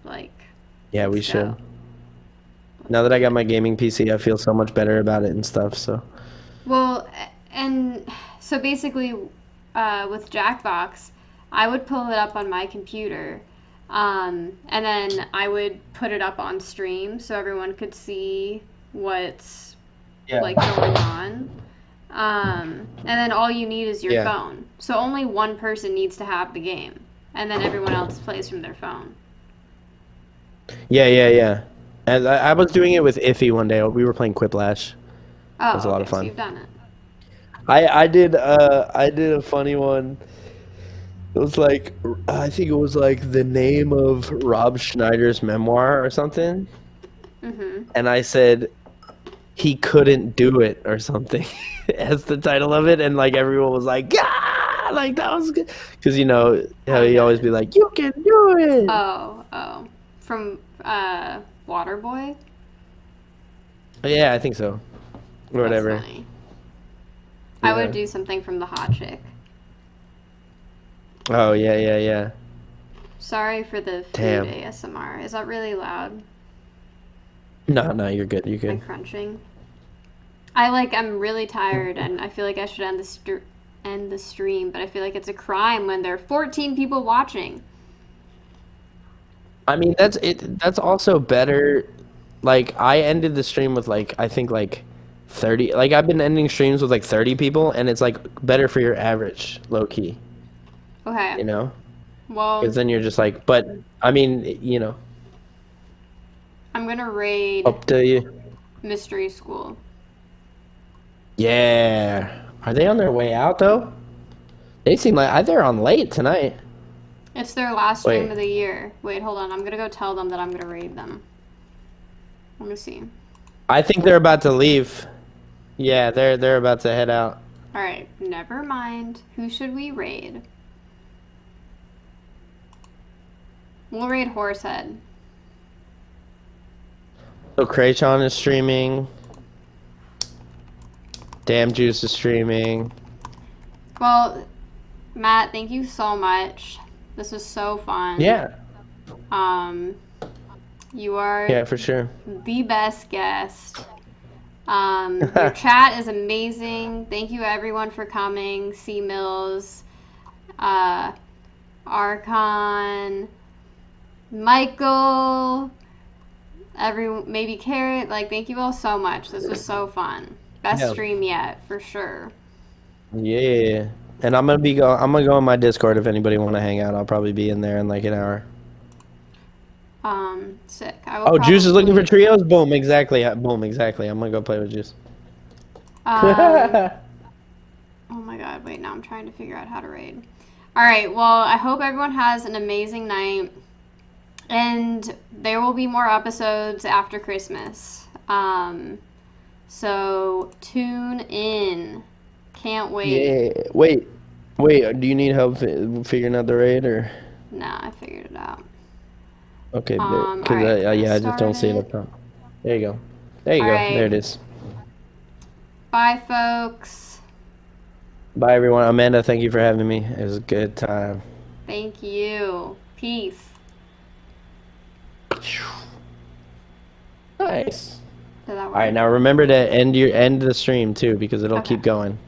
[SPEAKER 1] Like,
[SPEAKER 2] Yeah, we
[SPEAKER 1] let's
[SPEAKER 2] should.
[SPEAKER 1] go.
[SPEAKER 2] Now that I got my gaming PC, I feel so much better about it and stuff, so.
[SPEAKER 1] Well, and so basically, with Jackbox, I would pull it up on my computer, and then I would put it up on stream so everyone could see what's like going on. And then all you need is your
[SPEAKER 2] Yeah.
[SPEAKER 1] phone. So only one person needs to have the game, and then everyone else plays from their phone.
[SPEAKER 2] Yeah. And I was doing it with Iffy one day. We were playing Quiplash.
[SPEAKER 1] Oh,
[SPEAKER 2] was a lot
[SPEAKER 1] okay,
[SPEAKER 2] of fun.
[SPEAKER 1] so you've done it.
[SPEAKER 2] I did a funny one. It was like, I think it was like the name of Rob Schneider's memoir or something.
[SPEAKER 1] Mm-hmm.
[SPEAKER 2] And I said he couldn't do it or something as the title of it, and like everyone was like, "Ah!" Like that was good because how he always be like, "You can do it."
[SPEAKER 1] Oh, from Waterboy.
[SPEAKER 2] Yeah, I think so. Or whatever.
[SPEAKER 1] That's funny. I
[SPEAKER 2] Yeah.
[SPEAKER 1] would do something from the hot chick.
[SPEAKER 2] Oh yeah.
[SPEAKER 1] Sorry for the food
[SPEAKER 2] Damn.
[SPEAKER 1] ASMR. Is that really loud?
[SPEAKER 2] No, you're good. You're
[SPEAKER 1] Like
[SPEAKER 2] good.
[SPEAKER 1] crunching. I'm really tired and I feel like I should end the stream, but I feel like it's a crime when there are 14 people watching.
[SPEAKER 2] I mean, that's it. That's also better. Like, I ended the stream with like, I think like 30. Like, I've been ending streams with like 30 people, and it's like better for your average, low key.
[SPEAKER 1] Okay. Well,
[SPEAKER 2] Because then you're just like, but I mean,
[SPEAKER 1] I'm gonna raid
[SPEAKER 2] up to you.
[SPEAKER 1] Mystery School.
[SPEAKER 2] Yeah. Are they on their way out though? They seem like they're on late tonight.
[SPEAKER 1] It's their last stream
[SPEAKER 2] Wait.
[SPEAKER 1] of the year. Wait, hold on. I'm gonna go tell them that I'm gonna raid them. Let me see.
[SPEAKER 2] I think they're about to leave. Yeah, they're about to head out.
[SPEAKER 1] Alright, never mind. Who should we raid? We'll raid Horsehead.
[SPEAKER 2] So Krayshawn is streaming. Damn Juice is streaming.
[SPEAKER 1] Well, Matt, thank you so much. This was so fun.
[SPEAKER 2] Yeah.
[SPEAKER 1] You are
[SPEAKER 2] Yeah, for sure.
[SPEAKER 1] the best guest. Your chat is amazing. Thank you everyone for coming. C Mills, Archon, Michael, maybe Carrot. Thank you all so much. This was so fun. Best
[SPEAKER 2] Yeah.
[SPEAKER 1] stream yet, for sure.
[SPEAKER 2] Yeah. And I'm gonna go on my Discord if anybody want to hang out. I'll probably be in there in like an hour.
[SPEAKER 1] Sick. I will
[SPEAKER 2] Juice is looking for
[SPEAKER 1] probably-
[SPEAKER 2] trios. Boom, exactly. Boom, exactly. I'm gonna go play with Juice.
[SPEAKER 1] Oh my god, wait, now I'm trying to figure out how to raid. Alright, well, I hope everyone has an amazing night. And there will be more episodes after Christmas. So tune in. Can't wait.
[SPEAKER 2] Yeah. Wait. Do you need help figuring out the raid or?
[SPEAKER 1] Nah, I figured it out.
[SPEAKER 2] Okay,
[SPEAKER 1] All
[SPEAKER 2] because
[SPEAKER 1] right,
[SPEAKER 2] yeah, I just
[SPEAKER 1] start
[SPEAKER 2] don't see it
[SPEAKER 1] it.
[SPEAKER 2] up top. There you go. There you
[SPEAKER 1] All
[SPEAKER 2] go.
[SPEAKER 1] right.
[SPEAKER 2] There it is.
[SPEAKER 1] Bye, folks.
[SPEAKER 2] Bye, everyone. Amanda, thank you for having me. It was a good time.
[SPEAKER 1] Thank you. Peace.
[SPEAKER 2] Nice.
[SPEAKER 1] Did that
[SPEAKER 2] All right,
[SPEAKER 1] work?
[SPEAKER 2] now remember to end the stream too, because it'll
[SPEAKER 1] Okay.
[SPEAKER 2] keep going.